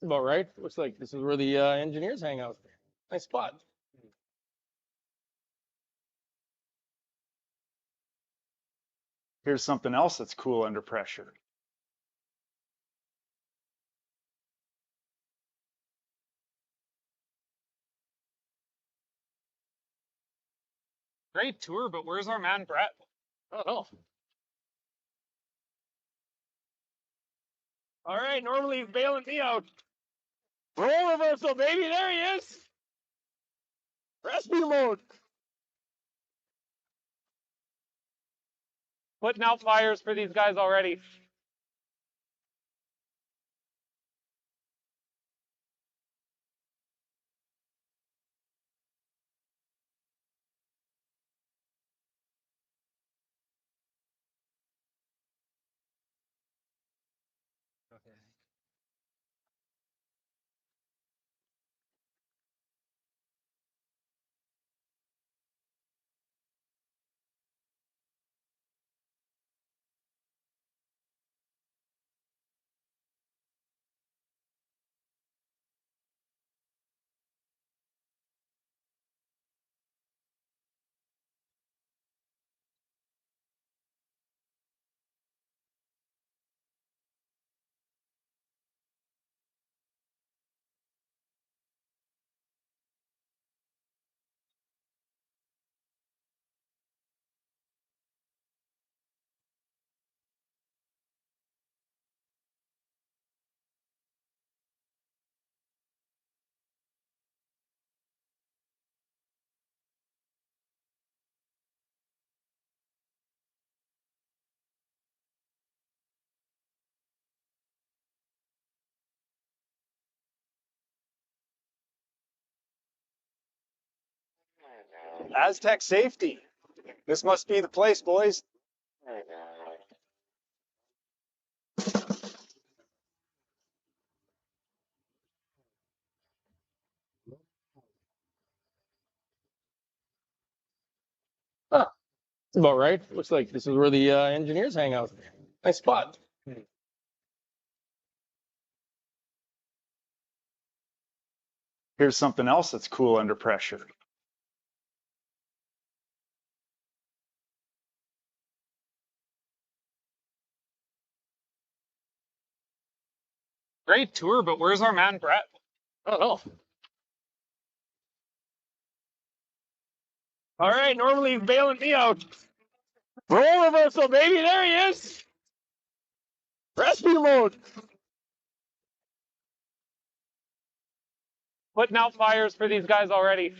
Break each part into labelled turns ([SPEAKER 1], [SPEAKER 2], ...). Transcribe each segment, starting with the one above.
[SPEAKER 1] About right. Looks like this is where the engineers hang out. Nice spot.
[SPEAKER 2] Here's something else that's cool under pressure.
[SPEAKER 3] Great tour, but where's our man Brett?
[SPEAKER 1] I don't know. All right, normally he's bailing me out. Roll reversal, baby. There he is. Rescue mode.
[SPEAKER 3] Putting out fires for these guys already.
[SPEAKER 2] Astec safety. This must be the place, boys.
[SPEAKER 1] Huh. That's about right. Looks like this is where the engineers hang out. Nice spot.
[SPEAKER 2] Here's something else that's cool under pressure.
[SPEAKER 3] Great tour, but where's our man Brett?
[SPEAKER 1] I don't know. All right, normally he's bailing me out. Roll reversal, baby. There he is. Rescue mode.
[SPEAKER 3] Putting out fires for these guys already.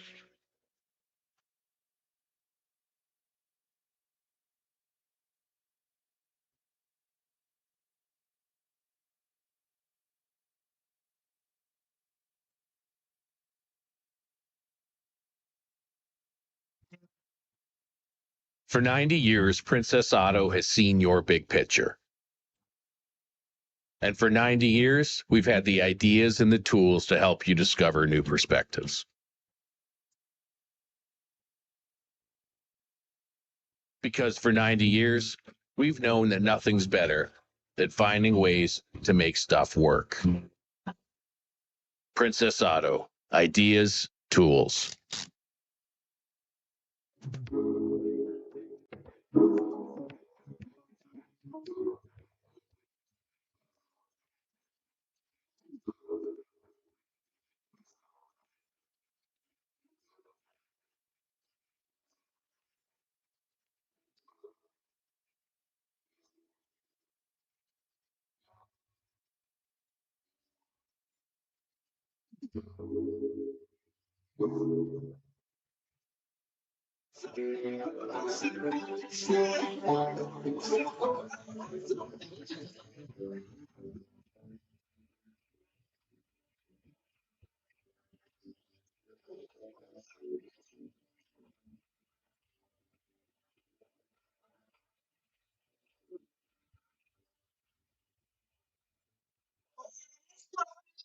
[SPEAKER 4] For 90 years, Princess Auto has seen your big picture. And for 90 years, we've had the ideas and the tools to help you discover new perspectives. Because for 90 years, we've known that nothing's better than finding ways to make stuff work. Princess Auto, ideas, tools.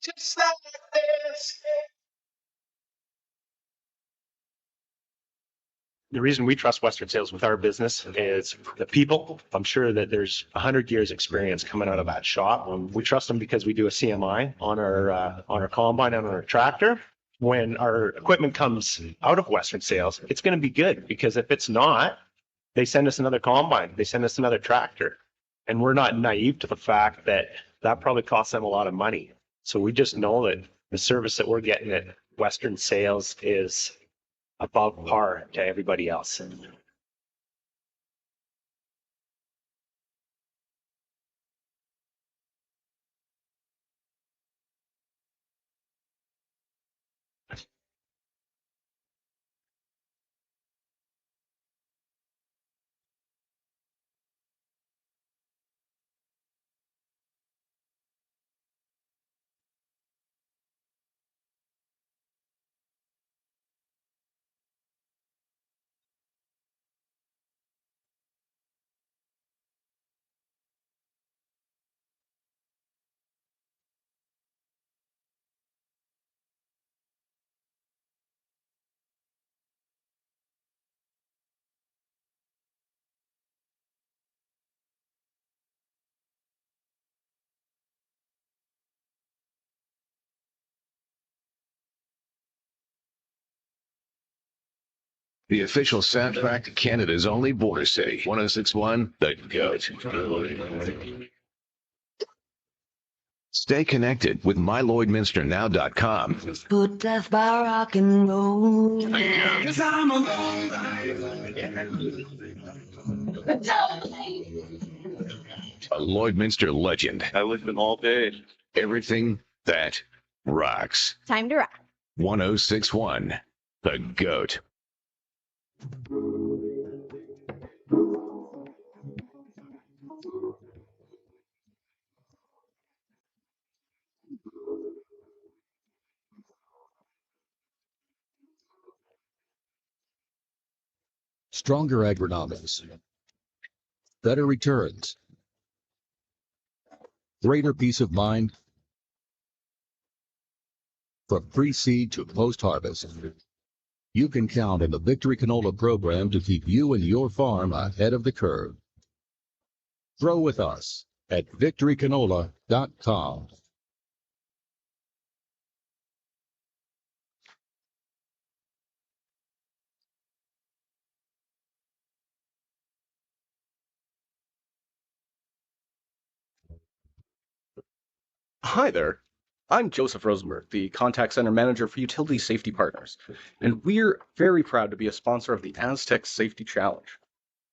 [SPEAKER 5] Just like this. the reason we trust Western Sales with our business is the people. I'm sure that there's 100 years experience coming out of that shop. We trust them because we do a CMI on our combine and on our tractor. When our equipment comes out of Western Sales, it's going to be good, because if it's not, they send us another combine, they send us another tractor, and we're not naive to the fact that that probably costs them a lot of money. So we just know that the service that we're getting at Western Sales is above par to everybody else.
[SPEAKER 6] The official soundtrack to Canada's only border city, 1061, The Goat. Stay connected with MyLloydminsterNow.com.
[SPEAKER 7] Put death by rock and roll.
[SPEAKER 6] The Goat. A Lloydminster legend.
[SPEAKER 2] I lived in all day.
[SPEAKER 6] Everything that rocks.
[SPEAKER 8] Time to rock.
[SPEAKER 6] 1061, The Goat.
[SPEAKER 9] Stronger agronomics, better returns, greater peace of mind. From pre-seed to post-harvest, you can count on the Victory Canola program to keep you and your farm ahead of the curve. Grow with us at victorycanola.com.
[SPEAKER 10] Hi there. I'm Joseph Rosenberg, the Contact Center Manager for Utility Safety Partners, and we're very proud to be a sponsor of the Astec Safety Challenge.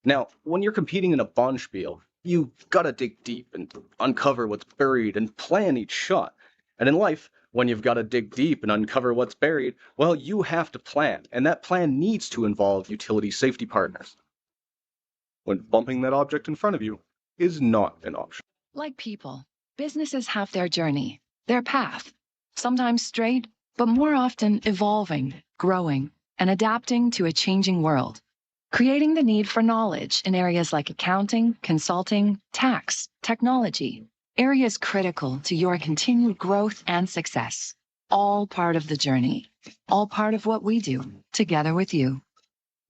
[SPEAKER 10] Now, when you're competing in a bonspiel, you gotta dig deep and uncover what's buried and plan each shot. And in life, when you've gotta dig deep and uncover what's buried, well, you have to plan, and that plan needs to involve utility safety partners. When bumping that object in front of you is not an option.
[SPEAKER 11] Like people, businesses have their journey, their path, sometimes straight, but more often evolving, growing, and adapting to a changing world, creating the need for knowledge in areas like accounting, consulting, tax, technology, areas critical to your continued growth and success. All part of the journey, all part of what we do together with you.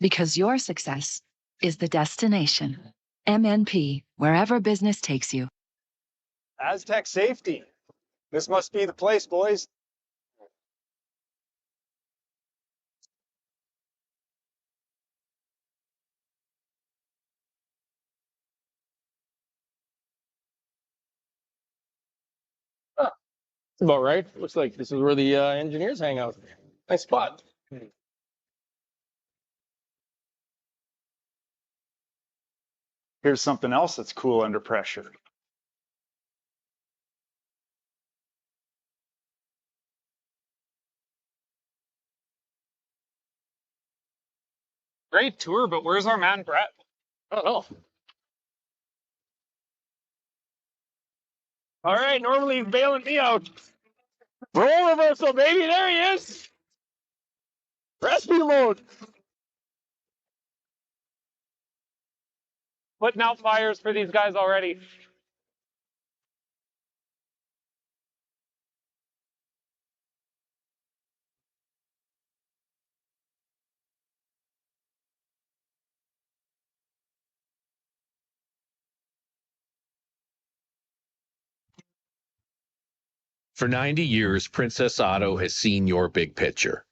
[SPEAKER 11] Because your success is the destination. MNP, wherever business takes you.
[SPEAKER 1] Astec Safety. This must be the place, boys. That's about right. Looks like this is where the engineers hang out. Nice spot.
[SPEAKER 2] Here's something else that's cool under pressure.
[SPEAKER 3] Great tour, but where's our man Brett?
[SPEAKER 1] I don't know. All right, normally he's bailing me out. Roll reversal, baby. There he is. Rescue mode.
[SPEAKER 3] Putting out fires for these guys already.
[SPEAKER 4] For 90 years, Princess Auto has seen your big picture.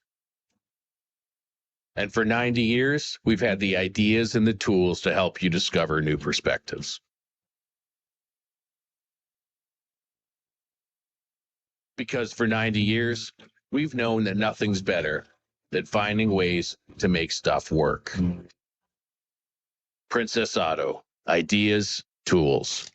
[SPEAKER 4] And for 90 years, we've had the ideas and the tools to help you discover new perspectives. Because for 90 years, we've known that nothing's better than finding ways to make stuff work. Princess Auto, ideas, tools.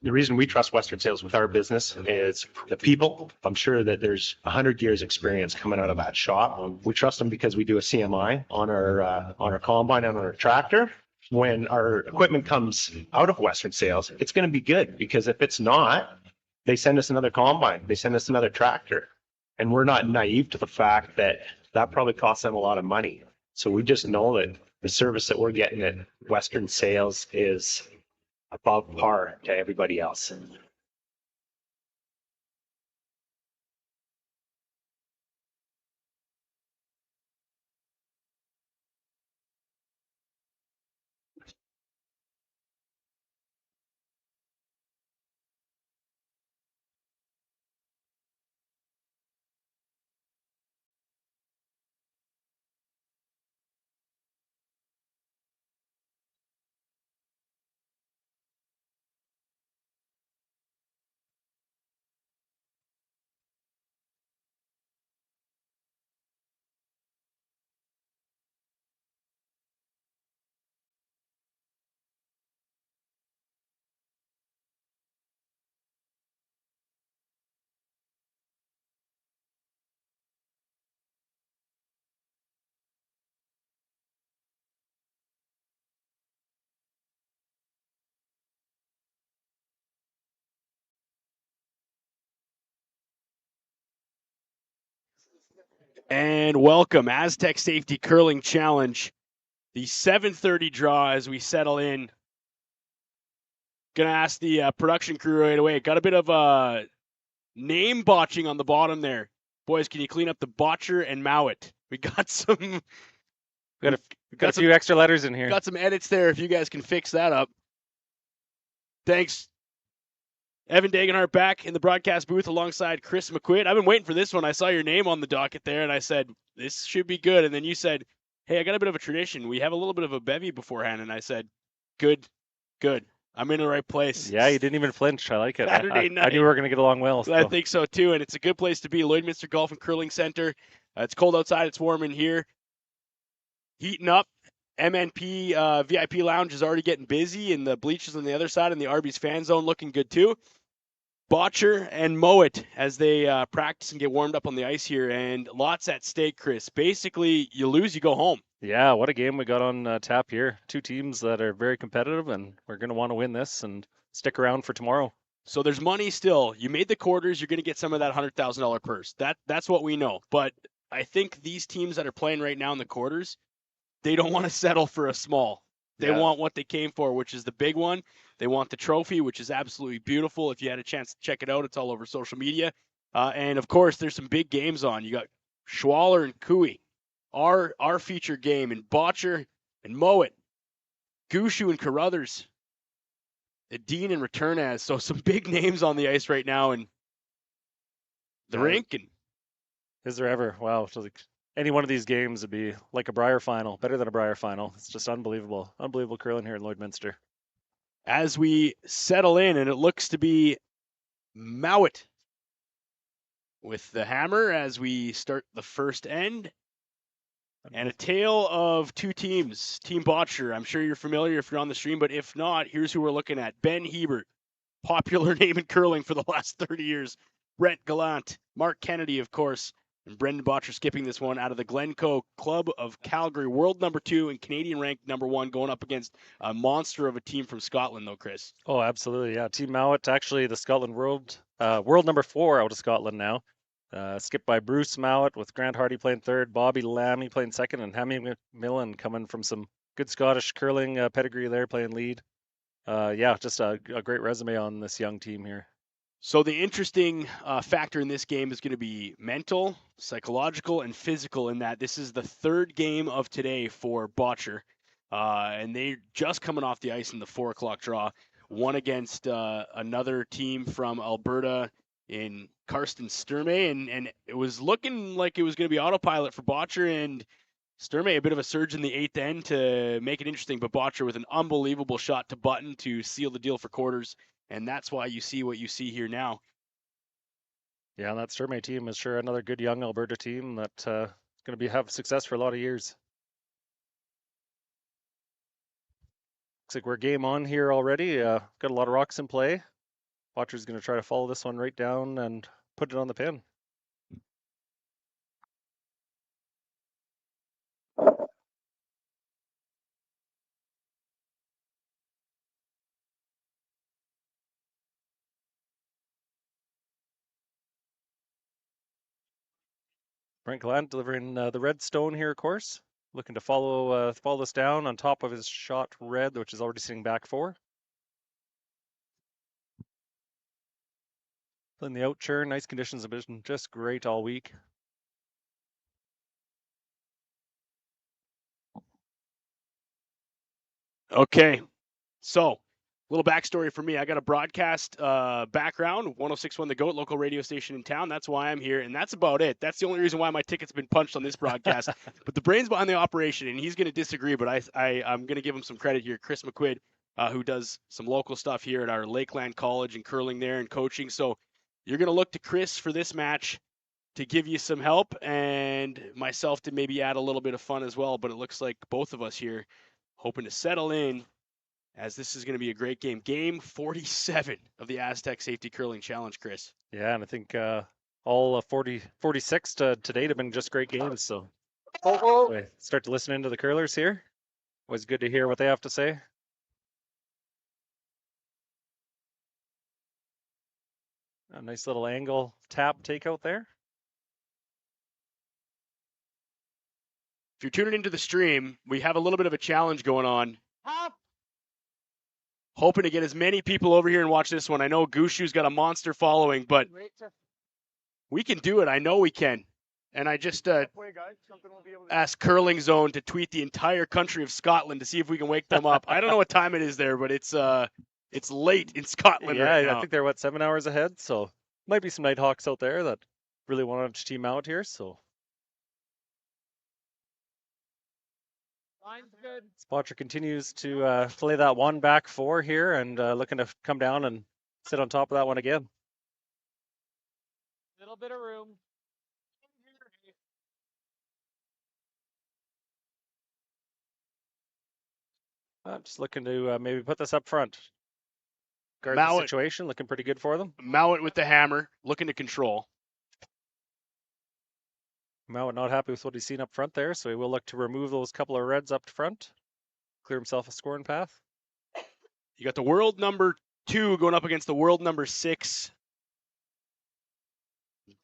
[SPEAKER 5] The reason we trust Western Sales with our business is the people. I'm sure that there's 100 years experience coming out of that shop. We trust them because we do a CMI on our combine and on our tractor. When our equipment comes out of Western Sales, it's going to be good, because if it's not, they send us another combine, they send us another tractor, and we're not naive to the fact that that probably costs them a lot of money. So we just know that the service that we're getting at Western Sales is above par to everybody else.
[SPEAKER 1] And welcome, Astec Safety Curling Challenge. The 7:30 draw as we settle in. Gonna ask the production crew right away. Got a bit of name botching on the bottom there. Boys, can you clean up the Bottcher and Mouat? We got some...
[SPEAKER 3] We've got a few extra letters in here.
[SPEAKER 1] Got some edits there if you guys can fix that up. Thanks. Evan Dagenhart back in the broadcast booth alongside Chris McQuaid. I've been waiting for this one. I saw your name on the docket there, and I said, this should be good. And then you said, hey, I got a bit of a tradition. We have a little bit of a bevy beforehand. And I said, good. I'm in the right place.
[SPEAKER 3] Yeah, you didn't even flinch. I like it.
[SPEAKER 1] Saturday night.
[SPEAKER 3] I knew we were going to get along well. So.
[SPEAKER 1] I think so, too. And it's a good place to be. Lloydminster Golf and Curling Center. It's cold outside. It's warm in here. Heating up. MNP VIP Lounge is already getting busy, and the bleachers on the other side and the Arby's fan zone looking good, too. Bottcher and Mouat as they practice and get warmed up on the ice here, and lots at stake, Chris. Basically, you lose, you go home.
[SPEAKER 3] Yeah, what a game we got on tap here. Two teams that are very competitive, and we're going to want to win this and stick around for tomorrow.
[SPEAKER 1] So there's money still. You made the quarters, you're going to get some of that $100,000 purse. That's what we know. But I think these teams that are playing right now in the quarters, they don't want to settle for a small. They want what they came for, which is the big one. They want the trophy, which is absolutely beautiful. If you had a chance to check it out, it's all over social media. And, of course, there's some big games on. You got Schwaller and Cooey, our feature game, and Bottcher and Mouat, Gushu and Carruthers, Dean and Returnaz. So some big names on the ice right now in the rink. And
[SPEAKER 3] is there ever? Wow. So like any one of these games would be like a Brier final, better than a Brier final. It's just unbelievable. Unbelievable curling here in Lloydminster.
[SPEAKER 1] As we settle in, and it looks to be Mouat with the hammer as we start the first end. And a tale of two teams. Team Bottcher, I'm sure you're familiar if you're on the stream, but if not, here's who we're looking at. Ben Hebert, popular name in curling for the last 30 years. Brent Gallant, Mark Kennedy, of course, and Brendan Bottcher skipping this one out of the Glencoe Club of Calgary, world number 2 and Canadian ranked number 1, going up against a monster of a team from Scotland, though, Chris.
[SPEAKER 3] Oh, absolutely. Yeah. Team Mouat, actually the Scotland world number 4 out of Scotland now. Skipped by Bruce Mouat with Grant Hardy playing third, Bobby Lammy playing second, and Hammy McMillan coming from some good Scottish curling pedigree there playing lead. Just a great resume on this young team here.
[SPEAKER 1] So the interesting factor in this game is going to be mental, psychological, and physical in that this is the third game of today for Bottcher. And they're just coming off the ice in the 4 o'clock draw. One against another team from Alberta in Karsten Stirling, and it was looking like it was going to be autopilot for Bottcher, and Stirling a bit of a surge in the 8th end to make it interesting, but Bottcher with an unbelievable shot to button to seal the deal for quarters, and that's why you see what you see here now.
[SPEAKER 3] Yeah, and that Stirling team is sure another good young Alberta team that's going to have success for a lot of years. Looks like we're game on here already. Got a lot of rocks in play. Bottcher's going to try to follow this one right down and put it on the pin. Brent Gallant delivering the red stone here, of course. Looking to follow this down on top of his shot red, which is already sitting back 4. Playing the out churn, nice conditions have been just great all week.
[SPEAKER 1] Okay, so little backstory for me. I got a broadcast background, 106.1 The Goat, local radio station in town. That's why I'm here, and that's about it. That's the only reason why my ticket's been punched on this broadcast. But the brains behind the operation, and he's going to disagree, but I'm going to give him some credit here. Chris McQuid, who does some local stuff here at our Lakeland College and curling there and coaching. So you're going to look to Chris for this match to give you some help, and myself to maybe add a little bit of fun as well. But it looks like both of us here hoping to settle in, as this is going to be a great game. Game 47 of the Astec Safety Curling Challenge, Chris.
[SPEAKER 3] Yeah, and I think all 46 to date have been just great games. So start to listen into the curlers here. Always good to hear what they have to say. A nice little angle tap takeout there.
[SPEAKER 1] If you're tuning into the stream, we have a little bit of a challenge going on. Hoping to get as many people over here and watch this one. I know Gushu's got a monster following, but we can do it. I know we can. And I just asked Curling Zone to tweet the entire country of Scotland to see if we can wake them up. I don't know what time it is there, but it's late in Scotland right now.
[SPEAKER 3] I think they're 7 hours ahead, so might be some Nighthawks out there that really wanted to team out here. So Bottcher continues to play that 1 back 4 here, and looking to come down and sit on top of that one again.
[SPEAKER 8] Little bit of room.
[SPEAKER 3] Just looking to maybe put this up front. Guard the
[SPEAKER 1] Mouat,
[SPEAKER 3] situation, looking pretty good for them.
[SPEAKER 1] Mouat with the hammer, looking to control.
[SPEAKER 3] Mouat not happy with what he's seen up front there, so he will look to remove those couple of reds up front. Clear himself a scoring path.
[SPEAKER 1] You got the world number 2 going up against the world number 6.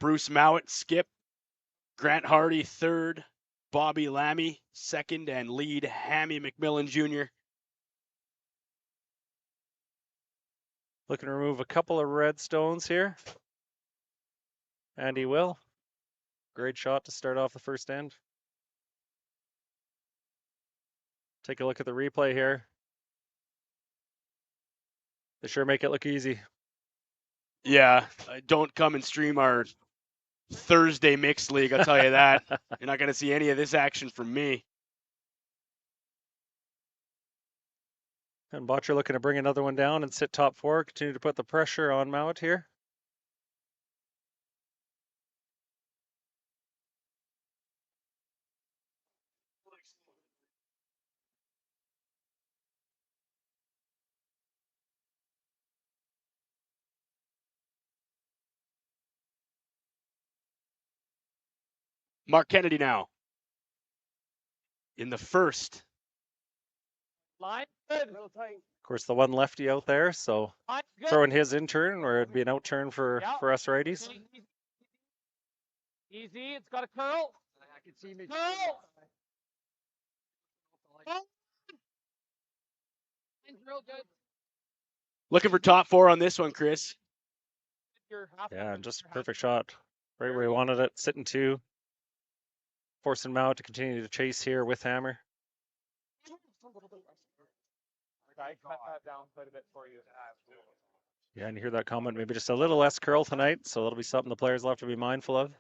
[SPEAKER 1] Bruce Mouat, skip. Grant Hardy, 3rd. Bobby Lammy, 2nd. And lead Hammy McMillan Jr.
[SPEAKER 3] Looking to remove a couple of red stones here. And he will. Great shot to start off the first end. Take a look at the replay here. They sure make it look easy.
[SPEAKER 1] Yeah, don't come and stream our Thursday mixed league, I'll tell you that. You're not going to see any of this action from me.
[SPEAKER 3] And Bottcher looking to bring another one down and sit top 4. Continue to put the pressure on Mouat here.
[SPEAKER 1] Mark Kennedy now. In the first.
[SPEAKER 8] Line good.
[SPEAKER 3] Of course, the one lefty out there, so
[SPEAKER 8] Line good.
[SPEAKER 3] throwing his in turn, or it'd be an out turn for us righties.
[SPEAKER 8] Easy. It's got a curl. I can see me. Curl. Real good.
[SPEAKER 1] Looking for top 4 on this one, Chris.
[SPEAKER 3] Yeah, just a perfect shot. Right where he wanted it, sitting 2. Forcing Mouat to continue to chase here with hammer.
[SPEAKER 8] I cut that down quite a bit for you.
[SPEAKER 3] Yeah, and you hear that comment, maybe just a little less curl tonight, so that'll be something the players will have to be mindful of.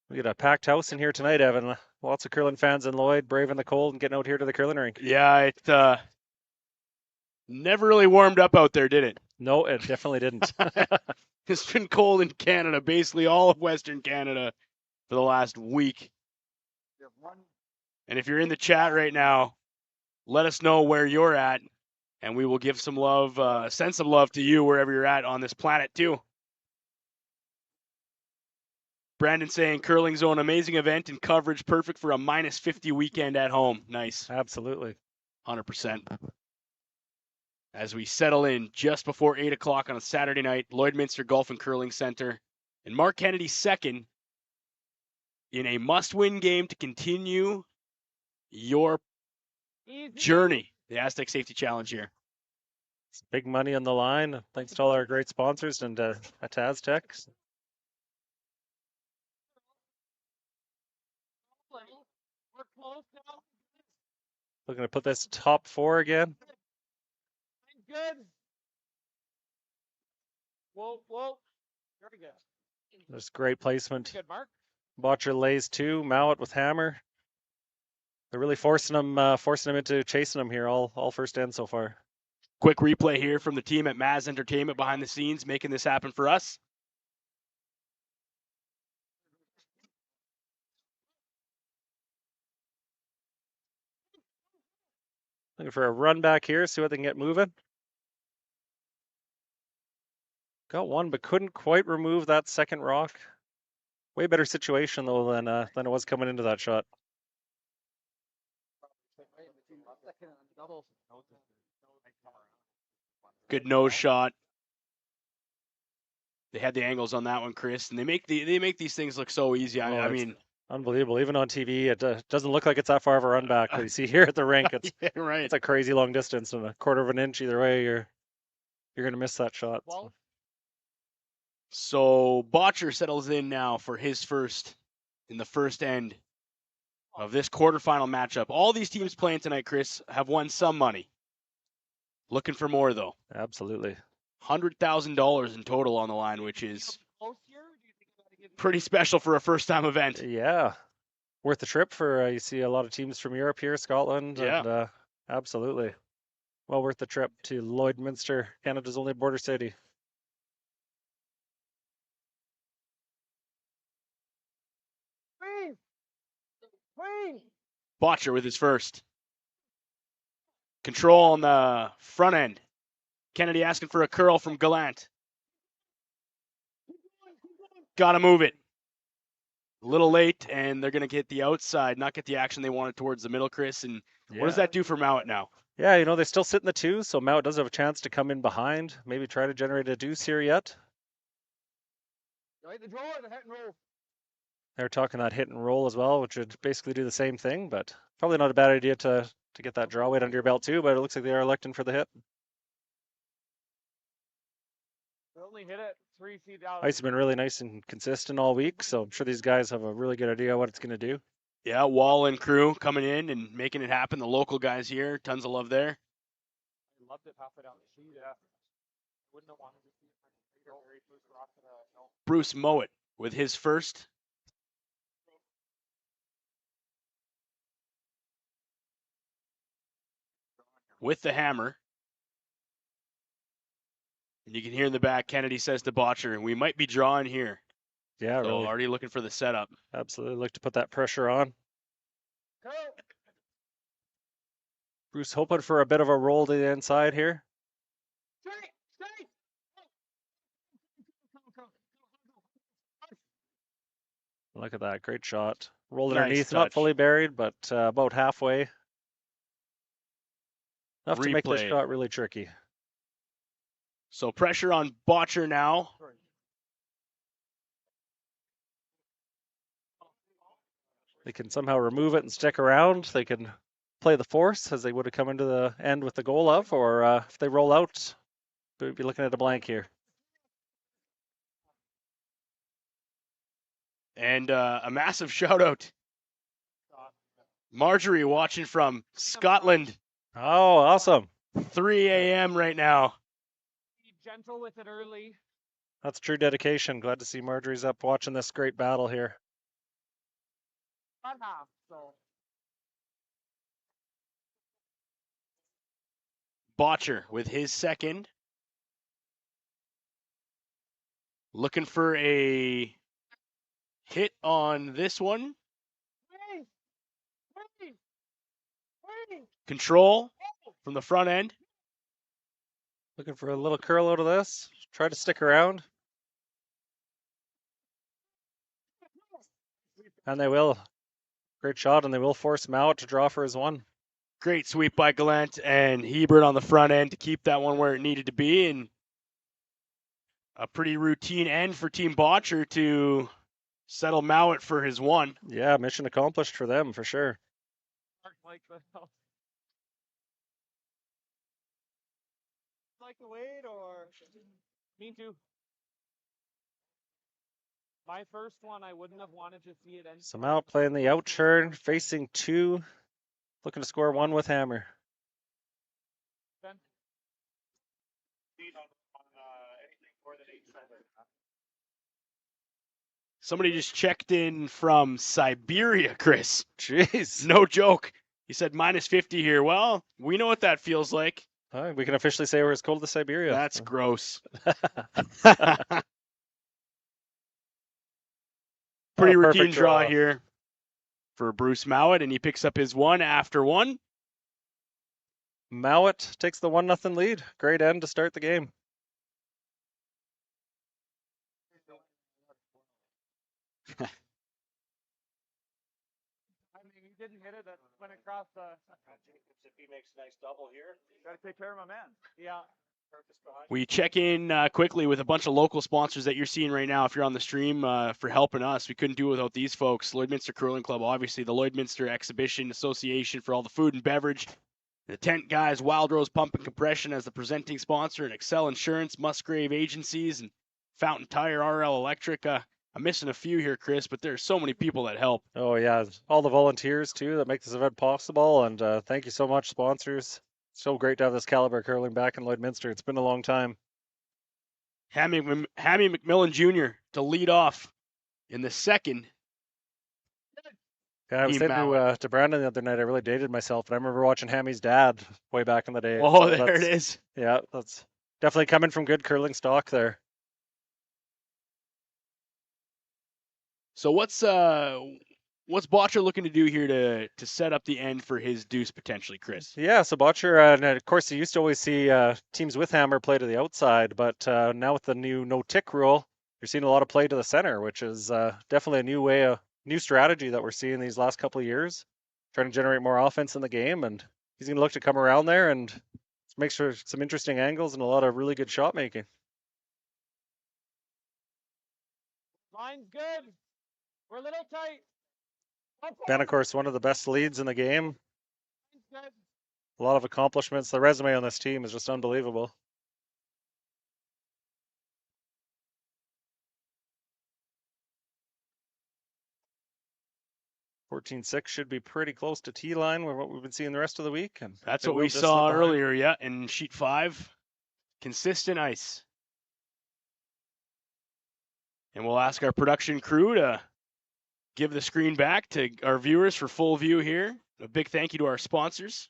[SPEAKER 3] We got a packed house in here tonight, Evan. Lots of curling fans in Lloyd, braving the cold and getting out here to the curling rink.
[SPEAKER 1] Yeah, it never really warmed up out there, did it?
[SPEAKER 3] No, it definitely didn't.
[SPEAKER 1] It's been cold in Canada, basically all of Western Canada for the last week. And if you're in the chat right now, let us know where you're at, and we will give some love, send some love to you wherever you're at on this planet too. Brandon saying Curling Zone, amazing event and coverage, perfect for a -50 weekend at home. Nice.
[SPEAKER 3] Absolutely.
[SPEAKER 1] 100%. As we settle in just before 8 o'clock on a Saturday night, Lloydminster Golf and Curling Center. And Mark Kennedy second in a must-win game to continue your journey, the Astec Safety Challenge here.
[SPEAKER 3] It's big money on the line. Thanks to all our great sponsors and at Astec.
[SPEAKER 8] We're close now.
[SPEAKER 3] Looking to put this top 4 again.
[SPEAKER 8] Good. Whoa. Very good.
[SPEAKER 3] There's great placement.
[SPEAKER 8] Good, Mark.
[SPEAKER 3] Bottcher lays 2, Mouat with hammer. They're really forcing him into chasing him here all first end so far.
[SPEAKER 1] Quick replay here from the team at Maz Entertainment behind the scenes, making this happen for us.
[SPEAKER 3] Looking for a run back here, see what they can get moving. Got one, but couldn't quite remove that second rock. Way better situation though than it was coming into that shot.
[SPEAKER 1] Good nose shot. They had the angles on that one, Chris, and they make these things look so easy. I mean,
[SPEAKER 3] unbelievable. Even on TV, it doesn't look like it's that far of a run back. But you see here at the rink, it's
[SPEAKER 1] yeah, right.
[SPEAKER 3] It's a crazy long distance, and a quarter of an inch either way, you're gonna miss that shot.
[SPEAKER 1] So Bottcher settles in now for his first in the first end of this quarterfinal matchup. All these teams playing tonight, Chris, have won some money. Looking for more though.
[SPEAKER 3] Absolutely.
[SPEAKER 1] $100,000 in total on the line, which is pretty special for a first-time event.
[SPEAKER 3] Yeah, worth the trip for you see a lot of teams from Europe here, Scotland.
[SPEAKER 1] Yeah,
[SPEAKER 3] and, absolutely. Well worth the trip to Lloydminster, Canada's only border city.
[SPEAKER 1] Bottcher with his first. Control on the front end. Kennedy asking for a curl from Gallant. Gotta move it. A little late, and they're going to get the outside, not get the action they wanted towards the middle, Chris. And what does that do for Mouat now?
[SPEAKER 3] Yeah, you know, they still sit in the 2, so Mouat does have a chance to come in behind, maybe try to generate a deuce here yet.
[SPEAKER 8] The draw or the hit and roll?
[SPEAKER 3] They're talking that hit and roll as well, which would basically do the same thing, but probably not a bad idea to get that draw weight under your belt too, but it looks like they are electing for the hit.
[SPEAKER 8] They only hit it 3 feet out.
[SPEAKER 3] Ice has been really nice and consistent all week, so I'm sure these guys have a really good idea what it's going to do.
[SPEAKER 1] Yeah, Wall and crew coming in and making it happen. The local guys here, tons of love there.
[SPEAKER 8] I loved it halfway down the sheet. Yeah. Wouldn't have wanted to see it.
[SPEAKER 1] Bruce Mouat with his first. With the hammer. And you can hear in the back, Kennedy says to Bottcher, we might be drawing here.
[SPEAKER 3] Yeah,
[SPEAKER 1] so
[SPEAKER 3] really.
[SPEAKER 1] Already looking for the setup.
[SPEAKER 3] Absolutely. Look to put that pressure on. Bruce hoping for a bit of a roll to the inside here. Look at that. Great shot. Rolled
[SPEAKER 1] Nice
[SPEAKER 3] underneath, not
[SPEAKER 1] touch.
[SPEAKER 3] fully buried, but about halfway. Enough to make this
[SPEAKER 1] Replay.
[SPEAKER 3] shot really tricky.
[SPEAKER 1] So pressure on Bottcher now.
[SPEAKER 3] They can somehow remove it and stick around. They can play the force as they would have come into the end with the goal of, or if they roll out, we'd be looking at a blank here.
[SPEAKER 1] And a massive shout out. Marjorie watching from Scotland.
[SPEAKER 3] Oh, awesome.
[SPEAKER 1] 3 a.m. right now.
[SPEAKER 8] Be gentle with it early.
[SPEAKER 3] That's true dedication. Glad to see Marjorie's up watching this great battle here.
[SPEAKER 8] Not half, so.
[SPEAKER 1] Bottcher with his second. Looking for a hit on this one. Control from the front end.
[SPEAKER 3] Looking for a little curl out of this. Try to stick around. And they will. Great shot, and they will force Mouat to draw for his one.
[SPEAKER 1] Great sweep by Gallant and Hebert on the front end to keep that one where it needed to be. And a pretty routine end for Team Bottcher to settle Mouat for his one.
[SPEAKER 3] Yeah, mission accomplished for them, for sure.
[SPEAKER 8] Like to wait or me too. My first one, I wouldn't have wanted to see it end.
[SPEAKER 3] So Mouat playing the out turn, facing two, looking to score one with hammer.
[SPEAKER 8] Ben?
[SPEAKER 1] Somebody just checked in from Siberia, Chris.
[SPEAKER 3] Jeez.
[SPEAKER 1] No joke. He said minus 50 here. Well, we know what that feels like.
[SPEAKER 3] We can officially say we're as cold as Siberia.
[SPEAKER 1] That's gross. Pretty routine
[SPEAKER 3] perfect
[SPEAKER 1] draw
[SPEAKER 3] draw.
[SPEAKER 1] here for Bruce Mouat, and he picks up his one after one.
[SPEAKER 3] Mouat takes the 1-0 lead. Great end to start the game.
[SPEAKER 8] I mean, he didn't hit it. That went across the. If he makes a nice double here, got to take care of my man. Yeah.
[SPEAKER 1] We check in quickly with a bunch of local sponsors that you're seeing right now if you're on the stream for helping us. We couldn't do it without these folks. Lloydminster Curling Club, obviously, the Lloydminster Exhibition Association for all the food and beverage. The tent guys, Wild Rose Pump and Compression as the presenting sponsor, and Excel Insurance, Musgrave Agencies, and Fountain Tire, RL Electric. I'm missing a few here, Chris, but there's so many people that help.
[SPEAKER 3] Oh, yeah. All the volunteers, too, that make this event possible. And thank you so much, sponsors. So great to have this caliber curling back in Lloydminster. It's been a long time.
[SPEAKER 1] Hammy McMillan Jr. to lead off in the second.
[SPEAKER 3] Yeah, I was
[SPEAKER 1] Team
[SPEAKER 3] saying to Brandon the other night, I really dated myself, and I remember watching Hammy's dad way back in the day.
[SPEAKER 1] Oh,
[SPEAKER 3] So
[SPEAKER 1] there it
[SPEAKER 3] that's-
[SPEAKER 1] is.
[SPEAKER 3] Yeah, that's definitely coming from good curling stock there.
[SPEAKER 1] So what's Bottcher looking to do here to set up the end for his deuce potentially, Chris?
[SPEAKER 3] Yeah, so Bottcher, and of course, you used to always see teams with hammer play to the outside, but now with the new no-tick rule, you're seeing a lot of play to the center, which is definitely a new strategy that we're seeing these last couple of years, trying to generate more offense in the game, and he's going to look to come around there and make sure some interesting angles and a lot of really good shot making.
[SPEAKER 8] Line's good. We're a little tight.
[SPEAKER 3] Ben, of course, one of the best leads in the game.
[SPEAKER 8] Line's good.
[SPEAKER 3] A lot of accomplishments. The resume on this team is just unbelievable. $14.6 should be pretty close to T-line with what we've been seeing the rest of the week. And
[SPEAKER 1] That's
[SPEAKER 3] it
[SPEAKER 1] what
[SPEAKER 3] will
[SPEAKER 1] we
[SPEAKER 3] just
[SPEAKER 1] saw
[SPEAKER 3] slip behind.
[SPEAKER 1] earlier, yeah, in sheet 5. Consistent ice. And we'll ask our production crew to give the screen back to our viewers for full view here. A big thank you to our sponsors.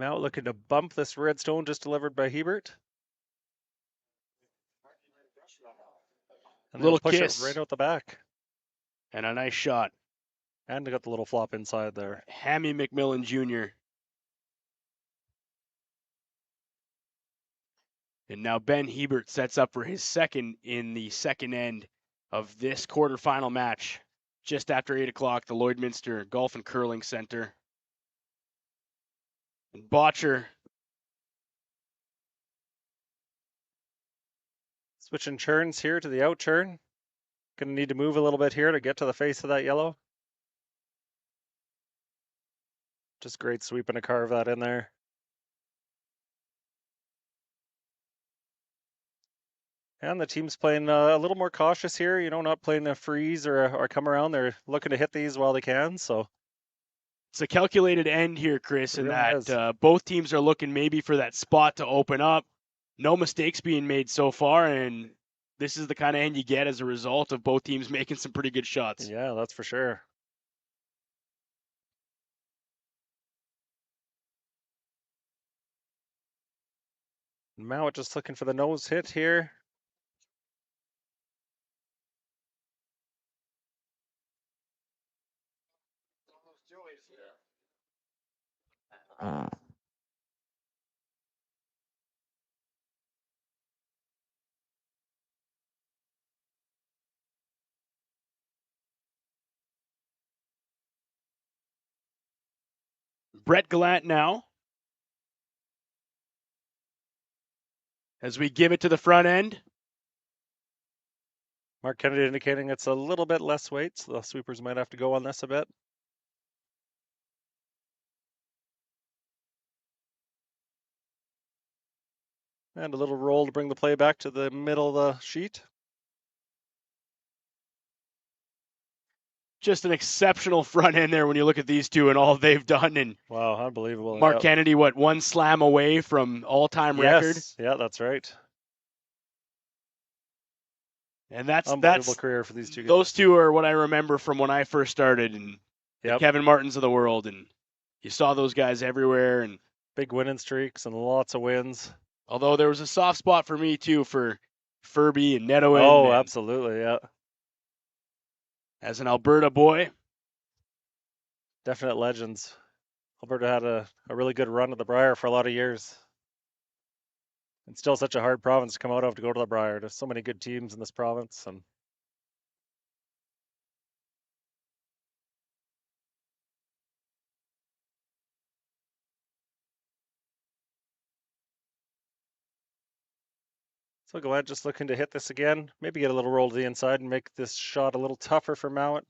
[SPEAKER 3] Mouat looking to bump this redstone just delivered by Hebert. And
[SPEAKER 1] Little
[SPEAKER 3] they'll push
[SPEAKER 1] kiss.
[SPEAKER 3] it right out the back.
[SPEAKER 1] And a nice shot.
[SPEAKER 3] And they got the little flop inside there.
[SPEAKER 1] Hammy McMillan Jr. And now Ben Hebert sets up for his second in the second end of this quarterfinal match. Just after 8 o'clock, the Lloydminster Golf and Curling Center. And Bottcher
[SPEAKER 3] switching turns here to the out turn. Gonna need to move a little bit here to get to the face of that yellow. Just great sweeping to carve that in there. And the team's playing a little more cautious here, you know, not playing a freeze or come around. They're looking to hit these while they can, so.
[SPEAKER 1] It's a calculated end here, Chris, in
[SPEAKER 3] really
[SPEAKER 1] that both teams are looking maybe for that spot to open up. No mistakes being made so far, and this is the kind of end you get as a result of both teams making some pretty good shots.
[SPEAKER 3] Yeah, that's for sure. Mouat just looking for the nose hit here.
[SPEAKER 1] Brett Gallant now. As we give it to the front end.
[SPEAKER 3] Mark Kennedy indicating it's a little bit less weight, so the sweepers might have to go on this a bit. And a little roll to bring the play back to the middle of the sheet.
[SPEAKER 1] Just an exceptional front end there when you look at these two and all they've done. And
[SPEAKER 3] wow, unbelievable.
[SPEAKER 1] Mark Kennedy, what, one slam away from all-time record?
[SPEAKER 3] Yeah, that's right.
[SPEAKER 1] And that's
[SPEAKER 3] unbelievable career for these two guys.
[SPEAKER 1] Those two are what I remember from when I first started, and the Kevin Martins of the world, and you saw those guys everywhere, and
[SPEAKER 3] big winning streaks and lots of wins.
[SPEAKER 1] Although there was a soft spot for me too for Furby and Neto.
[SPEAKER 3] Oh, absolutely, yeah.
[SPEAKER 1] As an Alberta boy,
[SPEAKER 3] definite legends. Alberta had a really good run at the Brier for a lot of years. It's still such a hard province to come out of to go to the Brier. There's so many good teams in this province. And so Gallant just looking to hit this again. Maybe get a little roll to the inside and make this shot a little tougher for Mouat.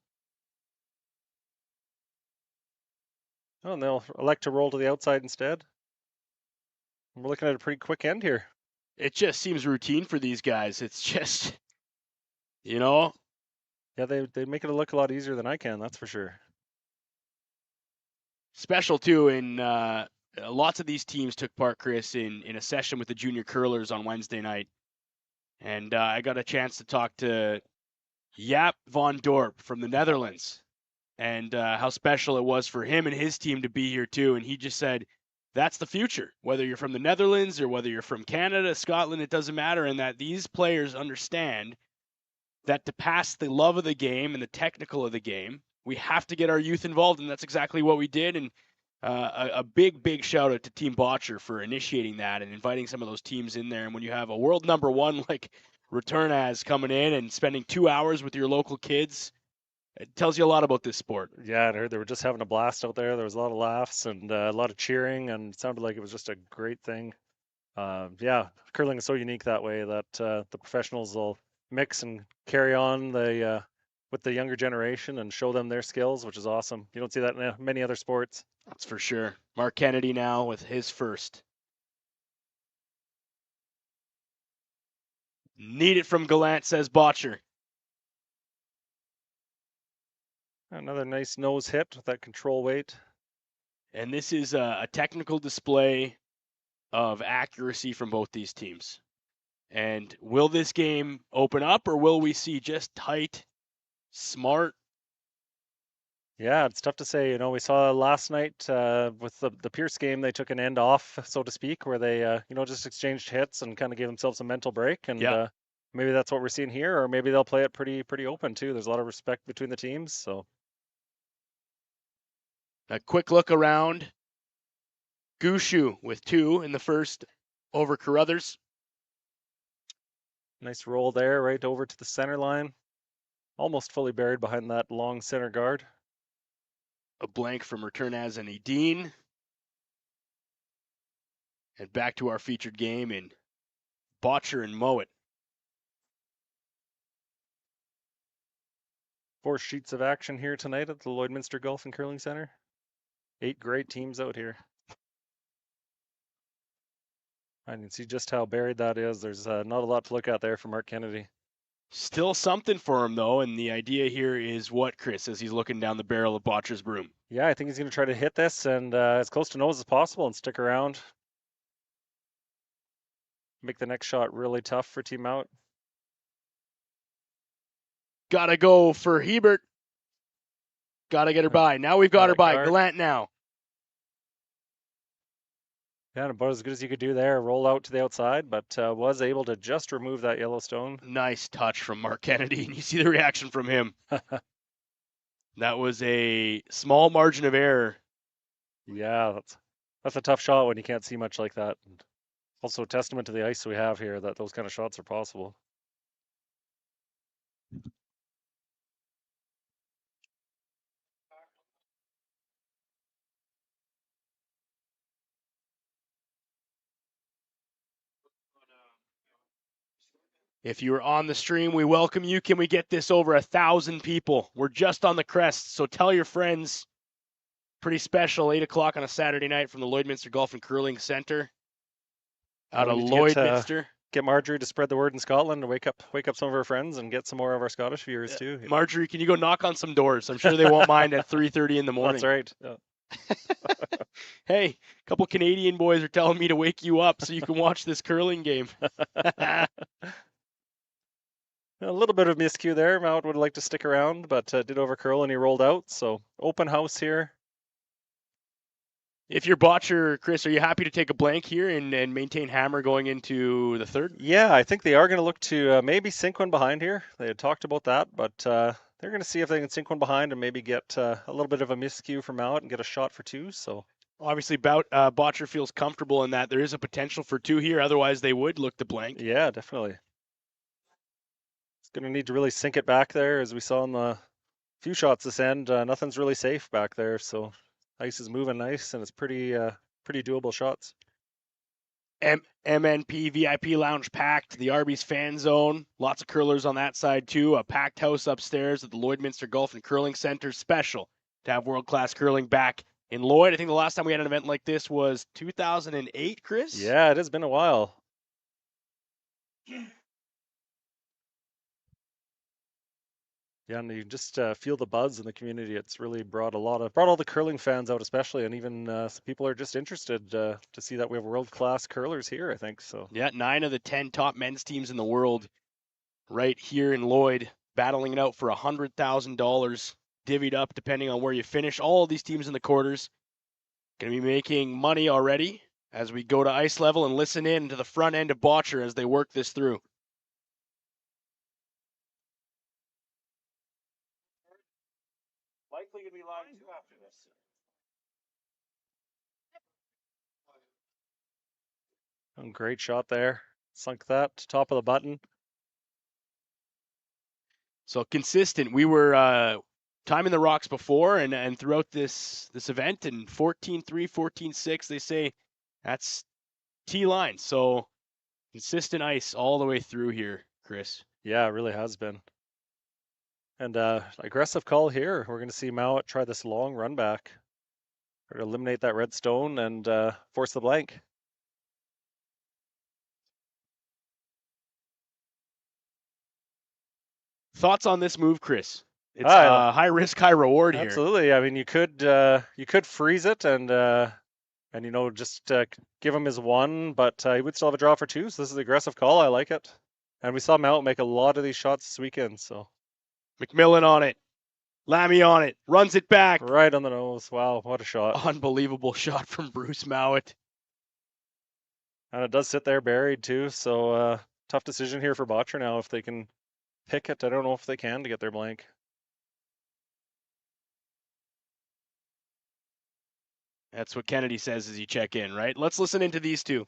[SPEAKER 3] Oh, and they'll elect to roll to the outside instead. We're looking at a pretty quick end here.
[SPEAKER 1] It just seems routine for these guys. It's just, you know.
[SPEAKER 3] Yeah, they make it look a lot easier than I can, that's for sure.
[SPEAKER 1] Special, too, in lots of these teams took part, Chris, in a session with the junior curlers on Wednesday night. And I got a chance to talk to Jaap van Dorp from the Netherlands and how special it was for him and his team to be here, too. And he just said, that's the future, whether you're from the Netherlands or whether you're from Canada, Scotland, it doesn't matter. And that these players understand that to pass the love of the game and the technical of the game, we have to get our youth involved. And that's exactly what we did. And a big, big shout out to Team Bottcher for initiating that and inviting some of those teams in there. And when you have a world number one like Returnaz coming in and spending 2 hours with your local kids, it tells you a lot about this sport.
[SPEAKER 3] Yeah, I heard they were just having a blast out there. There was a lot of laughs and a lot of cheering, and it sounded like it was just a great thing. Yeah, curling is so unique that way that the professionals will mix and carry on with the younger generation and show them their skills, which is awesome. You don't see that in many other sports.
[SPEAKER 1] That's for sure. Mark Kennedy now with his first. Need it from Gallant, says Bottcher.
[SPEAKER 3] Another nice nose hit with that control weight.
[SPEAKER 1] And this is a technical display of accuracy from both these teams. And will this game open up, or will we see just tight, smart
[SPEAKER 3] Yeah, it's tough to say. You know, we saw last night with the Pierce game, they took an end off, so to speak, where they, just exchanged hits and kind of gave themselves a mental break. And
[SPEAKER 1] Yeah.
[SPEAKER 3] maybe that's what we're seeing here, or maybe they'll play it pretty open too. There's a lot of respect between the teams. So
[SPEAKER 1] A quick look around. Gushu with 2 in the first over Carruthers.
[SPEAKER 3] nice roll there, right over to the center line. Almost fully buried behind that long center guard.
[SPEAKER 1] A blank from Returnaz and Edine. And back to our featured game in Bottcher and Mouat.
[SPEAKER 3] 4 sheets of action here tonight at the Lloydminster Golf and Curling Center. 8 great teams out here. I can see just how buried that is. There's not a lot to look at there for Mark Kennedy.
[SPEAKER 1] Still something for him, though, and the idea here is what, Chris, as he's looking down the barrel of Bottcher's broom?
[SPEAKER 3] Yeah, I think he's going to try to hit this and as close to nose as possible and stick around. Make the next shot really tough for Team Mouat.
[SPEAKER 1] Gotta go for Hebert. Gotta get her by. Now we've got her by. Gallant now.
[SPEAKER 3] Yeah, about as good as you could do there. Roll out to the outside, but was able to just remove that yellow stone.
[SPEAKER 1] Nice touch from Mark Kennedy, and you see the reaction from him. That was a small margin of error.
[SPEAKER 3] Yeah, that's a tough shot when you can't see much like that. And also a testament to the ice we have here that those kind of shots are possible.
[SPEAKER 1] If you are on the stream, we welcome you. Can we get this over 1,000 people? We're just on the crest, so tell your friends. Pretty special, 8 o'clock on a Saturday night from the Lloydminster Golf and Curling Center out of Lloydminster.
[SPEAKER 3] Get Marjorie to spread the word in Scotland to wake up some of her friends and get some more of our Scottish viewers too.
[SPEAKER 1] Marjorie, can you go knock on some doors? I'm sure they won't mind at 3:30 in the morning.
[SPEAKER 3] That's right. Yeah.
[SPEAKER 1] Hey, a couple Canadian boys are telling me to wake you up so you can watch this curling game.
[SPEAKER 3] A little bit of miscue there. Mouat would like to stick around, but did overcurl and he rolled out. So open house here.
[SPEAKER 1] If you're Bottcher, Chris, are you happy to take a blank here and maintain hammer going into the third?
[SPEAKER 3] Yeah, I think they are going to look to maybe sink one behind here. They had talked about that, but they're going to see if they can sink one behind and maybe get a little bit of a miscue from Mouat and get a shot for 2. So
[SPEAKER 1] obviously, Bottcher feels comfortable in that there is a potential for 2 here. Otherwise, they would look to blank.
[SPEAKER 3] Yeah, definitely. It's going to need to really sink it back there, as we saw in the few shots this end. Nothing's really safe back there, so ice is moving nice, and it's pretty doable shots.
[SPEAKER 1] MNP VIP lounge packed, the Arby's fan zone, lots of curlers on that side too. A packed house upstairs at the Lloydminster Golf and Curling Center. Special to have world-class curling back in Lloyd. I think the last time we had an event like this was 2008, Chris?
[SPEAKER 3] Yeah, it has been a while. Yeah, and you just feel the buzz in the community. It's really brought all the curling fans out, especially, and even some people are just interested to see that we have world-class curlers here, I think. So
[SPEAKER 1] yeah, 9 of the 10 top men's teams in the world right here in Lloyd, battling it out for $100,000, divvied up depending on where you finish. All of these teams in the quarters going to be making money already as we go to ice level and listen in to the front end of Bottcher as they work this through.
[SPEAKER 5] Likely going to be live 2 after this.
[SPEAKER 3] great shot there. Sunk that top of the button.
[SPEAKER 1] So consistent. We were timing the rocks before and throughout this event, and 14-3, 14-6, they say that's T-line. So consistent ice all the way through here, Chris.
[SPEAKER 3] Yeah, it really has been. And aggressive call here. We're going to see Mouat try this long run back. Or eliminate that red stone and force the blank.
[SPEAKER 1] Thoughts on this move, Chris? It's high risk, high reward here.
[SPEAKER 3] Absolutely. I mean, you could freeze it and just give him his 1, but he would still have a draw for 2. So this is an aggressive call. I like it. And we saw Mouat make a lot of these shots this weekend. So
[SPEAKER 1] McMillan on it. Lammy on it, runs it back.
[SPEAKER 3] Right on the nose. Wow, what a shot.
[SPEAKER 1] Unbelievable shot from Bruce Mouat.
[SPEAKER 3] And it does sit there buried too, so tough decision here for Bottcher now if they can pick it. I don't know if they can to get their blank.
[SPEAKER 1] That's what Kennedy says as you check in, right? Let's listen into these two.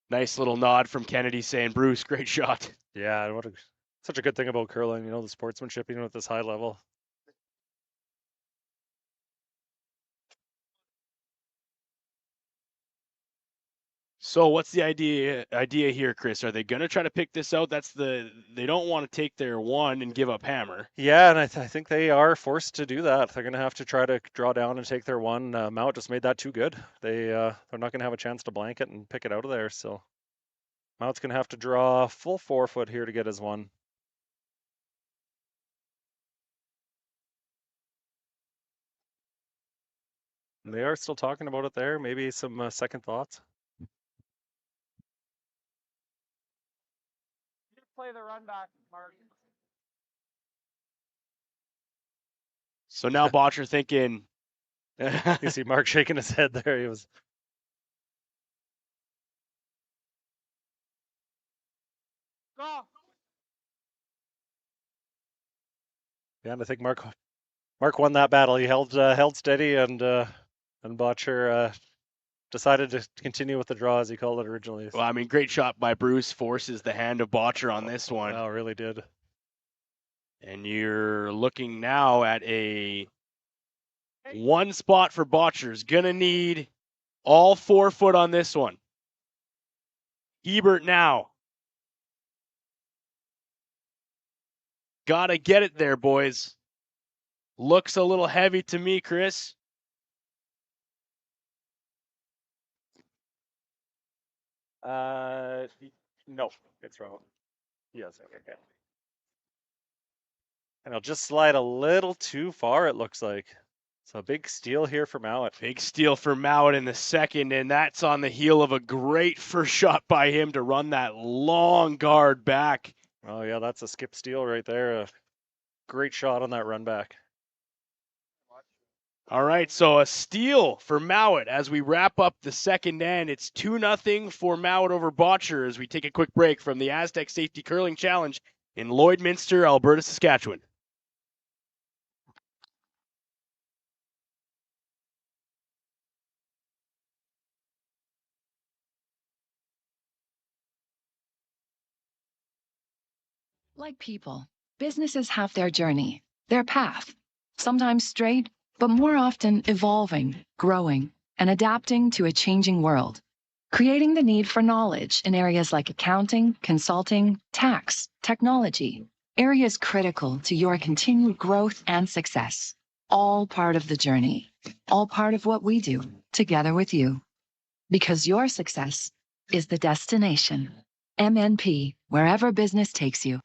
[SPEAKER 1] Nice little nod from Kennedy saying, Bruce, great shot.
[SPEAKER 3] Yeah, such a good thing about curling, the sportsmanship, even at this high level.
[SPEAKER 1] So what's the idea here, Chris? Are they going to try to pick this out? They don't want to take their one and give up hammer.
[SPEAKER 3] Yeah, and I think they are forced to do that. They're going to have to try to draw down and take their one. Mouat just made that too good. They're not going to have a chance to blank it and pick it out of there. So Mouat's going to have to draw full 4 foot here to get his one. And they are still talking about it there. Maybe some second thoughts.
[SPEAKER 8] Play the run back, Mark.
[SPEAKER 1] So now Bottcher thinking.
[SPEAKER 3] You see Mark shaking his head there. He was.
[SPEAKER 8] Go.
[SPEAKER 3] Yeah, and I think Mark won that battle. He held steady, and Bottcher decided to continue with the draw, as he called it originally.
[SPEAKER 1] Well, I mean, great shot by Bruce. Forces the hand of Bottcher on this one.
[SPEAKER 3] Wow, really did.
[SPEAKER 1] And you're looking now at a one spot for Bottcher's. Gonna need all 4 foot on this one. Hebert now. Gotta get it there, boys. Looks a little heavy to me, Chris.
[SPEAKER 3] No, it's wrong. Yes, okay. And I'll just slide a little too far, it looks like. So a big steal here for Mouat.
[SPEAKER 1] Big steal for Mouat in the second, and that's on the heel of a great first shot by him to run that long guard back.
[SPEAKER 3] Oh yeah, that's a skip steal right there. A great shot on that run back.
[SPEAKER 1] All right, so a steal for Mouat as we wrap up the second end. It's 2-0 for Mouat over Bottcher as we take a quick break from the Astec Safety Curling Challenge in Lloydminster, Alberta, Saskatchewan.
[SPEAKER 11] Like people, businesses have their journey, their path, sometimes straight, but more often evolving, growing, and adapting to a changing world, creating the need for knowledge in areas like accounting, consulting, tax, technology, areas critical to your continued growth and success. All part of the journey, all part of what we do together with you. Because your success is the destination. MNP, wherever business takes you.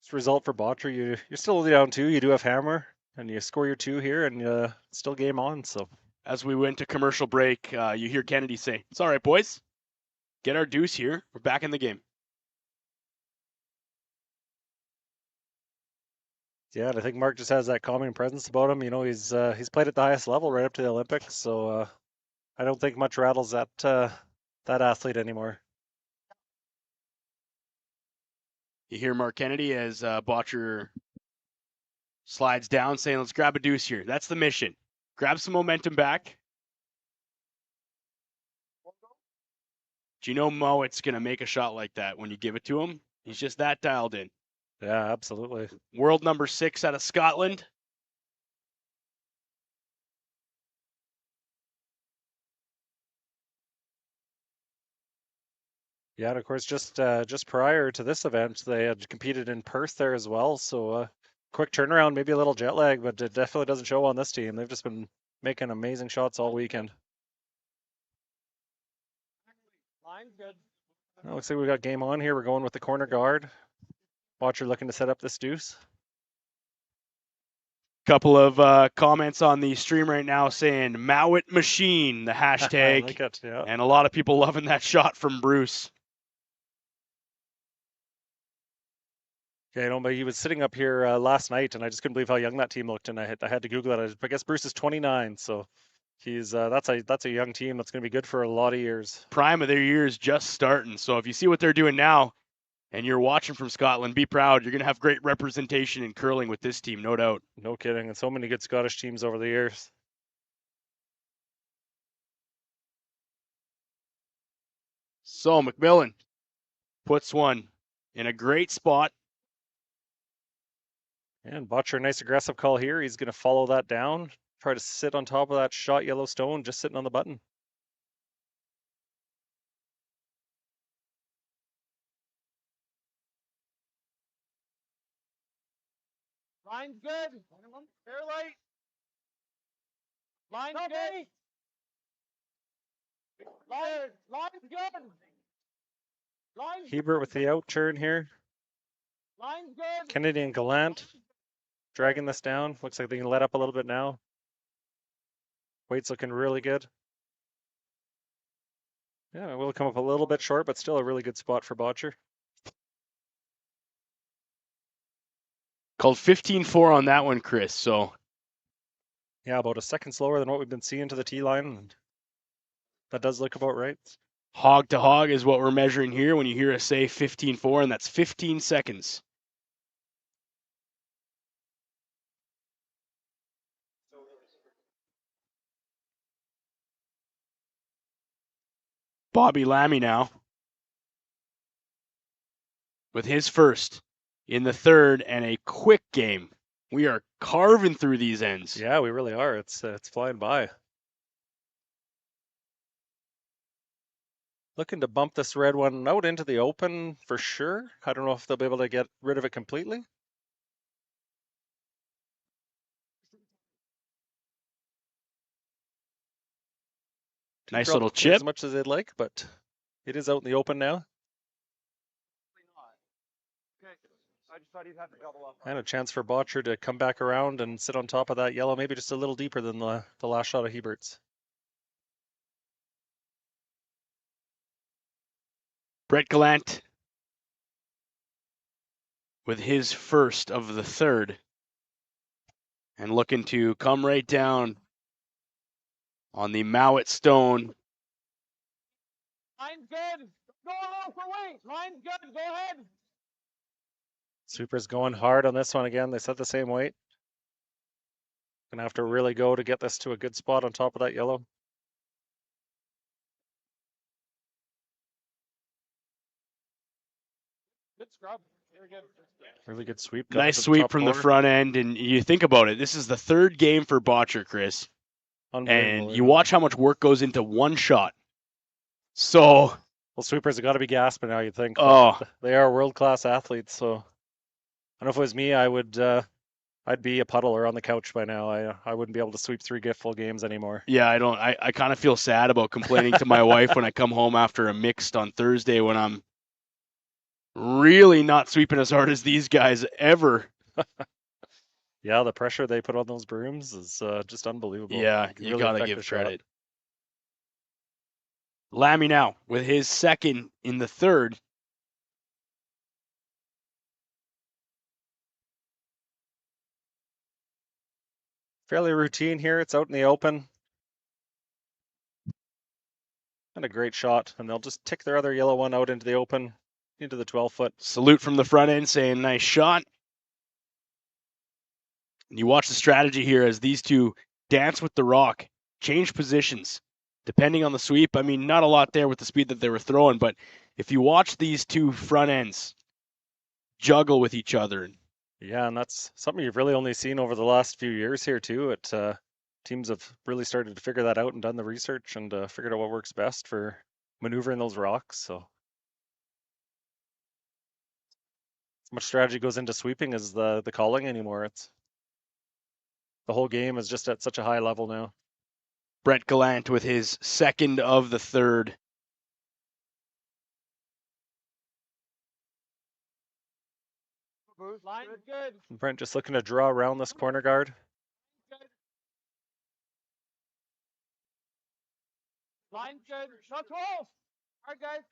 [SPEAKER 3] This result for Bottcher, you're still only down 2. You do have hammer, and you score your 2 here, and still game on. So
[SPEAKER 1] as we went to commercial break, you hear Kennedy say, "It's all right, boys. Get our deuce here. We're back in the game."
[SPEAKER 3] Yeah, and I think Mark just has that calming presence about him. He's played at the highest level right up to the Olympics, so I don't think much rattles that athlete anymore.
[SPEAKER 1] You hear Mark Kennedy as Bottcher slides down saying, let's grab a deuce here. That's the mission. Grab some momentum back. Do you know Mouat's going to make a shot like that when you give it to him? He's just that dialed in.
[SPEAKER 3] Yeah, absolutely.
[SPEAKER 1] World number 6 out of Scotland.
[SPEAKER 3] Yeah, and of course, just prior to this event, they had competed in Perth there as well. So quick turnaround, maybe a little jet lag, but it definitely doesn't show on this team. They've just been making amazing shots all weekend.
[SPEAKER 8] Line's good.
[SPEAKER 3] Well, looks like we got game on here. We're going with the corner guard. Bottcher looking to set up this deuce.
[SPEAKER 1] Couple of comments on the stream right now saying Mouat machine, the hashtag.
[SPEAKER 3] I like it, yeah.
[SPEAKER 1] And a lot of people loving that shot from Bruce.
[SPEAKER 3] Yeah, but he was sitting up here last night, and I just couldn't believe how young that team looked. And I had to Google it. I guess Bruce is 29, so he's that's a young team that's going to be good for a lot of years.
[SPEAKER 1] Prime of their years just starting. So if you see what they're doing now, and you're watching from Scotland, be proud. You're going to have great representation in curling with this team, no doubt.
[SPEAKER 3] No kidding, and so many good Scottish teams over the years.
[SPEAKER 1] So McMillan puts one in a great spot.
[SPEAKER 3] And Bottcher, nice aggressive call here. He's going to follow that down, try to sit on top of that shot yellow stone, just sitting on the button.
[SPEAKER 8] Line's good. Fair light. Line's good. Line's good. Line's
[SPEAKER 3] Hebert with the out turn here.
[SPEAKER 8] Line's good.
[SPEAKER 3] Kennedy and Gallant dragging this down. Looks like they can let up a little bit now. Weight's looking really good. Yeah, we'll come up a little bit short, but still a really good spot for Bottcher.
[SPEAKER 1] Called 15-4 on that one, Chris. So
[SPEAKER 3] yeah, about a second slower than what we've been seeing to the tee line. That does look about right.
[SPEAKER 1] Hog to hog is what we're measuring here when you hear us say 15-4, and that's 15 seconds. Bobby Lammy now with his first in the third and a quick game. We are carving through these ends.
[SPEAKER 3] Yeah, we really are. It's flying by. Looking to bump this red one out into the open for sure. I don't know if they'll be able to get rid of it completely.
[SPEAKER 1] Nice little chip.
[SPEAKER 3] As much as they'd like, but it is out in the open now.
[SPEAKER 8] I just thought he'd have to double up.
[SPEAKER 3] And a chance for Bottcher to come back around and sit on top of that yellow, maybe just a little deeper than the last shot of Hebert's.
[SPEAKER 1] Brett Gallant with his first of the third and looking to come right down on the Mouat stone.
[SPEAKER 8] Line's good. Go low for weight. Line's good. Go ahead.
[SPEAKER 3] Super's going hard on this one again. They set the same weight. Gonna have to really go to get this to a good spot on top of that yellow.
[SPEAKER 8] Good scrub. Very good.
[SPEAKER 3] Really good sweep.
[SPEAKER 1] Nice sweep from the front end, and you think about it. This is the third game for Bottcher, Chris. And you watch how much work goes into one shot. So,
[SPEAKER 3] well, sweepers have got to be gasping now, you'd think.
[SPEAKER 1] Oh,
[SPEAKER 3] they are world-class athletes. So, I don't know if it was me, I'd be a puddler on the couch by now. I wouldn't be able to sweep 3 full games anymore.
[SPEAKER 1] Yeah, I kind of feel sad about complaining to my wife when I come home after a mixed on Thursday when I'm really not sweeping as hard as these guys ever.
[SPEAKER 3] Yeah, the pressure they put on those brooms is just unbelievable.
[SPEAKER 1] Yeah, you gotta give credit. Lammy now with his second in the third.
[SPEAKER 3] Fairly routine here. It's out in the open. And a great shot. And they'll just tick their other yellow one out into the open. into the 12-foot.
[SPEAKER 1] Salute from the front end saying nice shot. And you watch the strategy here as these two dance with the rock, change positions depending on the sweep. I mean, not a lot there with the speed that they were throwing, but if you watch these two front ends juggle with each other.
[SPEAKER 3] Yeah, and that's something you've really only seen over the last few years here too. Teams have really started to figure that out and done the research and figured out what works best for maneuvering those rocks. So as much strategy goes into sweeping as the calling anymore. It's the whole game is just at such a high level now.
[SPEAKER 1] Brett Gallant with his second of the third.
[SPEAKER 8] Line good.
[SPEAKER 3] Brent just looking to draw around this corner guard.
[SPEAKER 8] Line good. Shot hole. All right, guys.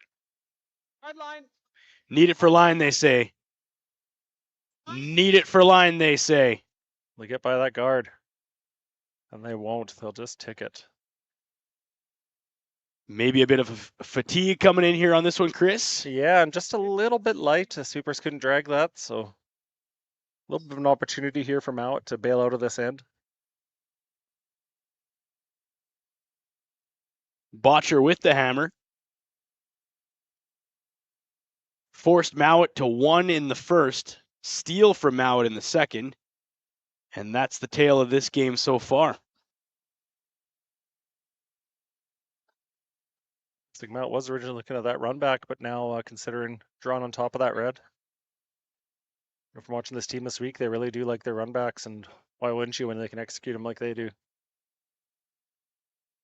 [SPEAKER 8] Red line.
[SPEAKER 1] Need it for line, they say. Need it for line, they say.
[SPEAKER 3] They get by that guard. And they won't. They'll just tick it.
[SPEAKER 1] Maybe a bit of fatigue coming in here on this one, Chris.
[SPEAKER 3] Yeah, and just a little bit light. The Supers couldn't drag that, so a little bit of an opportunity here for Mouat to bail out of this end.
[SPEAKER 1] Bottcher with the hammer. Forced Mouat to 1 in the first. Steal from Mouat in the second. And that's the tale of this game so far.
[SPEAKER 3] I think Mouat was originally looking at that run back, but now considering drawing on top of that red. From watching this team this week, they really do like their run backs, and why wouldn't you when they can execute them like they do?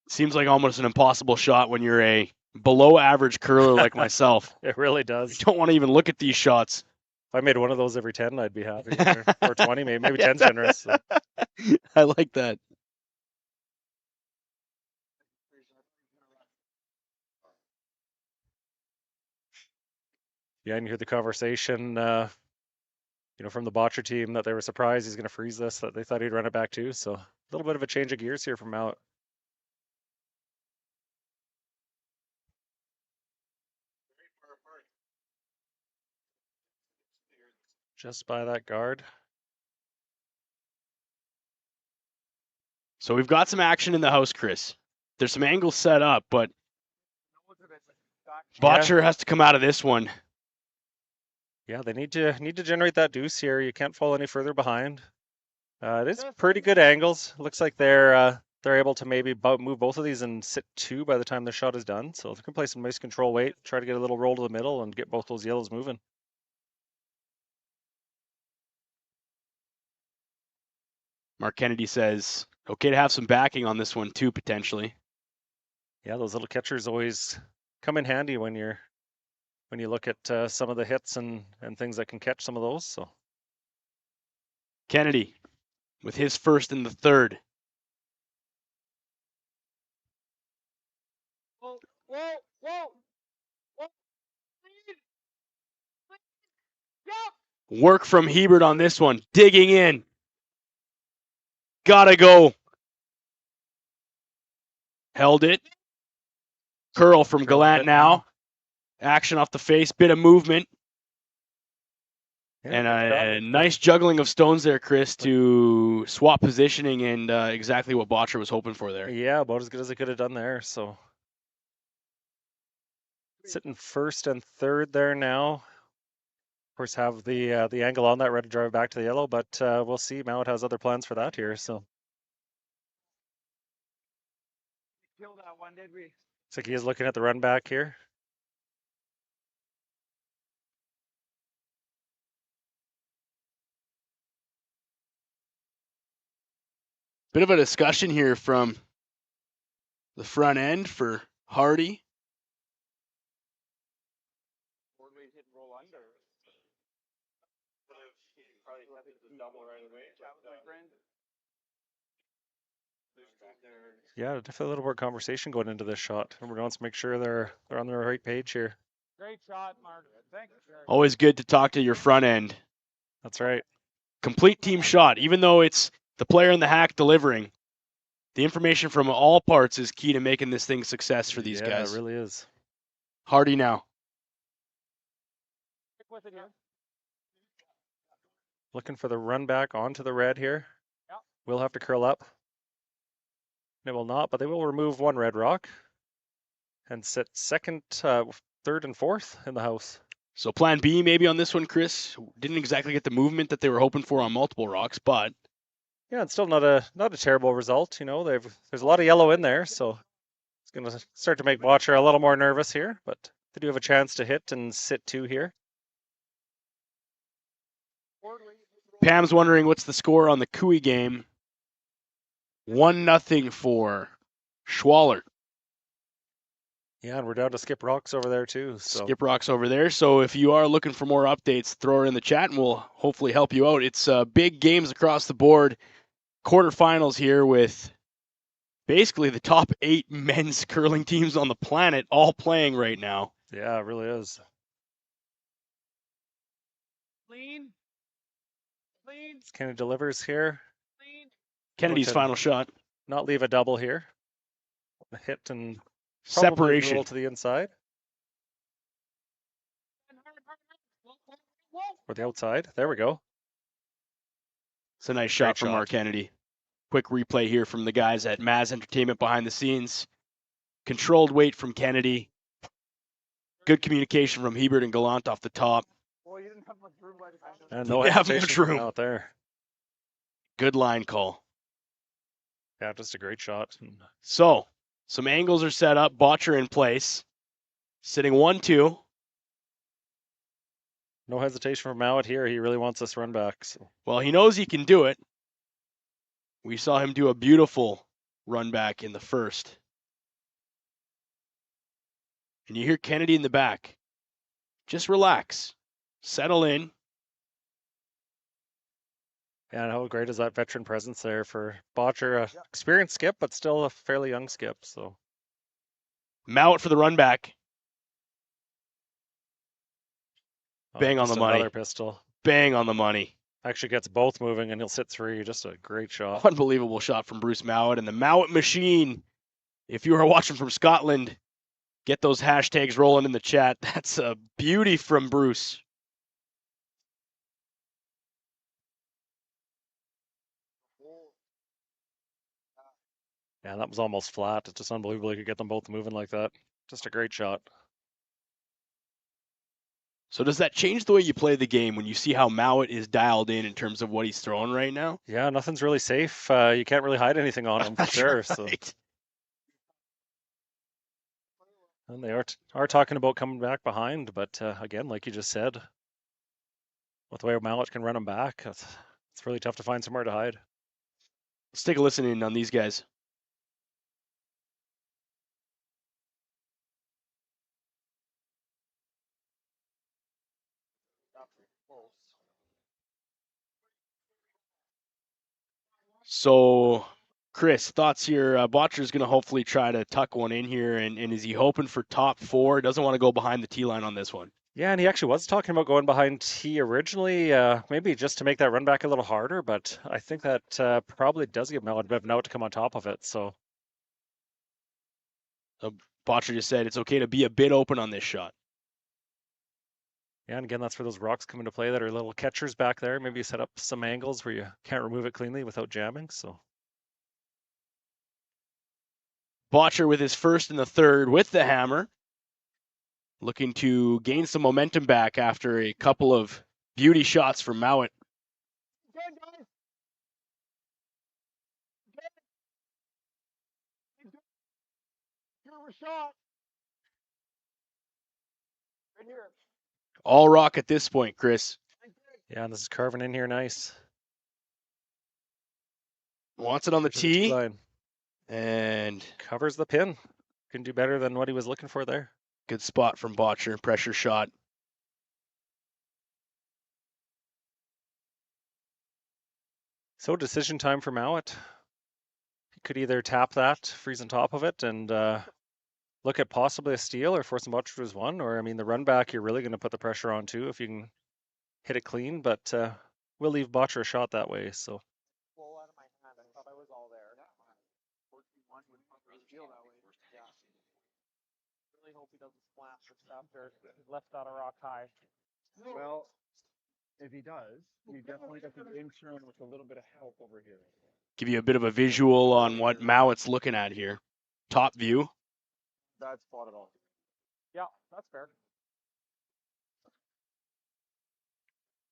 [SPEAKER 1] Seems like almost an impossible shot when you're a below average curler like myself.
[SPEAKER 3] It really does.
[SPEAKER 1] You don't want to even look at these shots.
[SPEAKER 3] If I made one of those every 10, I'd be happy. Or 20, maybe 10's generous. So.
[SPEAKER 1] I like that.
[SPEAKER 3] Yeah, and you hear the conversation, from the Bottcher team that they were surprised he's going to freeze this, that they thought he'd run it back too. So a little bit of a change of gears here from Mouat. Just by that guard.
[SPEAKER 1] So we've got some action in the house, Chris. There's some angles set up, but Bottcher has to come out of this one.
[SPEAKER 3] Yeah, they need to generate that deuce here. You can't fall any further behind. It is pretty good angles. Looks like they're able to maybe move both of these and sit 2 by the time the shot is done. So they can play some nice control weight, try to get a little roll to the middle and get both those yellows moving.
[SPEAKER 1] Mark Kennedy says, okay to have some backing on this one too, potentially.
[SPEAKER 3] Yeah, those little catchers always come in handy when you look at some of the hits and things that can catch some of those. So
[SPEAKER 1] Kennedy with his first in the third.
[SPEAKER 8] Whoa, whoa, whoa, whoa. Yep.
[SPEAKER 1] Work from Hebert on this one, digging in. Gotta go. Held it. Curl from Gallant now. Action off the face, bit of movement. And a nice juggling of stones there, Chris, to swap positioning and exactly what Bottcher was hoping for there.
[SPEAKER 3] Yeah, about as good as they could have done there. So sitting first and third there now. Of course, have the angle on that red to drive back to the yellow, but we'll see. Mouat has other plans for that here. So
[SPEAKER 8] Killed that one, did we?
[SPEAKER 3] looks like he is looking at the run back here.
[SPEAKER 1] Bit of a discussion here from the front end for Hardy.
[SPEAKER 3] Yeah, definitely a little more conversation going into this shot. Everyone wants to make sure they're on the right page here.
[SPEAKER 8] Great shot, Mark. Thank you, sir.
[SPEAKER 1] Always good to talk to your front end.
[SPEAKER 3] That's right.
[SPEAKER 1] Complete team shot, even though it's the player in the hack delivering. The information from all parts is key to making this thing a success for these guys.
[SPEAKER 3] Yeah, it really is.
[SPEAKER 1] Hardy now.
[SPEAKER 8] with it here.
[SPEAKER 3] Looking for the run back onto the red here.
[SPEAKER 8] Yep.
[SPEAKER 3] We'll have to curl up. They will not, but they will remove one red rock and sit second, third, and fourth in the house.
[SPEAKER 1] So plan B maybe on this one, Chris. Didn't exactly get the movement that they were hoping for on multiple rocks, but
[SPEAKER 3] Yeah, it's still not a terrible result. You know, there's a lot of yellow in there, so it's going to start to make Bottcher a little more nervous here. But they do have a chance to hit and sit two here.
[SPEAKER 1] Pam's wondering what's the score on the Cooey game. 1-0 for Schwaller.
[SPEAKER 3] Yeah, and we're down to Skip Rocks over there too. So.
[SPEAKER 1] Skip Rocks over there. So if you are looking for more updates, throw it in the chat and we'll hopefully help you out. It's big games across the board. Quarterfinals here with basically the top 8 men's curling teams on the planet all playing right now.
[SPEAKER 3] Yeah, it really is.
[SPEAKER 8] Clean.
[SPEAKER 3] Kennedy delivers here.
[SPEAKER 1] Kennedy's final shot.
[SPEAKER 3] Not leave a double here. A hit and
[SPEAKER 1] Separation.
[SPEAKER 3] roll to the inside. Or the outside. There we go.
[SPEAKER 1] It's a nice shot from Mark Kennedy. Quick replay here from the guys at Maz Entertainment behind the scenes. Controlled weight from Kennedy. Good communication from Hebert and Gallant off the top.
[SPEAKER 8] Well, you didn't have much room by the time.
[SPEAKER 3] And no
[SPEAKER 1] Didn't have
[SPEAKER 3] hesitation
[SPEAKER 1] much room.
[SPEAKER 3] out there.
[SPEAKER 1] Good line call.
[SPEAKER 3] Yeah, just a great shot.
[SPEAKER 1] So, some angles are set up. Bottcher in place. Sitting 1-2.
[SPEAKER 3] No hesitation from Mouat here. He really wants this run back. So.
[SPEAKER 1] Well, he knows he can do it. We saw him do a beautiful run back in the first. And you hear Kennedy in the back. Just relax. Settle in.
[SPEAKER 3] And how great is that veteran presence there for Bottcher? Experienced skip, but still a fairly young skip. So
[SPEAKER 1] Mouat for the run back. Bang on the money.
[SPEAKER 3] Another pistol.
[SPEAKER 1] Bang on the money.
[SPEAKER 3] Actually gets both moving, and he'll sit three. Just a great shot.
[SPEAKER 1] Unbelievable shot from Bruce Mouat. And the Mouat machine, if you are watching from Scotland, get those hashtags rolling in the chat. That's a beauty from Bruce.
[SPEAKER 3] Yeah, that was almost flat. It's just unbelievable he could get them both moving like that. Just a great shot.
[SPEAKER 1] So does that change the way you play the game when you see how Mouat is dialed in terms of what he's throwing right now?
[SPEAKER 3] Yeah, nothing's really safe. You can't really hide anything on him for sure.
[SPEAKER 1] Right.
[SPEAKER 3] So. And they are talking about coming back behind, but again, like you just said, with the way Mouat can run them back, it's really tough to find somewhere to hide.
[SPEAKER 1] Let's take a listen in on these guys. So, Chris, thoughts here? Bottcher's going to hopefully try to tuck one in here, and is he hoping for top 4? Doesn't want to go behind the T line on this one.
[SPEAKER 3] Yeah, and he actually was talking about going behind T originally, maybe just to make that run back a little harder, but I think that probably does give Mouat a bit of note to come on top of it. So
[SPEAKER 1] Bottcher just said it's okay to be a bit open on this shot.
[SPEAKER 3] Yeah, and again, that's where those rocks come into play that are little catchers back there. Maybe you set up some angles where you can't remove it cleanly without jamming. So
[SPEAKER 1] Bottcher with his first and the third with the hammer. Looking to gain some momentum back after a couple of beauty shots from Mouat.
[SPEAKER 8] Shot. Right here.
[SPEAKER 1] All rock at this point, Chris.
[SPEAKER 3] yeah, and this is carving in here nice.
[SPEAKER 1] Wants it on the tee.
[SPEAKER 3] Line.
[SPEAKER 1] And
[SPEAKER 3] Covers the pin. Can do better than what he was looking for there.
[SPEAKER 1] good spot from Bottcher. Pressure shot.
[SPEAKER 3] So decision time for Mouat. He could either tap that, freeze on top of it, and look at possibly a steal or force Bottcher to his one. Or, I mean, the run back, you're really going to put the pressure on too if you can hit it clean. But we'll leave Bottcher a shot that way. So.
[SPEAKER 8] Roll out of my hand. I thought I was all there. 14-1 would really feel that way. Yeah. Really hope he doesn't splash or stuff or left out a rock high. Well, if he does, he definitely got the game turn with a little bit of help over here.
[SPEAKER 1] Give you a bit of a visual on what Mouat's looking at here. Top view.
[SPEAKER 8] Bad spot at all. Yeah, that's fair.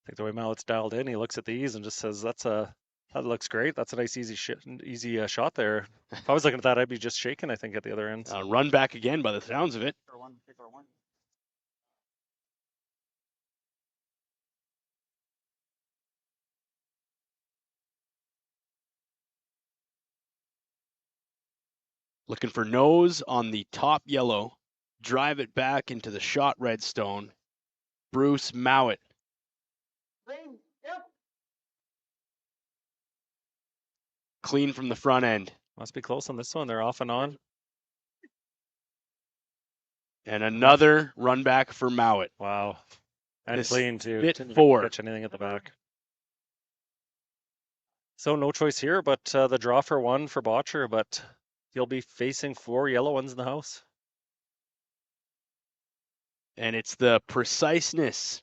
[SPEAKER 3] I think the way Mouat's dialed in, he looks at these and just says, that looks great. That's a nice easy shot there. If I was looking at that, I'd be just shaking, I think, at the other end.
[SPEAKER 1] Run back again by the sounds of it.
[SPEAKER 8] Pick our one.
[SPEAKER 1] Looking for nose on the top yellow. Drive it back into the shot red stone. Bruce Mouat. Clean from the front end.
[SPEAKER 3] Must be close on this one. They're off and on.
[SPEAKER 1] And another run back for Mouat.
[SPEAKER 3] Wow. And
[SPEAKER 1] This
[SPEAKER 3] clean too.
[SPEAKER 1] fit
[SPEAKER 3] Didn't even
[SPEAKER 1] four.
[SPEAKER 3] catch anything at the back. So no choice here, but the draw for one for Bottcher, but he'll be facing 4 yellow ones in the house.
[SPEAKER 1] And it's the preciseness,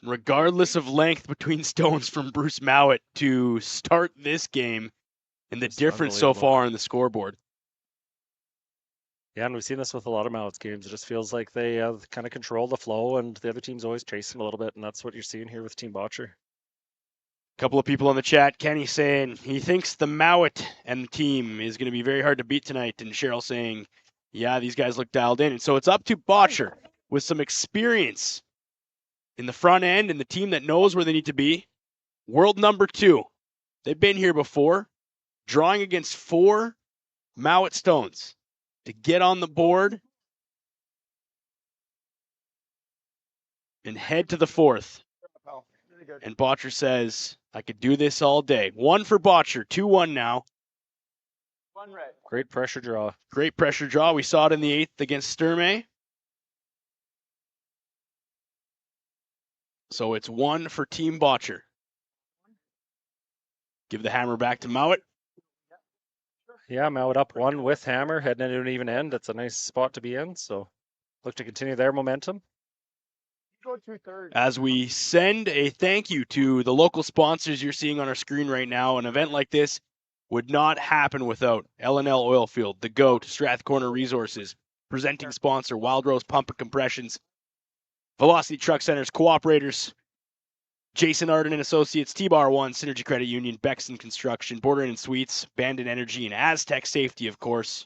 [SPEAKER 1] regardless of length between stones, from Bruce Mouat to start this game, and the
[SPEAKER 3] Just
[SPEAKER 1] difference so
[SPEAKER 3] unbelievable.
[SPEAKER 1] far on the scoreboard.
[SPEAKER 3] Yeah, and we've seen this with a lot of Mouat's games. It just feels like they kind of control the flow, and the other team's always chasing a little bit, and that's what you're seeing here with Team Bottcher.
[SPEAKER 1] Couple of people in the chat, Kenny saying he thinks the Mouat and the team is going to be very hard to beat tonight, and Cheryl saying, yeah, these guys look dialed in. And so it's up to Bottcher with some experience in the front end and the team that knows where they need to be. World number 2. They've been here before, drawing against 4 Mouat stones to get on the board and head to the 4th.
[SPEAKER 8] Really good.
[SPEAKER 1] And Bottcher says, I could do this all day. 1 for Bottcher, 2-1 now.
[SPEAKER 8] One red.
[SPEAKER 3] Great pressure draw.
[SPEAKER 1] Great pressure draw. We saw it in the 8th against Stirling. So it's 1 for Team Bottcher. Give the hammer back to Mouat.
[SPEAKER 3] Yeah, Mouat up 1 with hammer, heading into an even end. That's a nice spot to be in, so look to continue their momentum.
[SPEAKER 8] Go 2/3.
[SPEAKER 1] As we send a thank you to the local sponsors you're seeing on our screen right now. An event like this would not happen without L&L Oilfield, The Goat, Strathcorner Resources, presenting sponsor Wild Rose Pump and Compressions, Velocity Truck Centers, Cooperators, Jason Arden and Associates, T-Bar 1, Synergy Credit Union, Bexon Construction, Border Inn Suites, Bandit Energy, and Astec Safety, of course,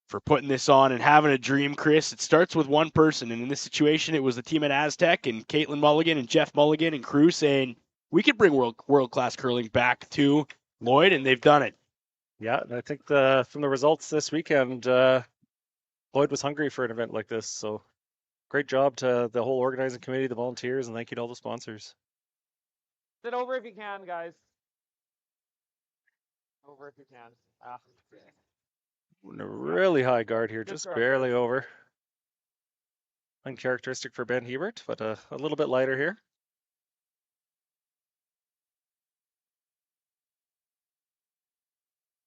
[SPEAKER 1] for putting this on and having a dream, Chris. It starts with one person, and in this situation, it was the team at Astec and Caitlin Mulligan and Jeff Mulligan and crew saying, we could bring world-class curling back to Lloyd, and they've done it.
[SPEAKER 3] Yeah, and I think from the results this weekend, Lloyd was hungry for an event like this, so great job to the whole organizing committee, the volunteers, and thank you to all the sponsors.
[SPEAKER 8] Sit over if you can, guys. Over if you can.
[SPEAKER 3] A really high guard here,
[SPEAKER 8] Good
[SPEAKER 3] just
[SPEAKER 8] throw.
[SPEAKER 3] barely over. Uncharacteristic for Ben Hebert, but a little bit lighter here.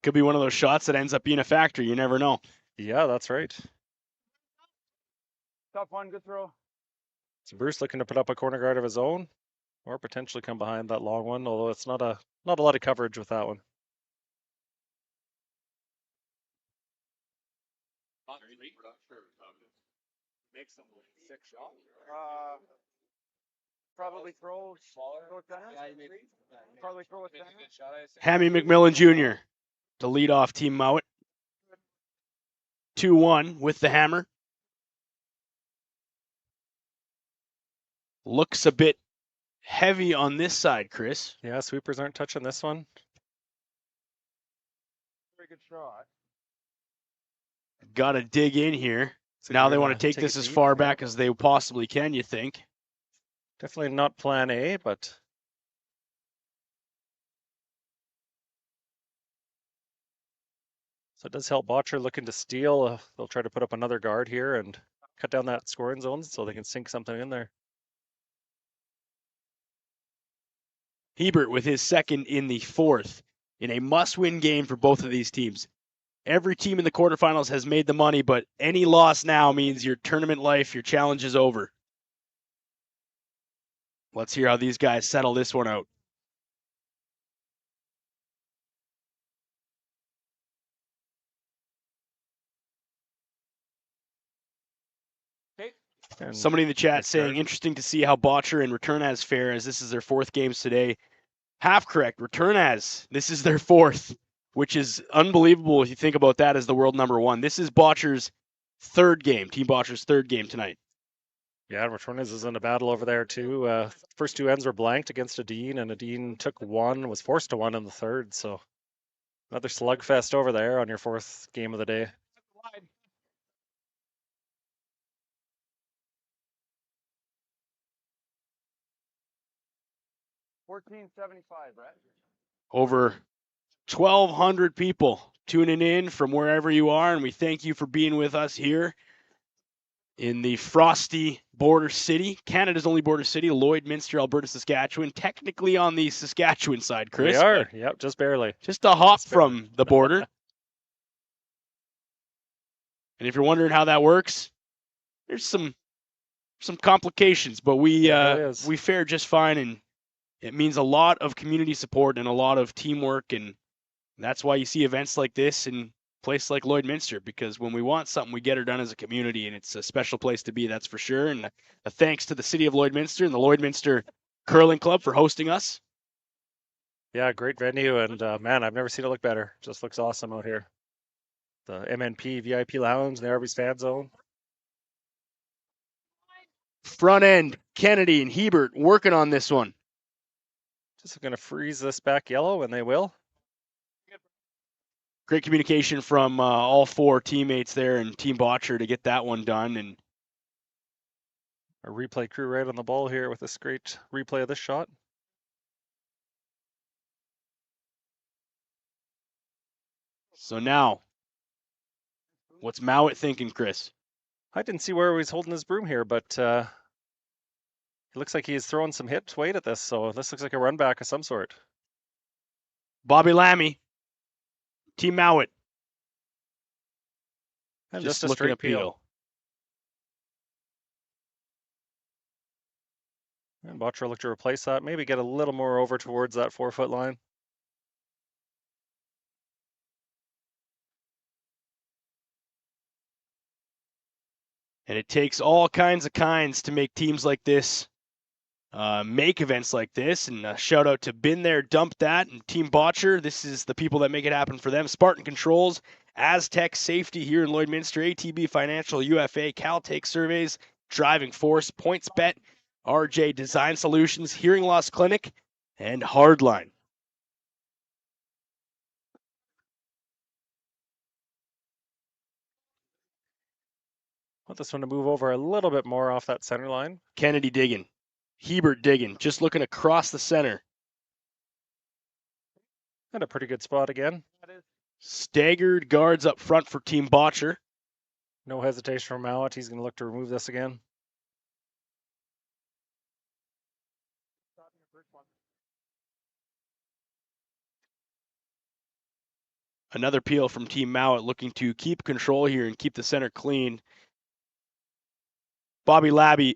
[SPEAKER 1] Could be one of those shots that ends up being a factor. You never know.
[SPEAKER 3] Yeah, that's right.
[SPEAKER 8] Tough one, good throw.
[SPEAKER 3] So Bruce looking to put up a corner guard of his own, or potentially come behind that long one, although it's not a lot of coverage with that one.
[SPEAKER 8] Probably throw center. Probably throw a center.
[SPEAKER 1] Hammy McMillan Jr. to lead off Team Mouat. 2-1 with the hammer. Looks a bit heavy on this side, Chris.
[SPEAKER 3] Yeah, sweepers aren't touching this one.
[SPEAKER 8] Very good shot.
[SPEAKER 1] Got to dig in here.
[SPEAKER 3] So
[SPEAKER 1] Now
[SPEAKER 3] you're
[SPEAKER 1] they want
[SPEAKER 3] gonna
[SPEAKER 1] to take
[SPEAKER 3] it
[SPEAKER 1] this as
[SPEAKER 3] deep.
[SPEAKER 1] far back as they possibly can, you think.
[SPEAKER 3] Definitely not plan A, but so it does help Bottcher looking to steal. They'll try to put up another guard here and cut down that scoring zone so they can sink something in there.
[SPEAKER 1] Hebert with his second in the 4th in a must-win game for both of these teams. Every team in the quarterfinals has made the money, but any loss now means your tournament life, your challenge is over. Let's hear how these guys settle this one out.
[SPEAKER 3] And
[SPEAKER 1] Somebody in the chat
[SPEAKER 3] nice
[SPEAKER 1] saying,
[SPEAKER 3] start.
[SPEAKER 1] interesting to see how Bottcher and Return As fare, as this is their 4th games today. Half correct. Return As, this is their 4th, which is unbelievable if you think about that as the world number 1. This is Bottcher's 3rd game, Team Bottcher's 3rd game tonight.
[SPEAKER 3] Yeah, Returnes is in a battle over there too. First 2 ends were blanked against Adine, and Adine took 1, was forced to 1 in the 3rd. So another slugfest over there on your 4th game of the day.
[SPEAKER 8] $14.75, Brett.
[SPEAKER 1] Over 1,200 people tuning in from wherever you are, and we thank you for being with us here in the frosty border city, Canada's only border city, Lloydminster, Alberta, Saskatchewan, technically on the Saskatchewan side, Chris.
[SPEAKER 3] We are, yep, just barely.
[SPEAKER 1] Just a hop from the border. And if you're wondering how that works, there's some complications, but we fare just fine, and it means a lot of community support and a lot of teamwork, and that's why you see events like this in place like Lloydminster, because when we want something, we get it done as a community, and it's a special place to be, that's for sure. And a thanks to the city of Lloydminster and the Lloydminster Curling Club for hosting us.
[SPEAKER 3] Yeah, great venue, and man, I've never seen it look better. Just looks awesome out here. The MNP VIP Lounge, the Arby's Fan Zone.
[SPEAKER 1] Front end, Kennedy and Hebert working on this one.
[SPEAKER 3] Just going to freeze this back yellow, and they will.
[SPEAKER 1] Great communication from all 4 teammates there and Team Bottcher to get that one done. And
[SPEAKER 3] our replay crew right on the ball here with this great replay of this shot.
[SPEAKER 1] So now, what's Mouat thinking, Chris?
[SPEAKER 3] I didn't see where he was holding his broom here, but it looks like he's throwing some hit weight at this, so this looks like a run back of some sort.
[SPEAKER 1] Bobby Lammy, Team Mouat.
[SPEAKER 3] And just a straight peel. And Bottcher looked to replace that, maybe get a little more over towards that 4-foot line.
[SPEAKER 1] And it takes all kinds to make teams like this make events like this. And a shout out to Been There, Dump That, and Team Bottcher. This is the people that make it happen for them. Spartan Controls, Astec Safety here in Lloydminster, ATB Financial, UFA, Caltech Surveys, Driving Force, PointsBet, RJ Design Solutions, Hearing Loss Clinic, and Hardline.
[SPEAKER 3] Want this one to move over a little bit more off that center line.
[SPEAKER 1] Kennedy digging. Hebert digging. Just looking across the center.
[SPEAKER 3] And a pretty good spot again.
[SPEAKER 1] Staggered guards up front for Team Bottcher.
[SPEAKER 3] No hesitation from Mouat. He's going to look to remove this again.
[SPEAKER 1] Another peel from Team Mouat looking to keep control here and keep the center clean. Bobby Lammy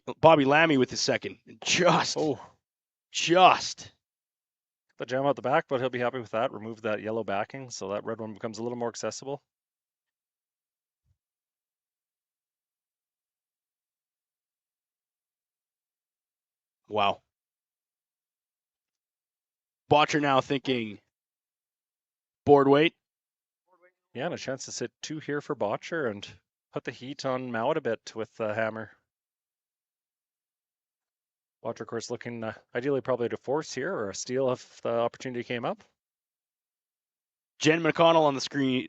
[SPEAKER 1] with his second. Just.
[SPEAKER 3] The jam out the back, but he'll be happy with that. Remove that yellow backing, so that red one becomes a little more accessible.
[SPEAKER 1] Wow. Bottcher now thinking board weight.
[SPEAKER 3] Yeah, and a chance to sit 2 here for Bottcher and put the heat on Mouat a bit with the hammer. Bottcher, of course, looking ideally probably to force here or a steal if the opportunity came up.
[SPEAKER 1] Jen McConnell on the screen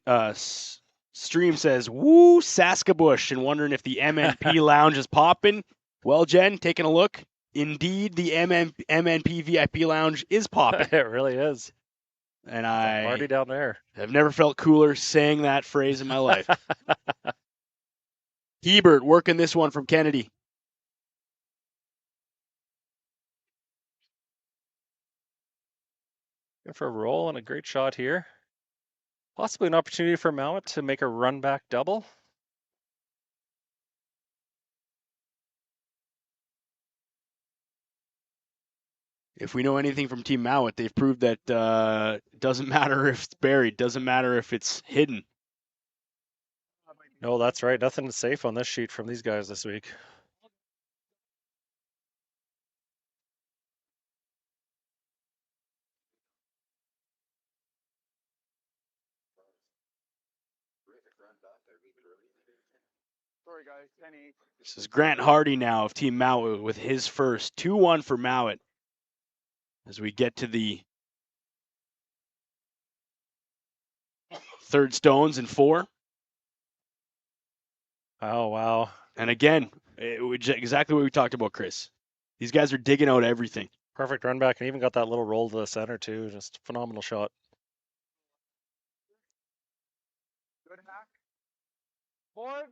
[SPEAKER 1] stream says, "Woo, Saskabush," and wondering if the MNP lounge is popping. Well, Jen, taking a look. Indeed, the MNP VIP lounge is popping.
[SPEAKER 3] It really is.
[SPEAKER 1] And
[SPEAKER 3] I party down there.
[SPEAKER 1] Have never felt cooler saying that phrase in my life. Hebert working this one from Kennedy.
[SPEAKER 3] Good for a roll and a great shot here. Possibly an opportunity for Mouat to make a run back double.
[SPEAKER 1] if we know anything from Team Mouat, they've proved that it doesn't matter if it's buried, doesn't matter if it's hidden.
[SPEAKER 3] No, that's right. Nothing is safe on this sheet from these guys this week.
[SPEAKER 8] Sorry, guys. 10-8.
[SPEAKER 1] This is Grant Hardy now of Team Mouat with his first 2-1 for Mouat. As we get to the third stones and 4.
[SPEAKER 3] Oh, wow.
[SPEAKER 1] And again, exactly what we talked about, Chris. These guys are digging out everything.
[SPEAKER 3] Perfect run back, and even got that little roll to the center, too. Just phenomenal shot.
[SPEAKER 8] Good hack. Board.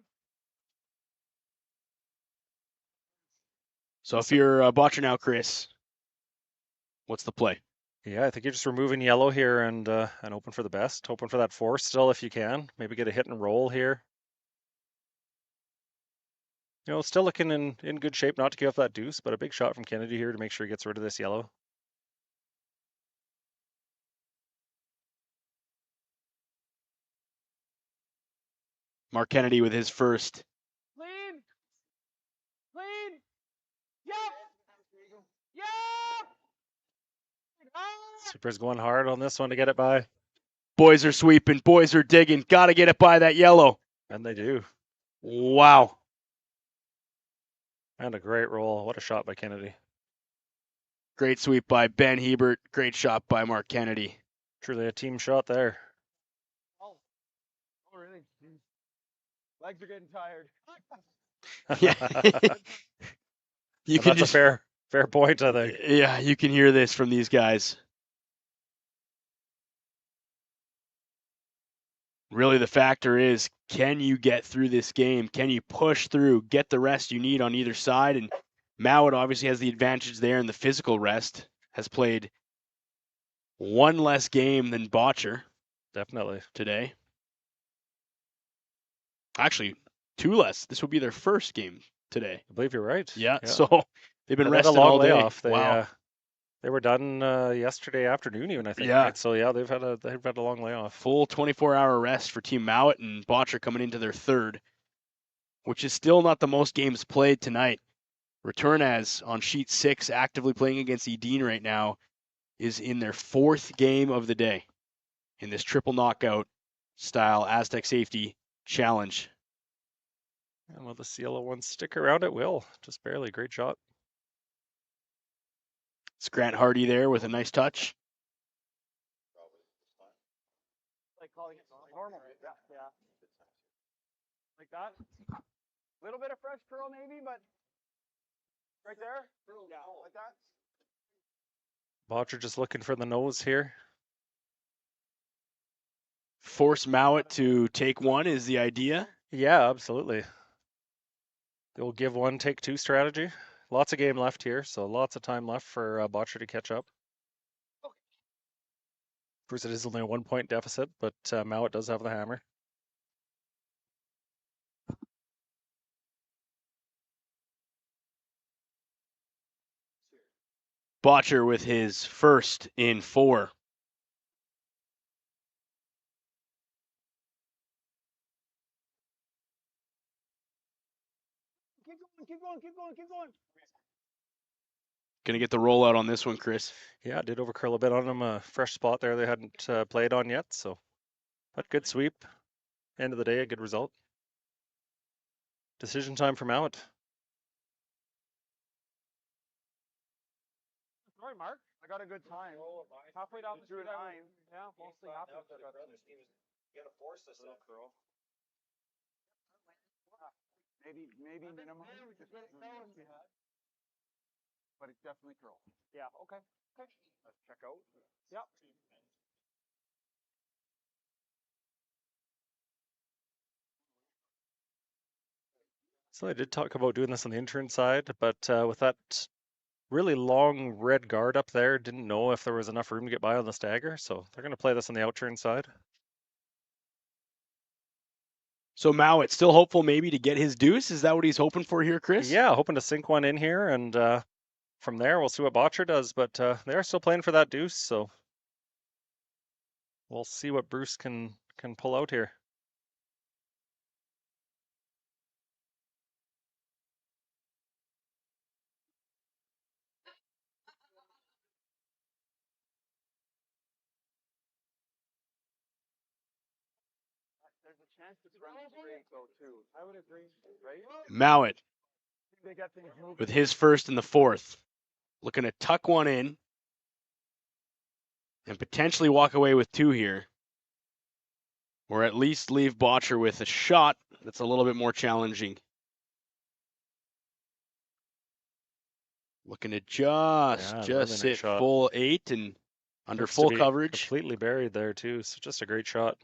[SPEAKER 1] So if you're a Bottcher now, Chris, what's the play?
[SPEAKER 3] Yeah, I think you're just removing yellow here and open for the best. Hoping for that 4 still if you can. Maybe get a hit and roll here. You know, still looking in good shape not to give up that deuce, but a big shot from Kennedy here to make sure he gets rid of this yellow.
[SPEAKER 1] Mark Kennedy with his first.
[SPEAKER 8] Clean. Clean. Yep. Yep.
[SPEAKER 3] Super's going hard on this one to get it by.
[SPEAKER 1] Boys are sweeping. Boys are digging. Got to get it by that yellow.
[SPEAKER 3] And they do.
[SPEAKER 1] Wow.
[SPEAKER 3] And a great roll. What a shot by Kennedy.
[SPEAKER 1] Great sweep by Ben Hebert. Great shot by Mark Kennedy.
[SPEAKER 3] Truly a team shot there.
[SPEAKER 8] Oh, really? Legs are getting tired.
[SPEAKER 1] Yeah. You can
[SPEAKER 3] that's
[SPEAKER 1] just,
[SPEAKER 3] a fair point, I think.
[SPEAKER 1] Yeah, you can hear this from these guys. Really, the factor is, can you get through this game? Can you push through, get the rest you need on either side? And Mouat obviously has the advantage there in the physical rest, has played one less game than Bottcher.
[SPEAKER 3] Definitely.
[SPEAKER 1] Today. Actually, 2 less. This will be their first game today.
[SPEAKER 3] I believe you're right.
[SPEAKER 1] Yeah. So they've been resting
[SPEAKER 3] a long
[SPEAKER 1] all day.
[SPEAKER 3] layoff.
[SPEAKER 1] Wow.
[SPEAKER 3] They were done yesterday afternoon, even I think.
[SPEAKER 1] Yeah.
[SPEAKER 3] Right? So yeah, they've had a long layoff.
[SPEAKER 1] Full 24-hour rest for Team Mouat, and Bottcher coming into their third, which is still not the most games played tonight. Return as on sheet 6, actively playing against Edine right now, is in their 4th game of the day in this triple knockout style Astec Safety Challenge.
[SPEAKER 3] And will the yellow one stick around? It will. Just barely. Great shot.
[SPEAKER 1] It's Grant Hardy there with a nice touch.
[SPEAKER 8] Like calling it normal. Yeah. Like that. A little bit of fresh curl maybe, but right there. Yeah, like that.
[SPEAKER 3] Bottcher just looking for the nose here.
[SPEAKER 1] Force Mouat to take one is the idea.
[SPEAKER 3] Yeah, absolutely. They will give 1, take 2 strategy. Lots of game left here, so lots of time left for Bottcher to catch up. Of course, it is only a 1-point deficit, but Mouat does have the hammer.
[SPEAKER 1] Bottcher with his first in 4.
[SPEAKER 8] Keep going.
[SPEAKER 1] Gonna get the rollout on this one, Chris.
[SPEAKER 3] Yeah, it did overcurl a bit on him. A fresh spot there they hadn't played on yet, so but good sweep. End of the day, a good result. Decision time for Mouat.
[SPEAKER 8] Sorry, Mark. I got a good time. Halfway down through 9. Yeah, mostly halfway. You gotta force this little curl. Maybe minimum. But it's definitely curl. Yeah, okay. Let's check out. Yep.
[SPEAKER 3] So I did talk about doing this on the intern side, but with that really long red guard up there, didn't know if there was enough room to get by on the stagger, so they're going to play this on the outturn side.
[SPEAKER 1] So Mouat still hopeful maybe to get his deuce. Is that what he's hoping for here, Chris?
[SPEAKER 3] Yeah, hoping to sink one in here and from there, we'll see what Bottcher does, but they're still playing for that deuce, so we'll see what Bruce can pull out here.
[SPEAKER 8] There's a chance this runs straight though too. I would agree, right?
[SPEAKER 1] Mouat
[SPEAKER 8] They got things moving.
[SPEAKER 1] with his first in the fourth. Looking to tuck one in and potentially walk away with two here. Or at least leave Bottcher with a shot that's a little bit more challenging. Looking to
[SPEAKER 3] Yeah,
[SPEAKER 1] just
[SPEAKER 3] really nice
[SPEAKER 1] hit
[SPEAKER 3] shot.
[SPEAKER 1] full 8 and under
[SPEAKER 3] Looks to
[SPEAKER 1] full
[SPEAKER 3] be
[SPEAKER 1] coverage.
[SPEAKER 3] Completely buried there too, so just a great shot.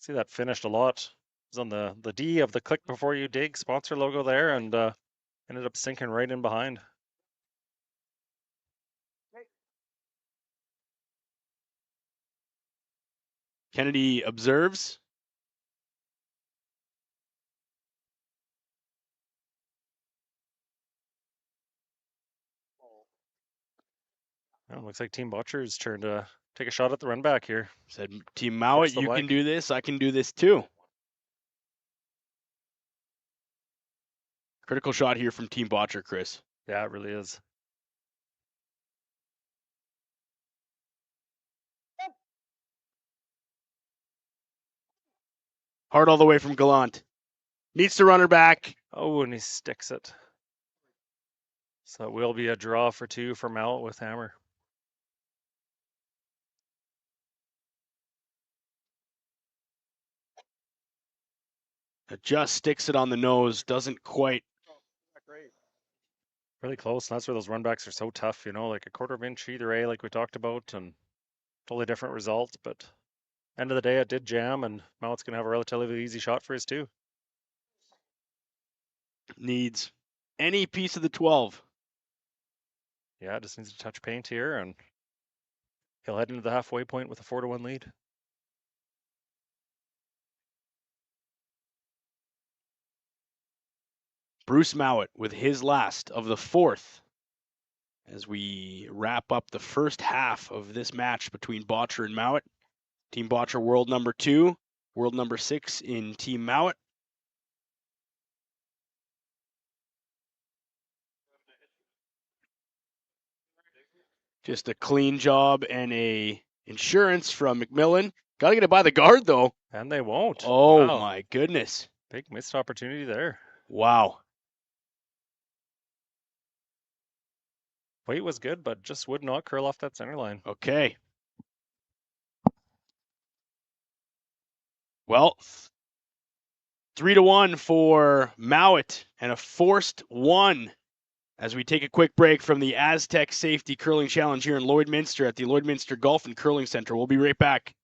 [SPEAKER 3] See that finished a lot. It was on the D of the click before you dig sponsor logo there, and ended up sinking right in behind.
[SPEAKER 1] Kennedy observes.
[SPEAKER 3] Well, looks like Team Bottcher's turn to take a shot at the run back here.
[SPEAKER 1] Said, Team Mouat,
[SPEAKER 3] the
[SPEAKER 1] you can
[SPEAKER 3] leg.
[SPEAKER 1] do this. I can do this too. Critical shot here from Team Bottcher, Chris.
[SPEAKER 3] Yeah, it really is.
[SPEAKER 1] Hard all the way from Gallant. Needs to run her back.
[SPEAKER 3] Oh, and he sticks it. So it will be a draw for two for Mouat with hammer.
[SPEAKER 1] It just sticks it on the nose. Doesn't quite.
[SPEAKER 3] Really close. And that's where those run backs are so tough, you know, like a quarter of inch either way, like we talked about, and totally different results. But end of the day, it did jam, and Mouat's going to have a relatively easy shot for his two.
[SPEAKER 1] Needs any piece of the 12.
[SPEAKER 3] Yeah, just needs to touch paint here, and he'll head into the halfway point with a 4-1 lead.
[SPEAKER 1] Bruce Mouat with his last of the fourth as we wrap up the first half of this match between Bottcher and Mouat. Team Bottcher world number 2, world number 6 in Team Mouat. Just a clean job and a insurance from McMillan. Got to get it by the guard, though.
[SPEAKER 3] And they won't.
[SPEAKER 1] Oh,
[SPEAKER 3] Wow.
[SPEAKER 1] my goodness.
[SPEAKER 3] Big missed opportunity there.
[SPEAKER 1] Wow.
[SPEAKER 3] Weight was good, but just would not curl off that center line.
[SPEAKER 1] Okay. Well, 3-1 for Mouat and a forced 1 as we take a quick break from the Astec Safety Curling Challenge here in Lloydminster at the Lloydminster Golf and Curling Center. We'll be right back.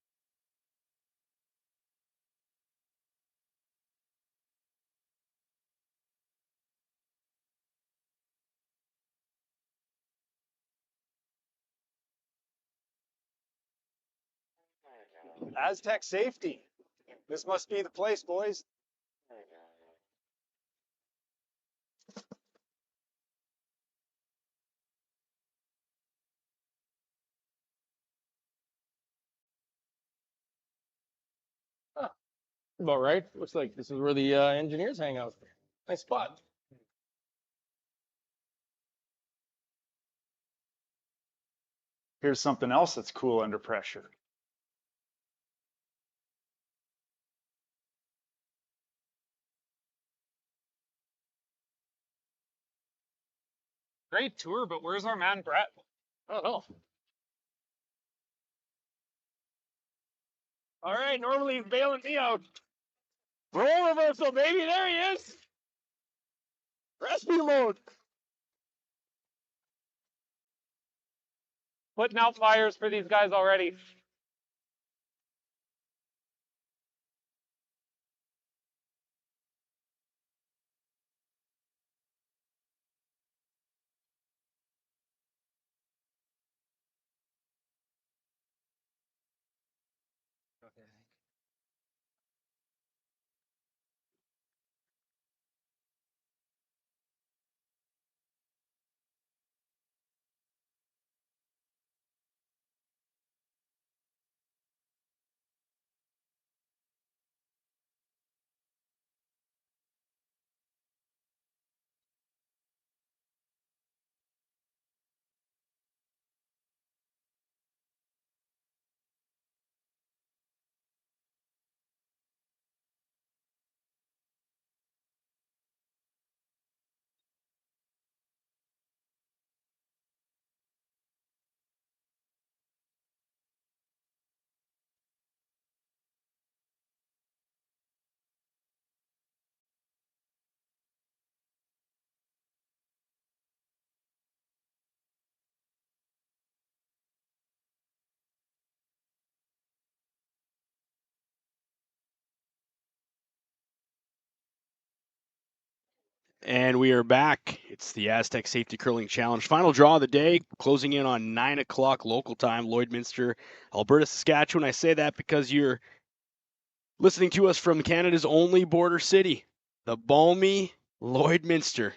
[SPEAKER 8] Astec Safety. This must be the place, boys.
[SPEAKER 12] About right. Looks like this is where the engineers hang out. Nice spot.
[SPEAKER 2] Here's something else that's cool under pressure.
[SPEAKER 12] Great tour, but where's our man Brett? I don't know. All right, normally he's bailing me out. Roll reversal, baby. There he is. Rescue mode. Putting out fires for these guys already.
[SPEAKER 1] And we are back. It's the Astec Safety Curling Challenge. Final draw of the day, closing in on 9 o'clock local time, Lloydminster, Alberta, Saskatchewan. I say that because you're listening to us from Canada's only border city, the balmy Lloydminster.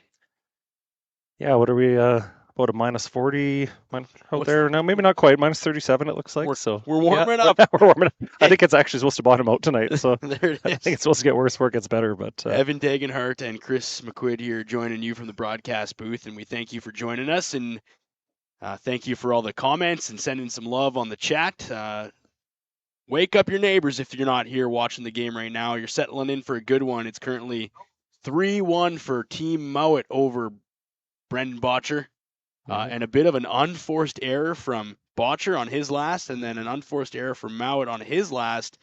[SPEAKER 3] Yeah, what are we, about a minus 40 out there now? Maybe not quite, minus 37 it looks like.
[SPEAKER 1] We're warming up.
[SPEAKER 3] We're warming up. I think it's actually supposed to bottom out tonight, so
[SPEAKER 1] There it
[SPEAKER 3] I
[SPEAKER 1] is.
[SPEAKER 3] think it's supposed to get worse before it gets better. But
[SPEAKER 1] Evan Dagenhart and Chris McQuid here joining you from the broadcast booth, and we thank you for joining us, and thank you for all the comments and sending some love on the chat. Wake up your neighbors if you're not here watching the game right now. You're settling in for a good one. It's currently 3-1 for Team Mouat over Brendan Bottcher, and a bit of an unforced error from Bottcher on his last, and then an unforced error from Mouat on his last,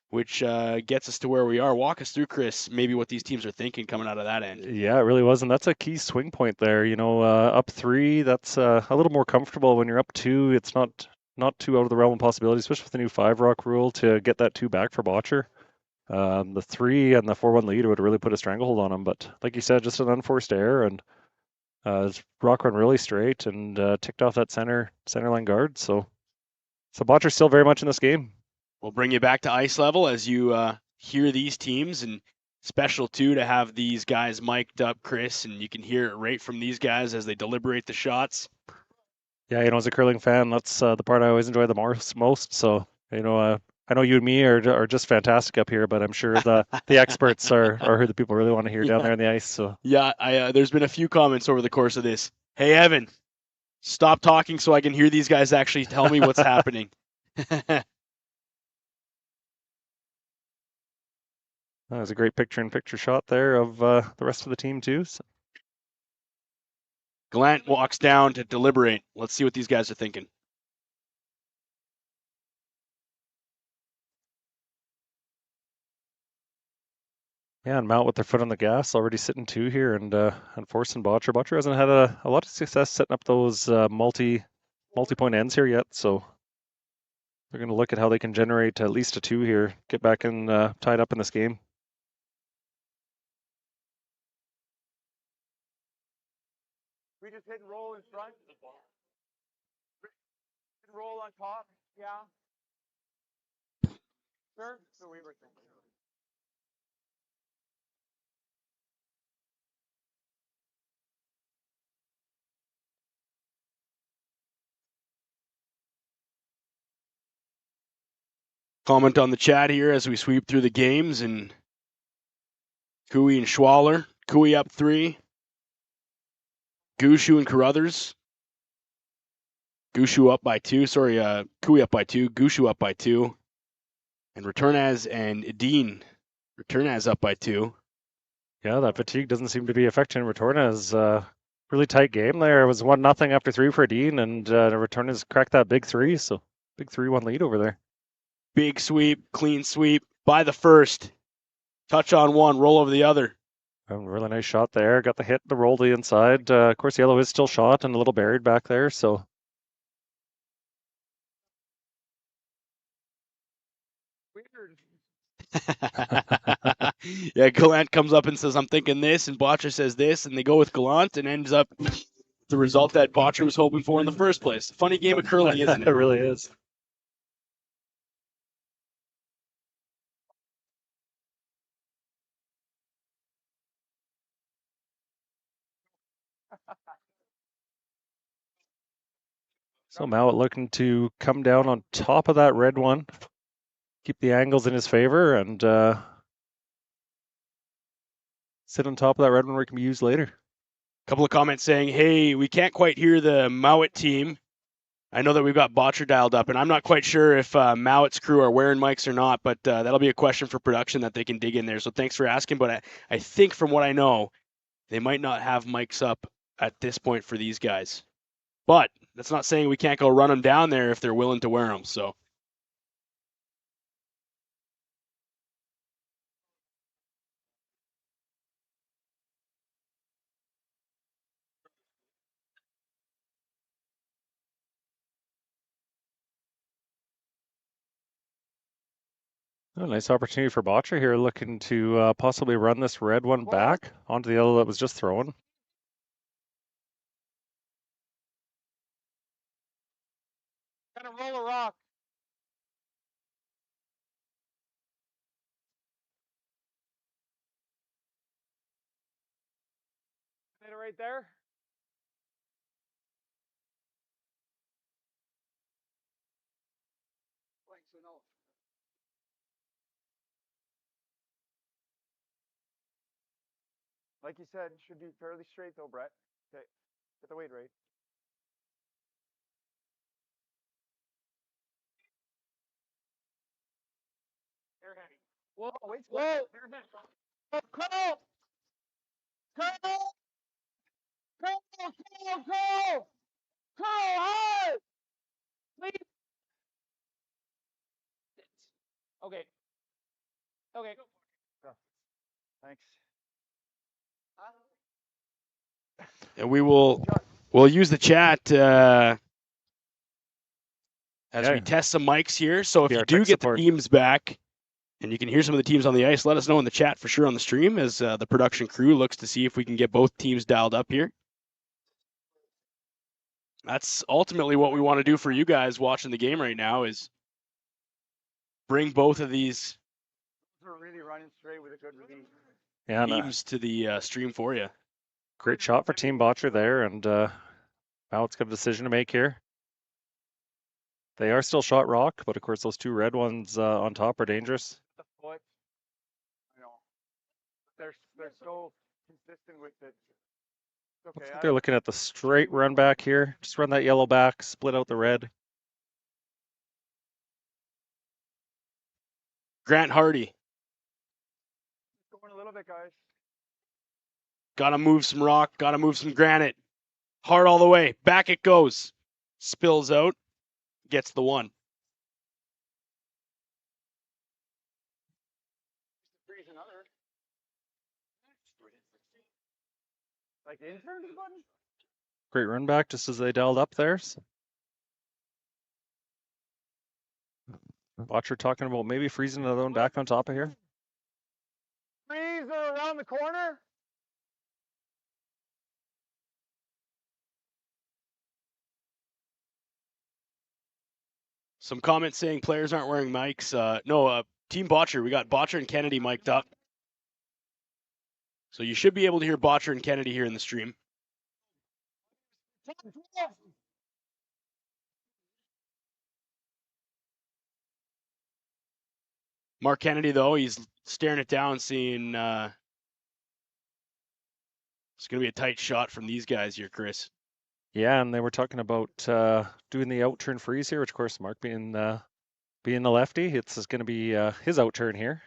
[SPEAKER 1] which gets us to where we are. Walk us through, Chris, maybe what these teams are thinking coming out of that end.
[SPEAKER 3] yeah, it really was, and that's a key swing point there. You know, up 3, that's a little more comfortable. When you're up 2, it's not too out of the realm of possibility, especially with the new 5-rock rule, to get that 2 back for Bottcher. The 3 and the 4-1 lead would really put a stranglehold on him, but like you said, just an unforced error, and his rock run really straight and ticked off that center line guard. So Bottcher's still very much in this game.
[SPEAKER 1] We'll bring you back to ice level as you hear these teams, and special too to have these guys mic'd up, Chris, and you can hear it right from these guys as they deliberate the shots.
[SPEAKER 3] Yeah, you know, as a curling fan, that's the part I always enjoy the most. So, you know, I know you and me are just fantastic up here, but I'm sure the experts are who the people really want to hear down there on the ice. So
[SPEAKER 1] yeah, there's been a few comments over the course of this. Hey, Evan, stop talking so I can hear these guys actually tell me what's happening.
[SPEAKER 3] That was a great picture-in-picture shot there of the rest of the team too. So.
[SPEAKER 1] Glant walks down to deliberate. Let's see what these guys are thinking.
[SPEAKER 3] Yeah, and Mouat with their foot on the gas, already sitting 2 here and forcing Bottcher. Bottcher hasn't had a lot of success setting up those multi-point ends here yet, so they're going to look at how they can generate at least a 2 here, get back in tied up in this game.
[SPEAKER 8] We just hit and roll in front. Hit and roll on top. Yeah. Sure. So we were thinking.
[SPEAKER 1] Comment on the chat here as we sweep through the games, and Cooey and Schwaller. Cooey up 3. Gushu and Carruthers. Gushu up by 2. Sorry, Cooey up by 2. Gushu up by 2. And Returnaz and Dean. Returnaz up by 2.
[SPEAKER 3] Yeah, that fatigue doesn't seem to be affecting Returnaz. Really tight game there. It was 1-0 after 3 for Dean, and Returnaz cracked that big 3, so big 3-1 lead over there.
[SPEAKER 1] Big sweep, clean sweep by the first. Touch on one, roll over the other.
[SPEAKER 3] A really nice shot there. Got the hit, the roll to the inside. Of course, yellow is still shot and a little buried back there, so.
[SPEAKER 1] Yeah, Gallant comes up and says, I'm thinking this, and Bottcher says this, and they go with Gallant and ends up the result that Bottcher was hoping for in the first place. Funny game of curling, isn't it?
[SPEAKER 3] It really is. So Mouat looking to come down on top of that red one, keep the angles in his favor, and sit on top of that red one where it can be used later.
[SPEAKER 1] A couple of comments saying, hey, we can't quite hear the Mouat team. I know that we've got Bottcher dialed up, and I'm not quite sure if Mouat's crew are wearing mics or not, but that'll be a question for production that they can dig in there. So thanks for asking, but I think from what I know, they might not have mics up at this point for these guys. But that's not saying we can't go run them down there if they're willing to wear them. So.
[SPEAKER 3] Oh, nice opportunity for Bottcher here, looking to possibly run this red one back onto the yellow that was just thrown.
[SPEAKER 8] Kind of roll a rock. Hit it right there. Like you said, should be fairly straight though, Brett. Okay, get the weight right. Air heavy. Whoa, wait, whoa! Air heavy. Oh, Cole! Cole! Cole! Hard! Please! Okay. Okay. Thanks.
[SPEAKER 1] And we'll use the chat as we test some mics here. So if you do get the teams back and you can hear some of the teams on the ice, let us know in the chat for sure on the stream as the production crew looks to see if we can get both teams dialed up here. That's ultimately what we want to do for you guys watching the game right now is bring both of these
[SPEAKER 8] Really running straight with a good release.
[SPEAKER 3] Yeah,
[SPEAKER 1] teams to the stream for you.
[SPEAKER 3] Great shot for Team Bottcher there, and Mouat's got a decision to make here. They are still shot rock, but of course those two red ones on top are dangerous.
[SPEAKER 8] The foot. I know. They're so consistent with it. It's okay.
[SPEAKER 3] Looks like they're looking at the straight run back here. Just run that yellow back, split out the red.
[SPEAKER 1] Grant Hardy.
[SPEAKER 8] Going a little bit, guys.
[SPEAKER 1] Got to move some rock, got to move some granite. Hard all the way. Back it goes. Spills out. Gets the one.
[SPEAKER 8] Like intern to the button?
[SPEAKER 3] Great run back just as they dialed up there. Bottcher talking about maybe freezing another one back on top of here.
[SPEAKER 8] Freeze or around the corner?
[SPEAKER 1] Some comments saying players aren't wearing mics. No, Team Bottcher. We got Bottcher and Kennedy mic'd up. So you should be able to hear Bottcher and Kennedy here in the stream. Mark Kennedy, though, he's staring it down, seeing it's going to be a tight shot from these guys here, Chris.
[SPEAKER 3] Yeah, and they were talking about doing the out-turn freeze here, which, of course, Mark being the lefty, it's going to be his out-turn here.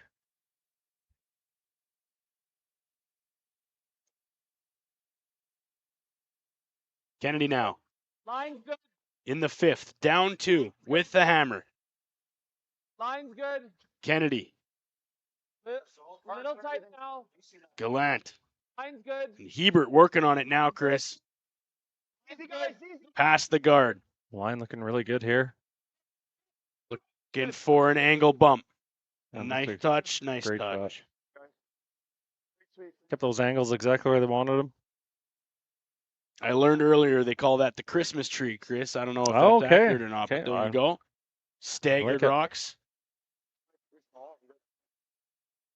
[SPEAKER 1] Kennedy now.
[SPEAKER 8] Line's good.
[SPEAKER 1] In the fifth, down 2 with the hammer.
[SPEAKER 8] Line's good.
[SPEAKER 1] Kennedy.
[SPEAKER 8] Little tight now.
[SPEAKER 1] Gallant.
[SPEAKER 8] Line's good.
[SPEAKER 1] And Hebert working on it now, Chris.
[SPEAKER 8] Easy, guys. Easy.
[SPEAKER 1] Past the guard.
[SPEAKER 3] Line looking really good here.
[SPEAKER 1] Looking for an angle bump.
[SPEAKER 3] And
[SPEAKER 1] nice touch, nice
[SPEAKER 3] great
[SPEAKER 1] touch.
[SPEAKER 3] Kept those angles exactly where they wanted them.
[SPEAKER 1] I learned earlier they call that the Christmas tree, Chris. I don't know if that's accurate or not, but there you go. Staggered rocks.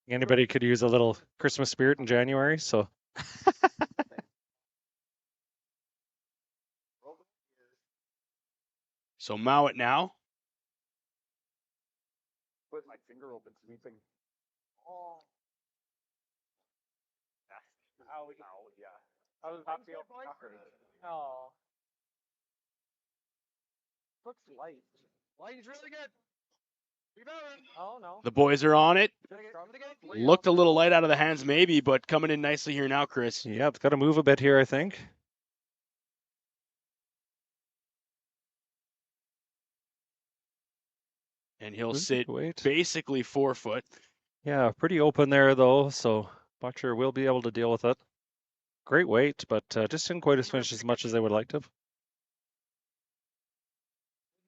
[SPEAKER 3] Anybody could use a little Christmas spirit in January, so.
[SPEAKER 1] So Mouat now.
[SPEAKER 8] Put my finger open, sweeping. Oh. Ow, yeah. How does that feel? Oh. Looks light. Light's really good. Oh, no.
[SPEAKER 1] The boys are on it. Looked a little light out of the hands maybe, but coming in nicely here now, Chris.
[SPEAKER 3] Yeah, it's got to move a bit here, I think.
[SPEAKER 1] And he'll sit basically 4 foot.
[SPEAKER 3] Yeah, pretty open there, though, so Bottcher will be able to deal with it. Great weight, but just didn't quite finish as much as they would like to.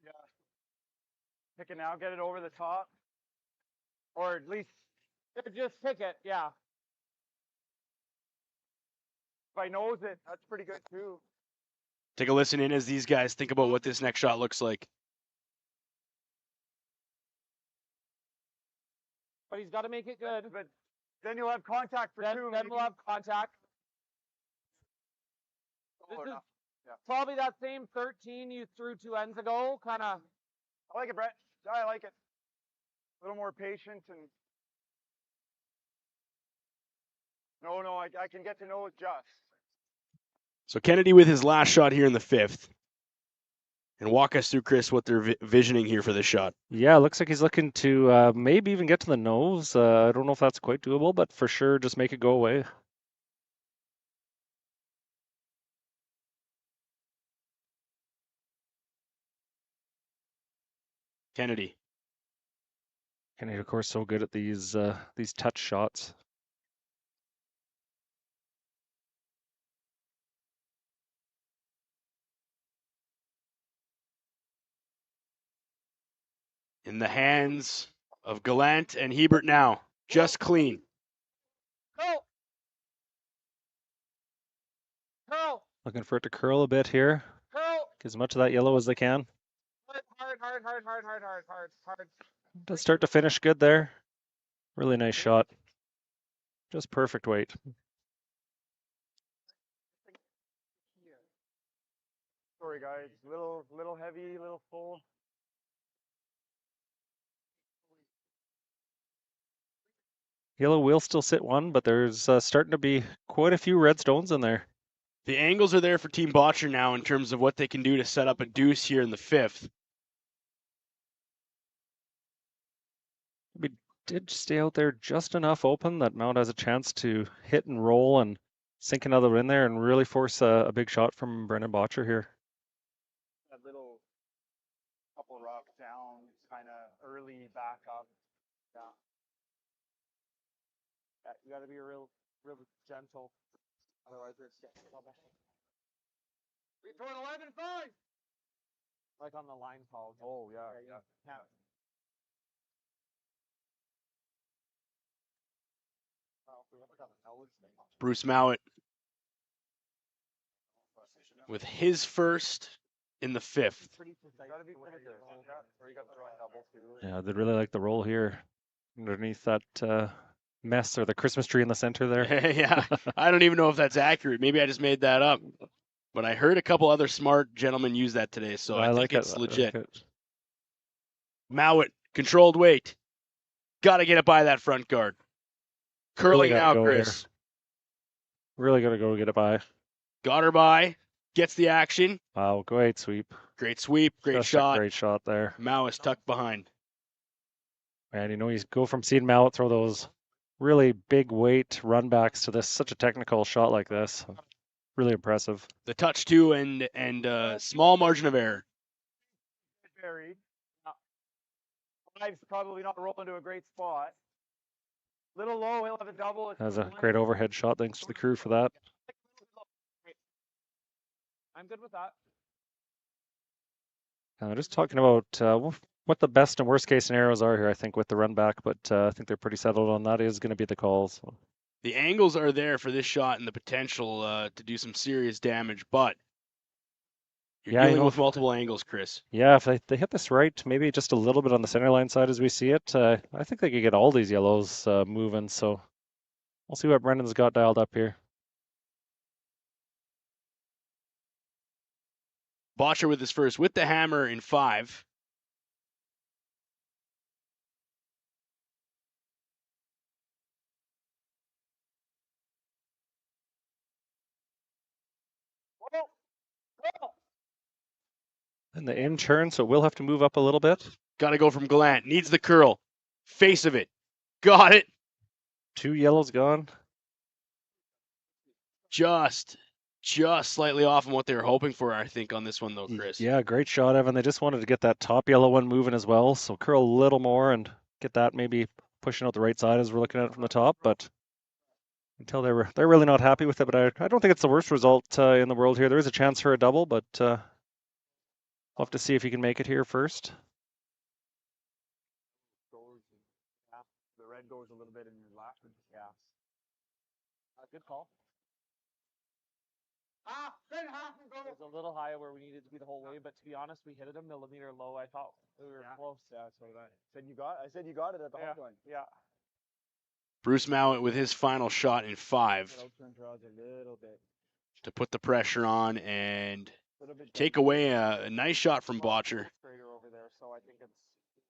[SPEAKER 8] Yeah. Pick it now, get it over the top. Or at least just pick it, yeah. If I nose it, that's pretty good too.
[SPEAKER 1] Take a listen in as these guys think about what this next shot looks like.
[SPEAKER 8] But he's got to make it good. But then you'll have contact for two. Then we'll have contact. This is probably that same 13 you threw 2 ends ago, kind of. I like it, Brett. I like it. A little more patient and. No, I can get to nose just.
[SPEAKER 1] So Kennedy with his last shot here in the 5th. And walk us through, Chris, what they're visioning here for this shot.
[SPEAKER 3] Yeah, it looks like he's looking to maybe even get to the nose. I don't know if that's quite doable, but for sure, just make it go away.
[SPEAKER 1] Kennedy,
[SPEAKER 3] of course, so good at these touch shots.
[SPEAKER 1] in the hands of Gallant and Hebert now. Just clean.
[SPEAKER 8] Curl.
[SPEAKER 3] Looking for it to curl a bit here.
[SPEAKER 8] Curl.
[SPEAKER 3] Get as much of that yellow as they can.
[SPEAKER 8] Hard.
[SPEAKER 3] Does start to finish good there. Really nice shot. Just perfect weight.
[SPEAKER 8] Sorry, guys. Little heavy, little full.
[SPEAKER 3] Yellow will still sit one, but there's starting to be quite a few red stones in there.
[SPEAKER 1] The angles are there for Team Bottcher now in terms of what they can do to set up a deuce here in the 5th.
[SPEAKER 3] We did stay out there just enough open that Mouat has a chance to hit and roll and sink another in there and really force a big shot from Brendan Bottcher here.
[SPEAKER 8] That little couple rocks down, kind of early back up. Yeah. You got to be real gentle. Otherwise, it's getting trouble. We throw an 11-5. Like on the line call. Oh, yeah.
[SPEAKER 1] Bruce Mouat with his first in the 5th.
[SPEAKER 3] Yeah, they really like the roll here underneath that mess or the Christmas tree in the center there.
[SPEAKER 1] Yeah, I don't even know if that's accurate. Maybe I just made that up. But I heard a couple other smart gentlemen use that today, so I think it's legit. Mouat, controlled weight. Got to get it by that front guard. Curling
[SPEAKER 3] really
[SPEAKER 1] now, Chris.
[SPEAKER 3] Here. Really got to go get it by.
[SPEAKER 1] Got her by. Gets the action.
[SPEAKER 3] Wow, great sweep.
[SPEAKER 1] Great sweep. Great
[SPEAKER 3] Just
[SPEAKER 1] shot.
[SPEAKER 3] A great shot there.
[SPEAKER 1] Mouat is tucked behind.
[SPEAKER 3] And you go from seeing Mouat throw those really big weight run backs to this, such a technical shot like this. Really impressive.
[SPEAKER 1] The touch too, and small margin of error.
[SPEAKER 8] Buried. Five's probably not rolling to a great spot. Little low, he'll have a double.
[SPEAKER 3] Has a great overhead shot. Thanks to the crew for that.
[SPEAKER 8] I'm good with that.
[SPEAKER 3] Just talking about what the best and worst case scenarios are here, I think, with the run back, but I think they're pretty settled on that is going to be the calls. So.
[SPEAKER 1] The angles are there for this shot and the potential to do some serious damage, but you're dealing with multiple angles, Chris.
[SPEAKER 3] Yeah, if they hit this right, maybe just a little bit on the center line side as we see it, I think they could get all these yellows moving. So we'll see what Brendan's got dialed up here.
[SPEAKER 1] Bottcher with his first, with the hammer in 5.
[SPEAKER 3] And the in turn, so we'll have to move up a little bit.
[SPEAKER 1] Got to go from Gallant. Needs the curl. Face of it. Got it.
[SPEAKER 3] 2 yellows gone.
[SPEAKER 1] Just slightly off on what they were hoping for, I think, on this one, though, Chris.
[SPEAKER 3] Yeah, great shot, Evan. They just wanted to get that top yellow one moving as well. So curl a little more and get that maybe pushing out the right side as we're looking at it from the top. But until they're really not happy with it. But I don't think it's the worst result in the world here. There is a chance for a double, but we'll have to see if he can make it here first.
[SPEAKER 8] The red goes a little bit in your lap. Yeah. Good call. It was a little high where we needed to be the whole way, but to be honest, we hit it a millimeter low. I thought we were close. Yeah, so did I. I said you got it at the home line. Yeah.
[SPEAKER 1] Bruce Mouat with his final shot in 5
[SPEAKER 8] A little bit.
[SPEAKER 1] to put the pressure on and take away a nice shot from Bottcher.
[SPEAKER 8] Straighter over there, so I think it's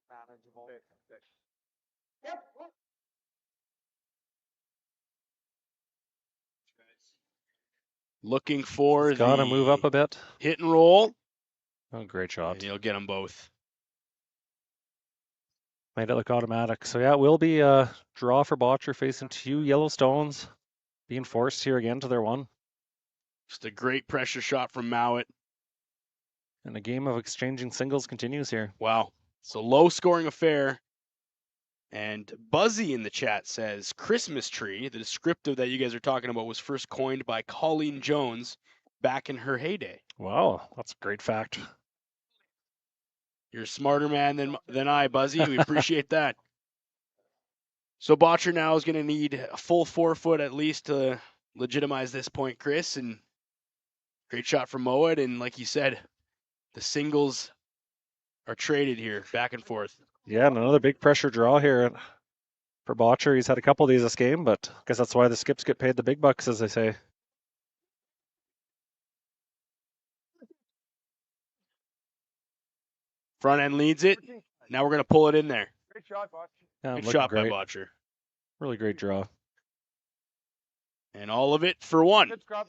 [SPEAKER 8] manageable.
[SPEAKER 1] Looking for
[SPEAKER 3] Got to move up a bit.
[SPEAKER 1] hit and roll.
[SPEAKER 3] Oh, great shot.
[SPEAKER 1] And he'll get them both.
[SPEAKER 3] Made it look automatic. So yeah, it will be a draw for Bottcher facing 2 yellow stones. Being forced here again to their 1.
[SPEAKER 1] Just a great pressure shot from Mouat.
[SPEAKER 3] And a game of exchanging singles continues here.
[SPEAKER 1] Wow. So low scoring affair. And Buzzy in the chat says Christmas tree, the descriptive that you guys are talking about, was first coined by Colleen Jones back in her heyday.
[SPEAKER 3] Wow, that's a great fact.
[SPEAKER 1] You're a smarter man than I, Buzzy. We appreciate that. So Bottcher now is going to need a full 4 foot at least to legitimize this point, Chris. And great shot from Mouat. And like you said, the singles are traded here, back and forth.
[SPEAKER 3] Yeah, and another big pressure draw here for Bottcher. He's had a couple of these this game, but I guess that's why the skips get paid the big bucks, as they say.
[SPEAKER 1] Front end leads it. Now we're going to pull it in there.
[SPEAKER 8] Great shot, Bottcher.
[SPEAKER 3] Yeah,
[SPEAKER 1] Good
[SPEAKER 3] looking
[SPEAKER 1] shot
[SPEAKER 3] great.
[SPEAKER 1] by Bottcher.
[SPEAKER 3] Really great draw.
[SPEAKER 1] And all of it for 1.
[SPEAKER 8] Good scrub.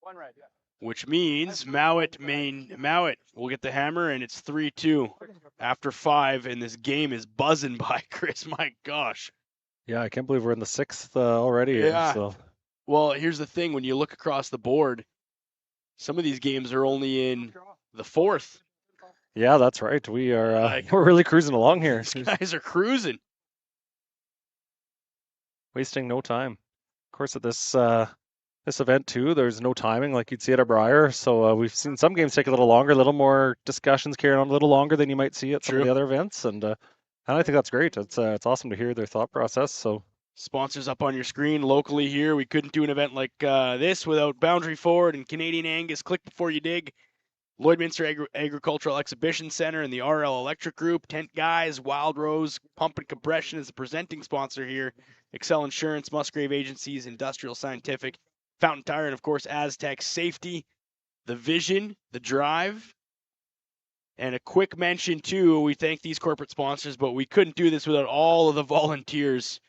[SPEAKER 8] 1 red, yeah.
[SPEAKER 1] Which means Mouat will get the hammer, and it's 3-2 after 5, and this game is buzzing by, Chris. My gosh.
[SPEAKER 3] Yeah, I can't believe we're in the 6th already.
[SPEAKER 1] Yeah.
[SPEAKER 3] So.
[SPEAKER 1] Well, here's the thing. When you look across the board, some of these games are only in the 4th.
[SPEAKER 3] Yeah, that's right. We are we're really cruising along here.
[SPEAKER 1] These guys are cruising.
[SPEAKER 3] Wasting no time. Of course, at this event too, there's no timing like you'd see at a Briar. So we've seen some games take a little longer, a little more discussions carrying on a little longer than you might see at some of the other events. And I think that's great. It's awesome to hear their thought process. So
[SPEAKER 1] sponsors up on your screen locally here. We couldn't do an event like this without Boundary Ford and Canadian Angus. Click before you dig. Lloydminster Agricultural Exhibition Center and the RL Electric Group, Tent Guys, Wild Rose, Pump and Compression is the presenting sponsor here. Excel Insurance, Musgrave Agencies, Industrial Scientific, Fountain Tire, and of course, Astec Safety, the Vision, the Drive. And a quick mention too, we thank these corporate sponsors, but we couldn't do this without all of the volunteers.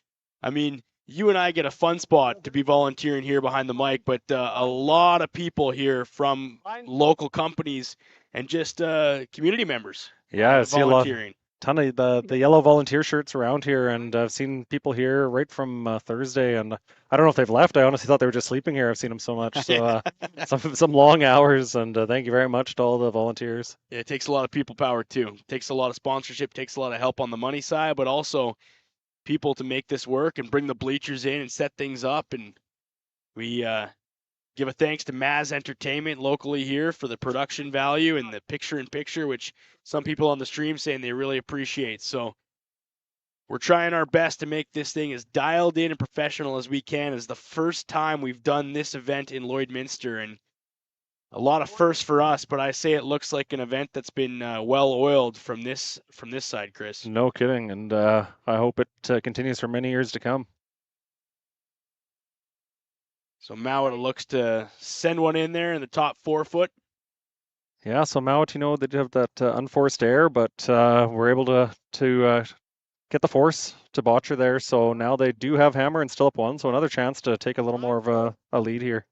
[SPEAKER 1] I mean, you and I get a fun spot to be volunteering here behind the mic, but a lot of people here from local companies and just community members.
[SPEAKER 3] Yeah, I see a ton of the yellow volunteer shirts around here, and I've seen people here right from Thursday, and I don't know if they've left. I honestly thought they were just sleeping here. I've seen them so much. So some long hours, and thank you very much to all the volunteers.
[SPEAKER 1] Yeah, it takes a lot of people power too. It takes a lot of sponsorship, takes a lot of help on the money side, but also people to make this work and bring the bleachers in and set things up. And we give a thanks to Maz Entertainment locally here for the production value and the picture-in-picture, which some people on the stream saying they really appreciate. So we're trying our best to make this thing as dialed in and professional as we can. It's the first time we've done this event in Lloydminster, and a lot of firsts for us, but I say it looks like an event that's been well-oiled from this side, Chris.
[SPEAKER 3] No kidding, and I hope it continues for many years to come.
[SPEAKER 1] So Mouat looks to send one in there in the top 4 foot.
[SPEAKER 3] Yeah, so Mouat, they do have that unforced air, but we're able to get the force to Bottcher there. So now they do have hammer and still up 1, so another chance to take a little more of a lead here.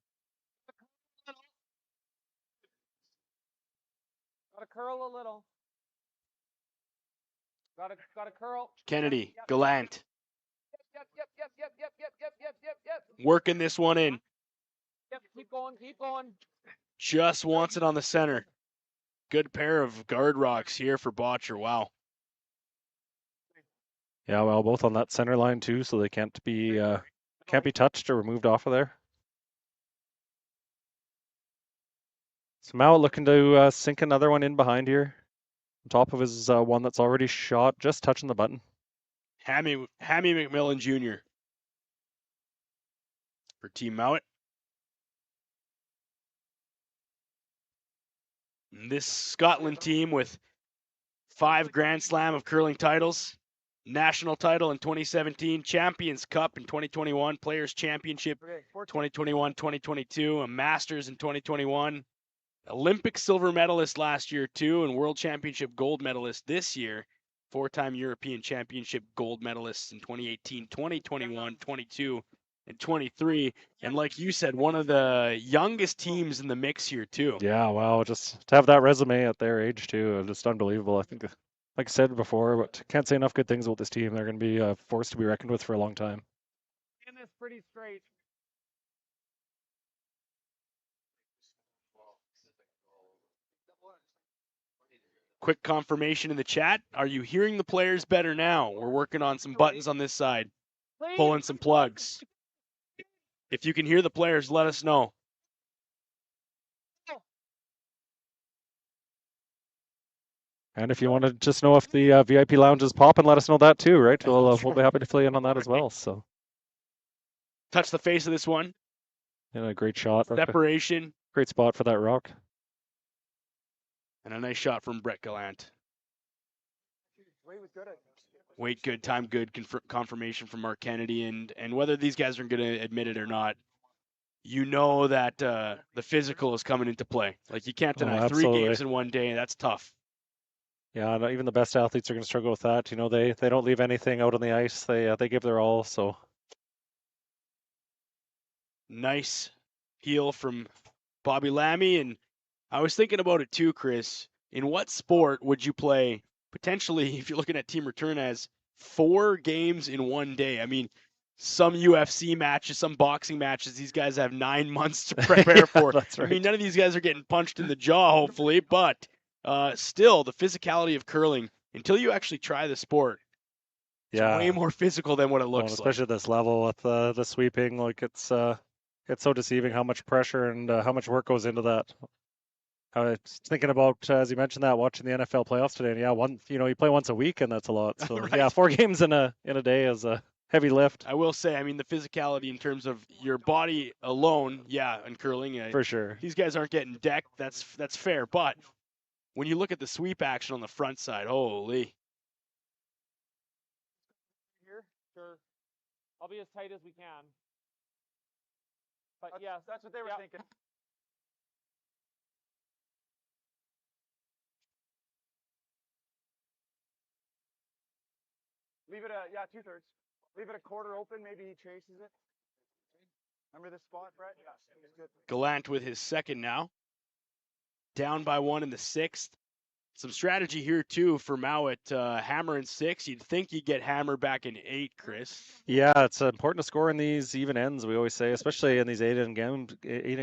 [SPEAKER 8] Got to curl a little. Got to curl.
[SPEAKER 1] Kennedy, Gallant.
[SPEAKER 8] Yep.
[SPEAKER 1] Working this one in.
[SPEAKER 8] Yep, keep going.
[SPEAKER 1] Just wants it on the center. Good pair of guard rocks here for Bottcher. Wow.
[SPEAKER 3] Yeah, well, both on that center line too, so they can't be touched or removed off of there. So Mouat looking to sink another one in behind here, on top of his one that's already shot, just touching the button.
[SPEAKER 1] Hammy McMillan Jr. for Team Mouat. And this Scotland team with 5 Grand Slam of curling titles, national title in 2017, Champions Cup in 2021, Players Championship 2021-2022, a Masters in 2021, Olympic silver medalist last year too, and World Championship gold medalist this year, 4-time European Championship gold medalists in 2018, 2021, 22, and 23. And like you said, one of the youngest teams in the mix here too.
[SPEAKER 3] Yeah, wow, just to have that resume at their age too, just unbelievable. I think, like I said before, but can't say enough good things about this team. They're going to be a force to be reckoned with for a long time.
[SPEAKER 8] And this pretty straight.
[SPEAKER 1] Quick confirmation in the chat. Are you hearing the players better now? We're working on some buttons on this side, pulling some plugs. If you can hear the players, let us know.
[SPEAKER 3] And if you want to just know if the VIP lounge is popping, let us know that too, right? We'll be happy to fill you in on that as well. So,
[SPEAKER 1] touch the face of this one.
[SPEAKER 3] Yeah, a great shot.
[SPEAKER 1] Separation.
[SPEAKER 3] Great spot for that rock.
[SPEAKER 1] And a nice shot from Brett Gallant.
[SPEAKER 8] Weight was good.
[SPEAKER 1] Weight good, time good, confirmation from Mark Kennedy. And whether these guys are going to admit it or not, you know that the physical is coming into play. Like, you can't deny 3 games in one day. That's tough.
[SPEAKER 3] Yeah, even the best athletes are going to struggle with that. You know, they don't leave anything out on the ice. They give their all. So
[SPEAKER 1] nice heel from Bobby Lammy. And I was thinking about it too, Chris. In what sport would you play potentially, if you're looking at team return, as 4 games in one day? I mean, some UFC matches, some boxing matches, these guys have 9 months to prepare for.
[SPEAKER 3] That's right.
[SPEAKER 1] I mean, none of these guys are getting punched in the jaw, hopefully, but still, the physicality of curling, until you actually try the sport, it's way more physical than what it looks like.
[SPEAKER 3] Especially at this level with the sweeping, like it's so deceiving how much pressure and how much work goes into that. I was thinking about, as you mentioned that, watching the NFL playoffs today, and you play once a week, and that's a lot. So
[SPEAKER 1] Right.
[SPEAKER 3] yeah, 4 games in a day is a heavy lift.
[SPEAKER 1] I will say, I mean, the physicality in terms of your body alone, in curling,
[SPEAKER 3] For sure.
[SPEAKER 1] These guys aren't getting decked. That's fair. But when you look at the sweep action on the front side, holy.
[SPEAKER 8] Here, sure. I'll be as tight as we can. But yeah, that's what they were thinking. Leave it 2/3. Leave it a quarter open. Maybe he chases it. Remember this spot, Brett? Yeah, it's good.
[SPEAKER 1] Gallant with his second now. Down by 1 in the 6th. Some strategy here, too, for Mouat. Hammer in 6. You'd think you'd get Hammer back in 8, Chris.
[SPEAKER 3] Yeah, it's important to score in these even ends, we always say, especially in these 8-in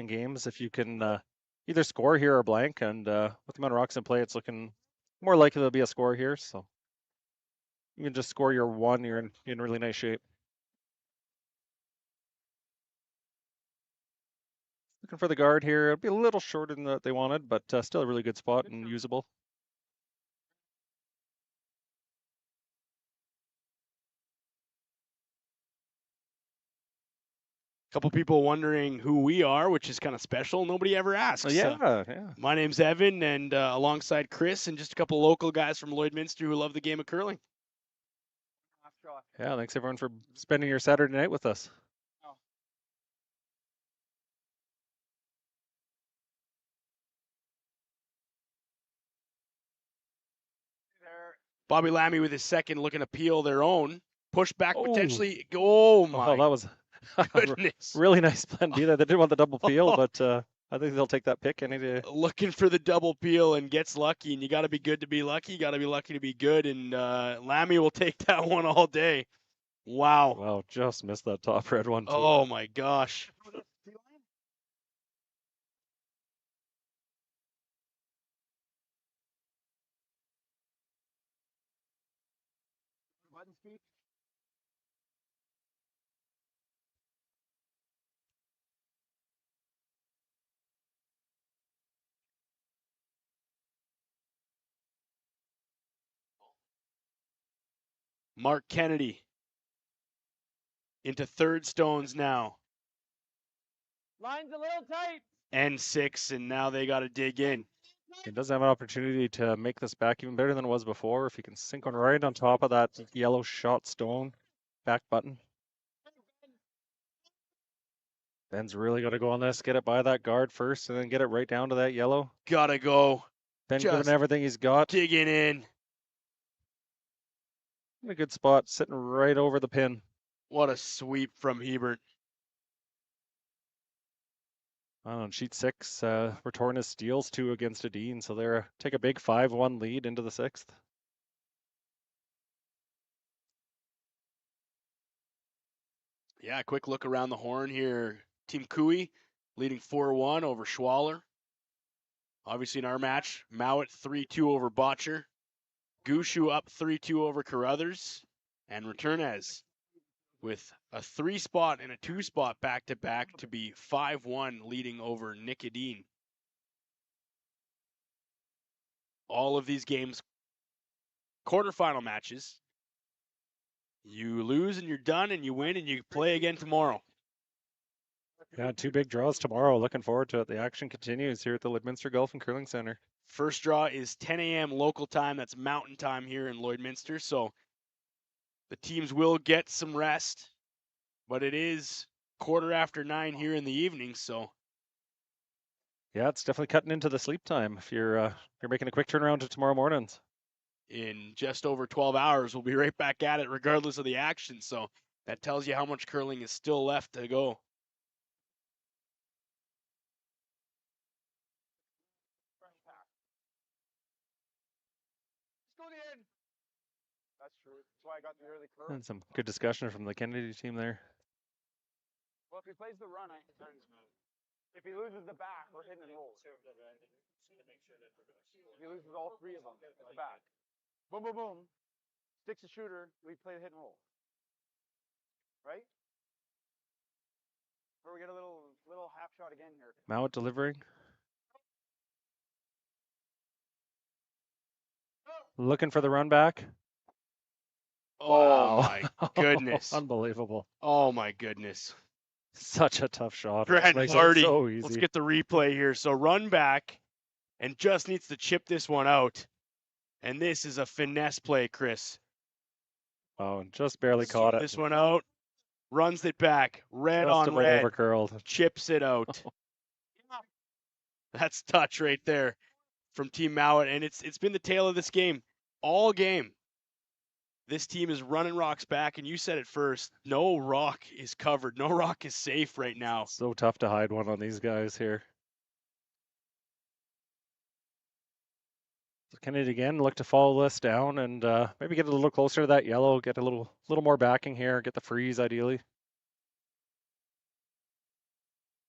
[SPEAKER 3] games. If you can either score here or blank, and with the amount of rocks in play, it's looking more likely there'll be a score here. So you can just score your 1, you're in really nice shape. Looking for the guard here. It'll be a little shorter than that they wanted, but still a really good spot and usable.
[SPEAKER 1] Couple people wondering who we are, which is kind of special. Nobody ever asks.
[SPEAKER 3] Yeah.
[SPEAKER 1] My name's Evan, and alongside Chris and just a couple local guys from Lloydminster who love the game of curling.
[SPEAKER 3] Yeah, thanks everyone for spending your Saturday night with us.
[SPEAKER 1] Bobby Lammy with his second, looking to peel their own. Push back potentially. Oh my!
[SPEAKER 3] Oh, that was
[SPEAKER 1] goodness.
[SPEAKER 3] Really nice plan B there. They didn't want the double peel, but I think they'll take that pick any day.
[SPEAKER 1] Looking for the double peel and gets lucky, and you got to be good to be lucky. You got to be lucky to be good, and Lammy will take that one all day. Wow.
[SPEAKER 3] Wow, just missed that top red one too.
[SPEAKER 1] Oh my gosh.
[SPEAKER 8] Button speed.
[SPEAKER 1] Mark Kennedy into third stones now.
[SPEAKER 8] Line's a little tight.
[SPEAKER 1] N6, and now they got to dig in.
[SPEAKER 3] He does have an opportunity to make this back even better than it was before if he can sink one right on top of that yellow shot stone back button. Ben's really got to go on this, get it by that guard first, and then get it right down to that yellow.
[SPEAKER 1] Gotta go.
[SPEAKER 3] Ben
[SPEAKER 1] Just
[SPEAKER 3] giving everything he's got.
[SPEAKER 1] digging in.
[SPEAKER 3] In a good spot, sitting right over the pin.
[SPEAKER 1] What a sweep from Hebert.
[SPEAKER 3] On sheet 6, Retornus steals 2 against a Dean, so they're take a big 5-1 lead into the 6th.
[SPEAKER 1] Yeah, quick look around the horn here. Team Kui leading 4-1 over Schwaller. Obviously in our match, Mouat 3-2 over Bottcher. Gushu up 3-2 over Carruthers. And Returnez with a 3-spot and a 2-spot back-to-back to be 5-1 leading over Nicodine. All of these games, quarterfinal matches. You lose and you're done, and you win and you play again tomorrow.
[SPEAKER 3] Yeah, 2 big draws tomorrow. Looking forward to it. The action continues here at the Lloydminster Golf and Curling Center.
[SPEAKER 1] First draw is 10 a.m. local time. That's mountain time here in Lloydminster. So the teams will get some rest, but it is 9:15 here in the evening. So
[SPEAKER 3] Yeah, it's definitely cutting into the sleep time if you're making a quick turnaround to tomorrow mornings.
[SPEAKER 1] in just over 12 hours, we'll be right back at it regardless of the action. So that tells you how much curling is still left to go.
[SPEAKER 8] That's true. That's why I got the early curve.
[SPEAKER 3] And some good discussion from the Kennedy team there.
[SPEAKER 8] Well, if he plays the run, if he loses the back, we're hitting and roll. If he loses all 3 of them at the back, boom, boom, boom, sticks a shooter, we play the hit and roll. Right? Or we get a little half shot again here.
[SPEAKER 3] Mouat delivering. Looking for the run back.
[SPEAKER 1] Oh
[SPEAKER 3] Wow.
[SPEAKER 1] my goodness.
[SPEAKER 3] Unbelievable.
[SPEAKER 1] Oh my goodness.
[SPEAKER 3] Such a tough shot.
[SPEAKER 1] Grant
[SPEAKER 3] Makes it
[SPEAKER 1] Hardy.
[SPEAKER 3] so easy.
[SPEAKER 1] Let's get the replay here. So run back and just needs to chip this one out. And this is a finesse play, Chris.
[SPEAKER 3] Oh, just barely caught it.
[SPEAKER 1] This one out. Runs it back. Red
[SPEAKER 3] Just
[SPEAKER 1] on
[SPEAKER 3] about
[SPEAKER 1] red.
[SPEAKER 3] overcurled.
[SPEAKER 1] Chips it out. That's touch right there from Team Mouat. And it's been the tale of this game. All game. This team is running rocks back, and you said it first. No rock is covered. No rock is safe right now.
[SPEAKER 3] So tough to hide one on these guys here. So Kennedy again, look to follow this down and maybe get a little closer to that yellow, get a little more backing here, get the freeze ideally.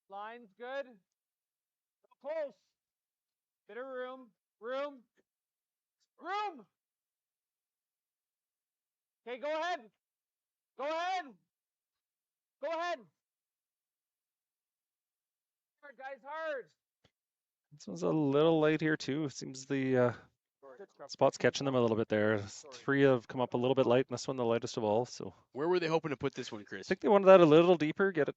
[SPEAKER 8] Line's good. Close. Bit of room. Room. Okay, go ahead. Hard, guys, hard.
[SPEAKER 3] This one's a little late here too. Seems the spot's catching them a little bit there. 3 have come up a little bit light, and this one the lightest of all. So
[SPEAKER 1] Where were they hoping to put this one, Chris?
[SPEAKER 3] I think they wanted that a little deeper, get it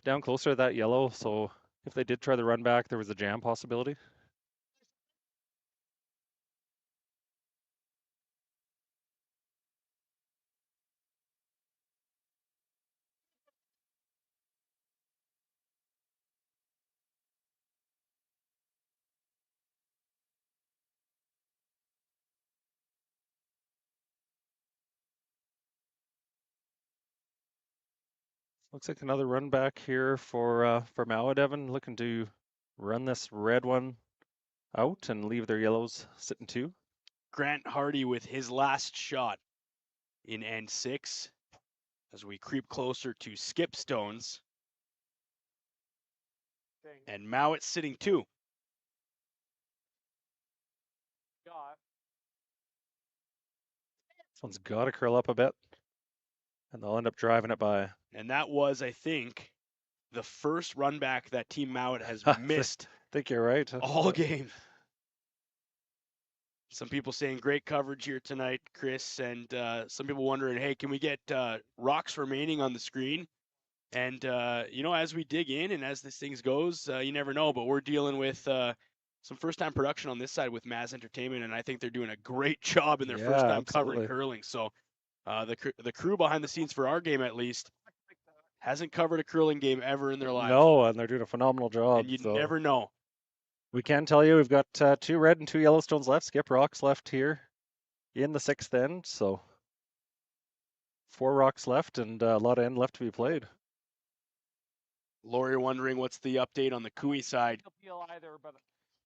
[SPEAKER 3] down closer to that yellow. So if they did try the run back, there was a jam possibility. Looks like another run back here for Mouat, Evan, looking to run this red one out and leave their yellows sitting 2.
[SPEAKER 1] Grant Hardy with his last shot in N6 as we creep closer to skip stones. And Mouat sitting 2.
[SPEAKER 3] This one's got to curl up a bit, and they'll end up driving it by.
[SPEAKER 1] And that was, I think, the first run back that Team Mouat has missed
[SPEAKER 3] I think you're right.
[SPEAKER 1] all game. Some people saying great coverage here tonight, Chris, and some people wondering, hey, can we get rocks remaining on the screen? And, as we dig in and as this thing goes, you never know, but we're dealing with some first-time production on this side with Maz Entertainment, and I think they're doing a great job in their first time covering curling. So the crew behind the scenes for our game, at least, hasn't covered a curling game ever in their lives.
[SPEAKER 3] No, and they're doing a phenomenal job.
[SPEAKER 1] And you never know.
[SPEAKER 3] We can tell you we've got 2 red and 2 Yellowstones left. Skip rocks left here in the 6th end. So 4 rocks left and a lot of end left to be played.
[SPEAKER 1] Lori wondering what's the update on the Kui side.
[SPEAKER 8] Either, but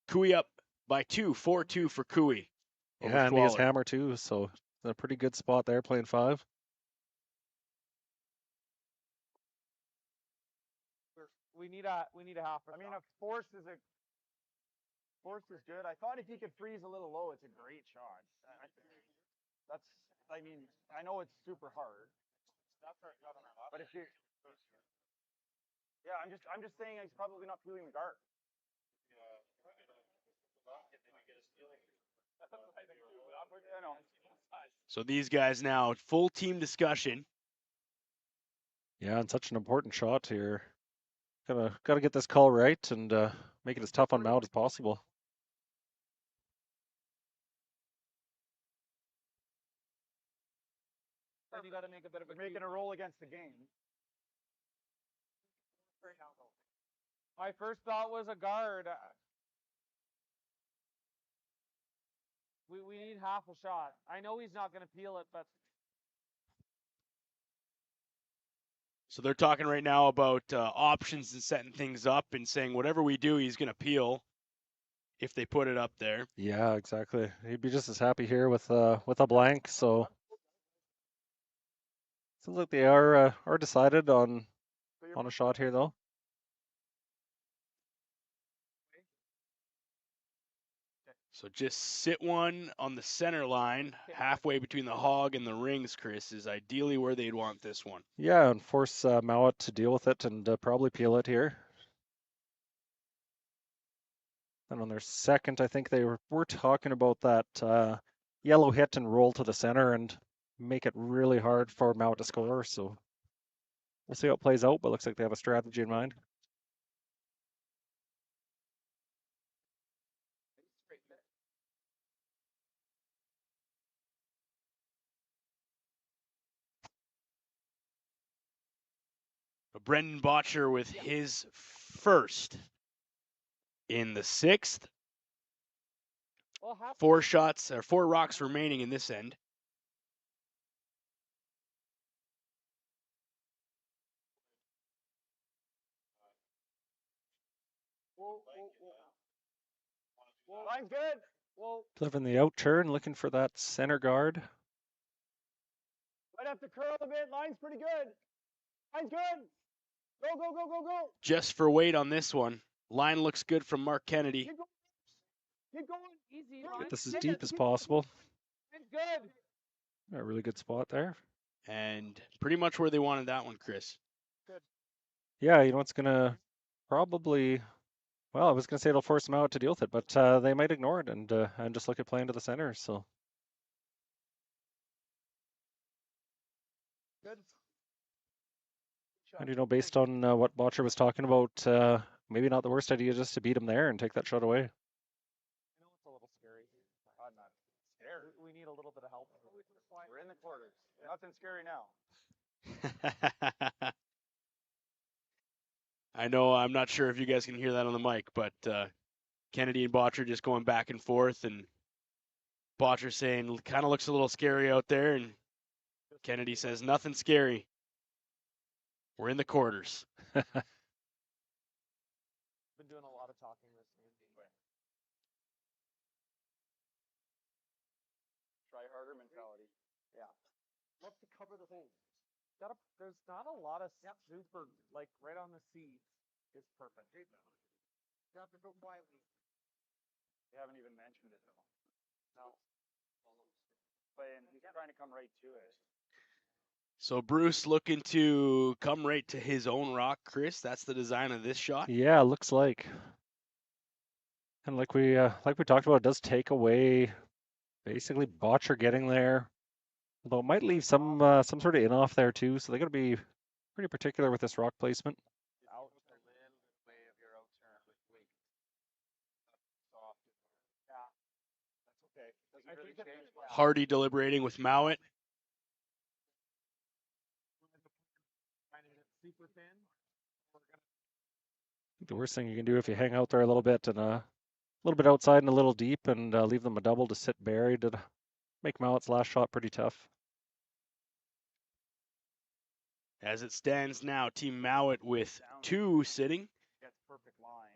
[SPEAKER 1] Kui up by 2, 4-2 for Kui.
[SPEAKER 3] Yeah, and he has hammer too, so a pretty good spot there, playing 5.
[SPEAKER 8] we need a half. I mean, a force is good. I thought if he could freeze a little low, it's a great shot. I know it's super hard. But if you, yeah, I'm just saying he's probably not feeling the guard.
[SPEAKER 1] So these guys now, full team discussion.
[SPEAKER 3] Yeah, and such an important shot here. Gotta get this call right and make it as tough on Mouat as possible.
[SPEAKER 8] You got to make a bit of making a roll against the game. My first thought was a guard. We need half a shot. I know he's not going to peel it, but.
[SPEAKER 1] So they're talking right now about options and setting things up and saying whatever we do, he's going to peel if they put it up there.
[SPEAKER 3] Yeah, exactly. He'd be just as happy here with a blank. So seems like they are decided on a shot here though.
[SPEAKER 1] So just sit one on the center line, halfway between the hog and the rings, Chris, is ideally where they'd want this one.
[SPEAKER 3] Yeah, and force Mouat to deal with it and probably peel it here. And on their second, I think they were talking about that yellow hit and roll to the center and make it really hard for Mouat to score. So we'll see how it plays out, but looks like they have a strategy in mind.
[SPEAKER 1] Brendan Bottcher with his first in the 6th. 4 shots or 4 rocks remaining in this end.
[SPEAKER 8] Line's good.
[SPEAKER 3] Living the out turn, looking for that center guard.
[SPEAKER 8] Might have to curl a bit. Line's pretty good. Line's good. Go, go, go, go, go.
[SPEAKER 1] Just for weight on this one. Line looks good from Mark Kennedy.
[SPEAKER 8] Keep going. Easy.
[SPEAKER 3] Get this as deep as possible.
[SPEAKER 8] It's good.
[SPEAKER 3] A really good spot there.
[SPEAKER 1] And pretty much where they wanted that one, Chris.
[SPEAKER 8] Good.
[SPEAKER 3] Yeah, you know what's gonna probably. Well, I was gonna say it'll force them out to deal with it, but they might ignore it and just look at playing to the center. So.
[SPEAKER 8] Good.
[SPEAKER 3] And based on what Bottcher was talking about, maybe not the worst idea just to beat him there and take that shot away.
[SPEAKER 8] I know it's a little scary. I'm not scared. We need a little bit of help. We're in the quarters. Nothing scary now.
[SPEAKER 1] I know, I'm not sure if you guys can hear that on the mic, but Kennedy and Bottcher just going back and forth, and Bottcher saying kind of looks a little scary out there, and Kennedy says nothing scary. We're in the quarters.
[SPEAKER 8] Been doing a lot of talking this game. Try harder mentality. Yeah. Let's cover the thing. There's not a lot of super right on the seeds. It's perfect. You have to go quietly. They haven't even mentioned it though. No. But he's trying to come right to it.
[SPEAKER 1] So Bruce looking to come right to his own rock, Chris. That's the design of this shot.
[SPEAKER 3] Yeah, looks like. And like we talked about, it does take away Basically, Bottcher getting there, although it might leave some sort of in off there too. So they got to be pretty particular with this rock placement.
[SPEAKER 8] Out. Yeah. That's okay.
[SPEAKER 1] Hardy deliberating with Mouat.
[SPEAKER 8] Super thin.
[SPEAKER 3] The worst thing you can do if you hang out there a little bit and a little bit outside and a little deep and leave them a double to sit buried, it'd make Mouat's last shot pretty tough.
[SPEAKER 1] As it stands now, Team Mouat with 2 sitting.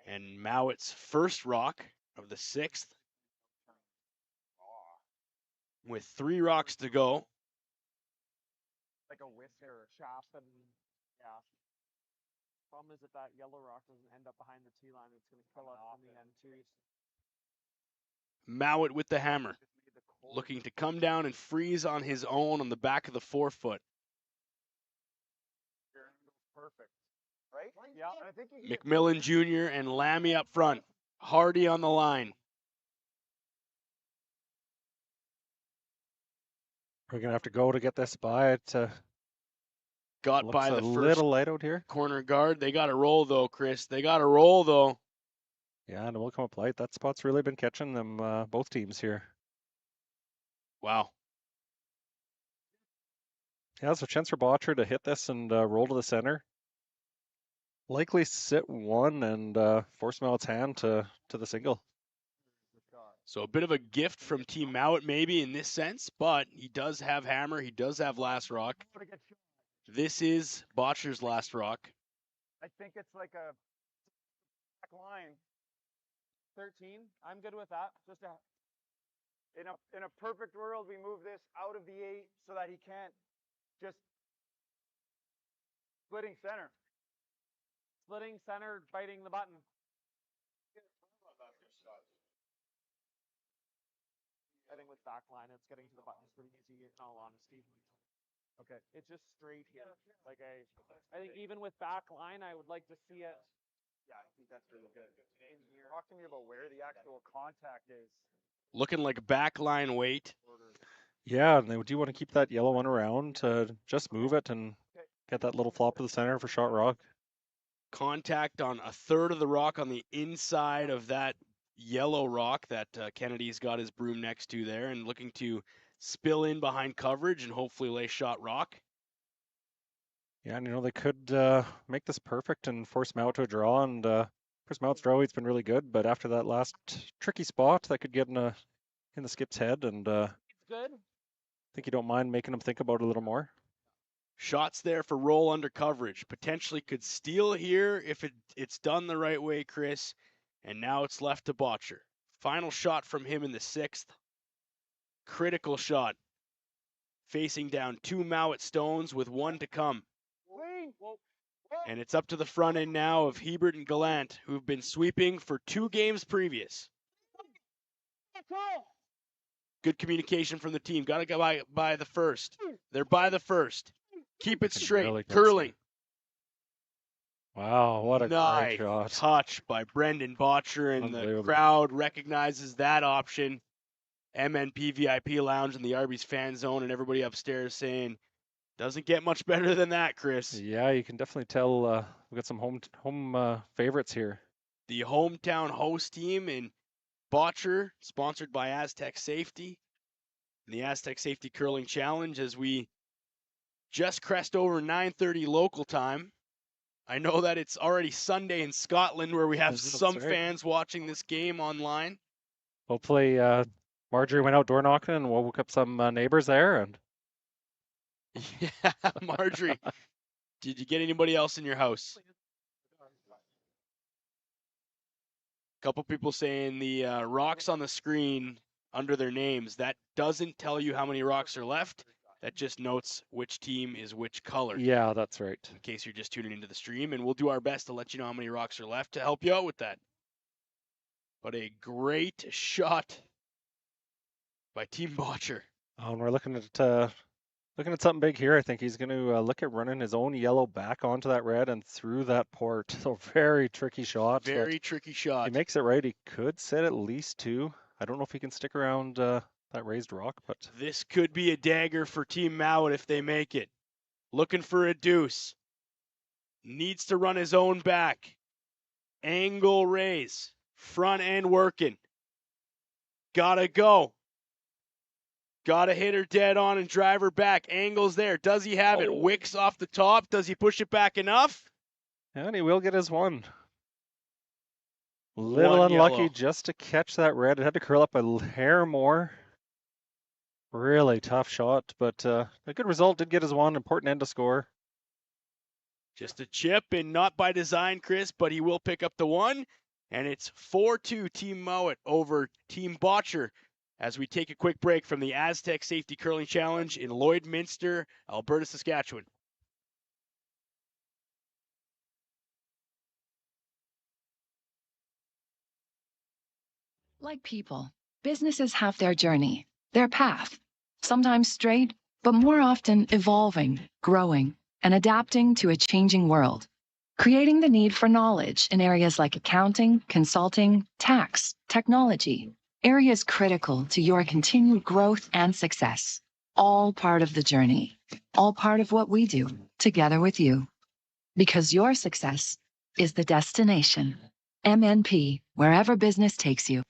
[SPEAKER 1] And Mouat's first rock of the 6th. With 3 rocks to go.
[SPEAKER 8] Like a whisker or chop, and yeah. Problem is if that yellow rock doesn't end up behind the tee line, it's going to kill us on the end too.
[SPEAKER 1] Mouat with the hammer, looking to come down and freeze on his own on the back of the 4-foot.
[SPEAKER 8] Perfect. Right? Yeah. I think
[SPEAKER 1] McMillan Jr. and Lammy up front. Hardy on the line.
[SPEAKER 3] We're gonna have to go to get this by it.
[SPEAKER 1] Got by the
[SPEAKER 3] a
[SPEAKER 1] first
[SPEAKER 3] little light out here.
[SPEAKER 1] corner guard. They got to roll though, Chris. They got to roll though.
[SPEAKER 3] Yeah, and it will come up light. That spot's really been catching them, both teams here.
[SPEAKER 1] Wow.
[SPEAKER 3] Yeah, so chance for Bottcher to hit this and roll to the center. Likely sit one and force Mouat's hand to the single.
[SPEAKER 1] So a bit of a gift from Team Mouat maybe in this sense, but he does have hammer. He does have last rock. This is Bottcher's last rock.
[SPEAKER 8] I think it's like a back line. 13. I'm good with that. Just in a perfect world, we move this out of the 8 so that he can't just splitting center, biting the button. I think with back line, it's getting to the buttons pretty easy. In all honesty. Okay, it's just straight here. Like I think even with back line, I would like to see it. Yeah, I think that's really good. In here, talk to me about where the actual contact is.
[SPEAKER 1] Looking like backline weight.
[SPEAKER 3] Yeah, and they do want to keep that yellow one around to just move it and get that little flop to the center for shot rock.
[SPEAKER 1] Contact on a third of the rock on the inside of that yellow rock that Kennedy's got his broom next to there, and looking to spill in behind coverage and hopefully lay shot rock.
[SPEAKER 3] Yeah, and you know, they could make this perfect and force Mouat to a draw, and force Mouat's draw weight's been really good, but after that last tricky spot, that could get in the skip's head, and
[SPEAKER 8] it's good.
[SPEAKER 3] I think you don't mind making him think about it a little more.
[SPEAKER 1] Shots there for roll under coverage. Potentially could steal here if it's done the right way, Chris. And now it's left to Bottcher. Final shot from him in the 6th. Critical shot. Facing down 2 Mouat stones with 1 to come. And it's up to the front end now of Hebert and Gallant, who've been sweeping for 2 games previous. Good communication from the team. Got to go by the first. They're by the first. Keep it straight. Curling.
[SPEAKER 3] Wow, what a
[SPEAKER 1] nice
[SPEAKER 3] great shot.
[SPEAKER 1] Touch by Brendan Bottcher, and the crowd recognizes that option. MNP VIP Lounge in the Arby's fan zone, and everybody upstairs saying, doesn't get much better than that, Chris.
[SPEAKER 3] Yeah, you can definitely tell we've got some home favorites here.
[SPEAKER 1] The hometown host team in Bottcher, sponsored by Astec Safety. The Astec Safety Curling Challenge as we just crest over 9:30 local time. I know that it's already Sunday in Scotland where we have some fans watching this game online.
[SPEAKER 3] Hopefully Marjorie went out door knocking and woke up some neighbors there. And
[SPEAKER 1] yeah, Marjorie, did you get anybody else in your house? A couple people saying the rocks on the screen under their names, that doesn't tell you how many rocks are left. That just notes which team is which color.
[SPEAKER 3] Yeah, that's right.
[SPEAKER 1] In case you're just tuning into the stream, and we'll do our best to let you know how many rocks are left to help you out with that. But a great shot by Team Bottcher.
[SPEAKER 3] Oh, and we're looking at something big here. I think he's going to look at running his own yellow back onto that red and through that port. So very tricky shot.
[SPEAKER 1] Very tricky shot.
[SPEAKER 3] If he makes it right, he could set at least 2. I don't know if he can stick around that raised rock, but
[SPEAKER 1] This could be a dagger for Team Mouat if they make it. Looking for a deuce. Needs to run his own back. Angle raise. Front end working. Gotta go. Gotta hit her dead on and drive her back. Angle's there. Does he have it? Wicks off the top. Does he push it back enough?
[SPEAKER 3] and he will get his one. Little
[SPEAKER 1] One
[SPEAKER 3] unlucky
[SPEAKER 1] yellow.
[SPEAKER 3] just to catch that red. It had to curl up a hair more. Really tough shot, but a good result. Did get his one. Important end to score.
[SPEAKER 1] Just a chip, and not by design, Chris, but he will pick up the one. And it's 4-2 Team Mouat over Team Bottcher as we take a quick break from the Astec Safety Curling Challenge in Lloydminster, Alberta, Saskatchewan.
[SPEAKER 11] Like people, businesses have their journey, their path, sometimes straight, but more often evolving, growing, and adapting to a changing world, creating the need for knowledge in areas like accounting, consulting, tax, technology, areas critical to your continued growth and success. All part of the journey, all part of what we do together with you. Because your success is the destination. MNP, wherever business takes you.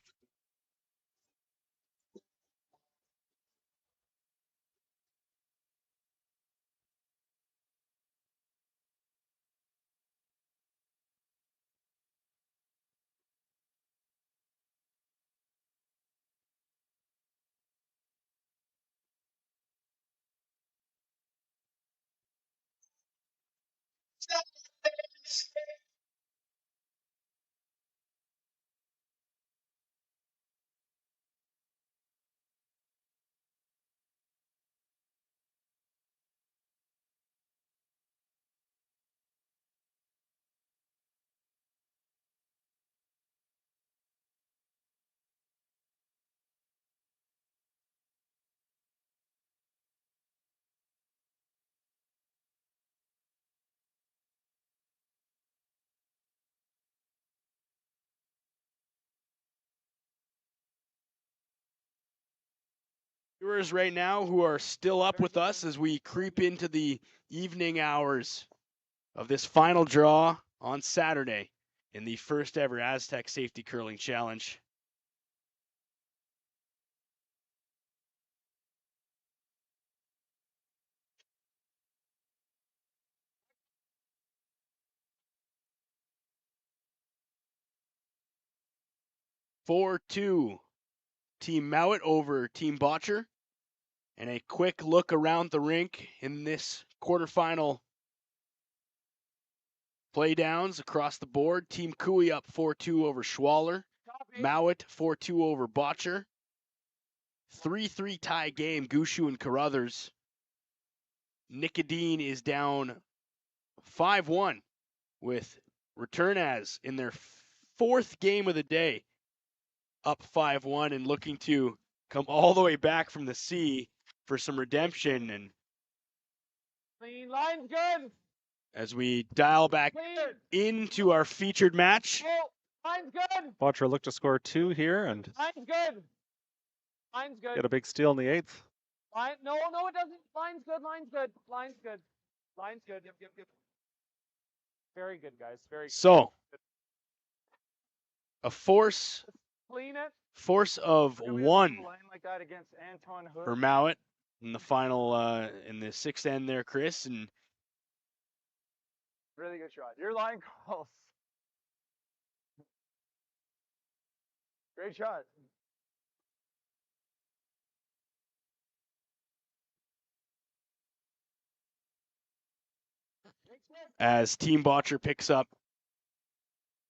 [SPEAKER 1] Viewers right now who are still up with us as we creep into the evening hours of this final draw on Saturday in the first ever Astec Safety Curling Challenge. Four 2 Team Mouat over Team Bottcher. And a quick look around the rink in this quarterfinal playdowns across the board. Team Cooey up 4-2 over Schwaller. Mouat 4-2 over Bottcher. 3-3 tie game, Gushu and Carruthers. Nicodine is down 5-1 with Returnaz in their fourth game of the day, up 5-1 and looking to come all the way back from the sea for some redemption. And
[SPEAKER 8] Clean line, good.
[SPEAKER 1] as we dial back into our featured match,
[SPEAKER 8] Line's good.
[SPEAKER 3] Bottcher looked to score 2 here and
[SPEAKER 8] Line's good. Line's good.
[SPEAKER 3] get a big steal in the 8th.
[SPEAKER 8] Line, no, it doesn't. Line's good. Line's good. Line's good. Line's good. Yep. Very good, guys. Very good.
[SPEAKER 1] So a force
[SPEAKER 8] Clean it.
[SPEAKER 1] of one
[SPEAKER 8] Line like that against Anton Hood.
[SPEAKER 1] for Mouat in the final, in the sixth end there, Chris. And
[SPEAKER 8] Really good shot. Your line calls. Great shot.
[SPEAKER 1] as Team Bottcher picks up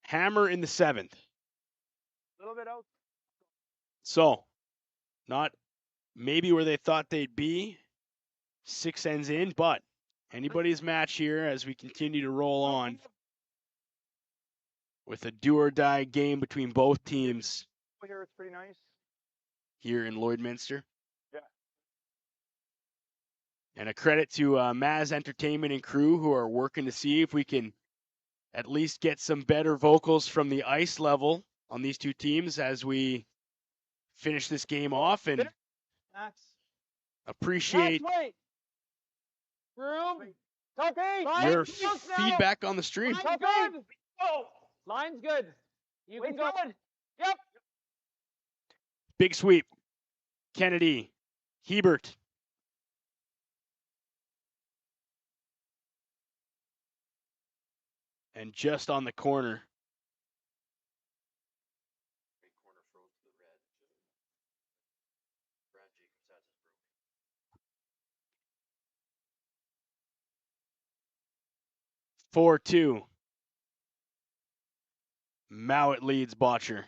[SPEAKER 1] hammer in the 7th.
[SPEAKER 8] A little bit out.
[SPEAKER 1] So, not maybe where they thought they'd be 6 ends in, but anybody's match here as we continue to roll on with a do or die game between both teams
[SPEAKER 8] Here it's pretty nice.
[SPEAKER 1] here in Lloydminster.
[SPEAKER 8] Yeah.
[SPEAKER 1] And a credit to Maz Entertainment and crew who are working to see if we can at least get some better vocals from the ice level on these two teams as we finish this game off. And
[SPEAKER 8] Max.
[SPEAKER 1] Appreciate
[SPEAKER 8] Max, wait. Room. Tuppy.
[SPEAKER 1] your feedback on the stream.
[SPEAKER 8] Line's good. Oh. Line's good. You can go. Yep.
[SPEAKER 1] Big sweep. Kennedy. Hebert. And just on the corner. Four 2. Mouat leads Bottcher.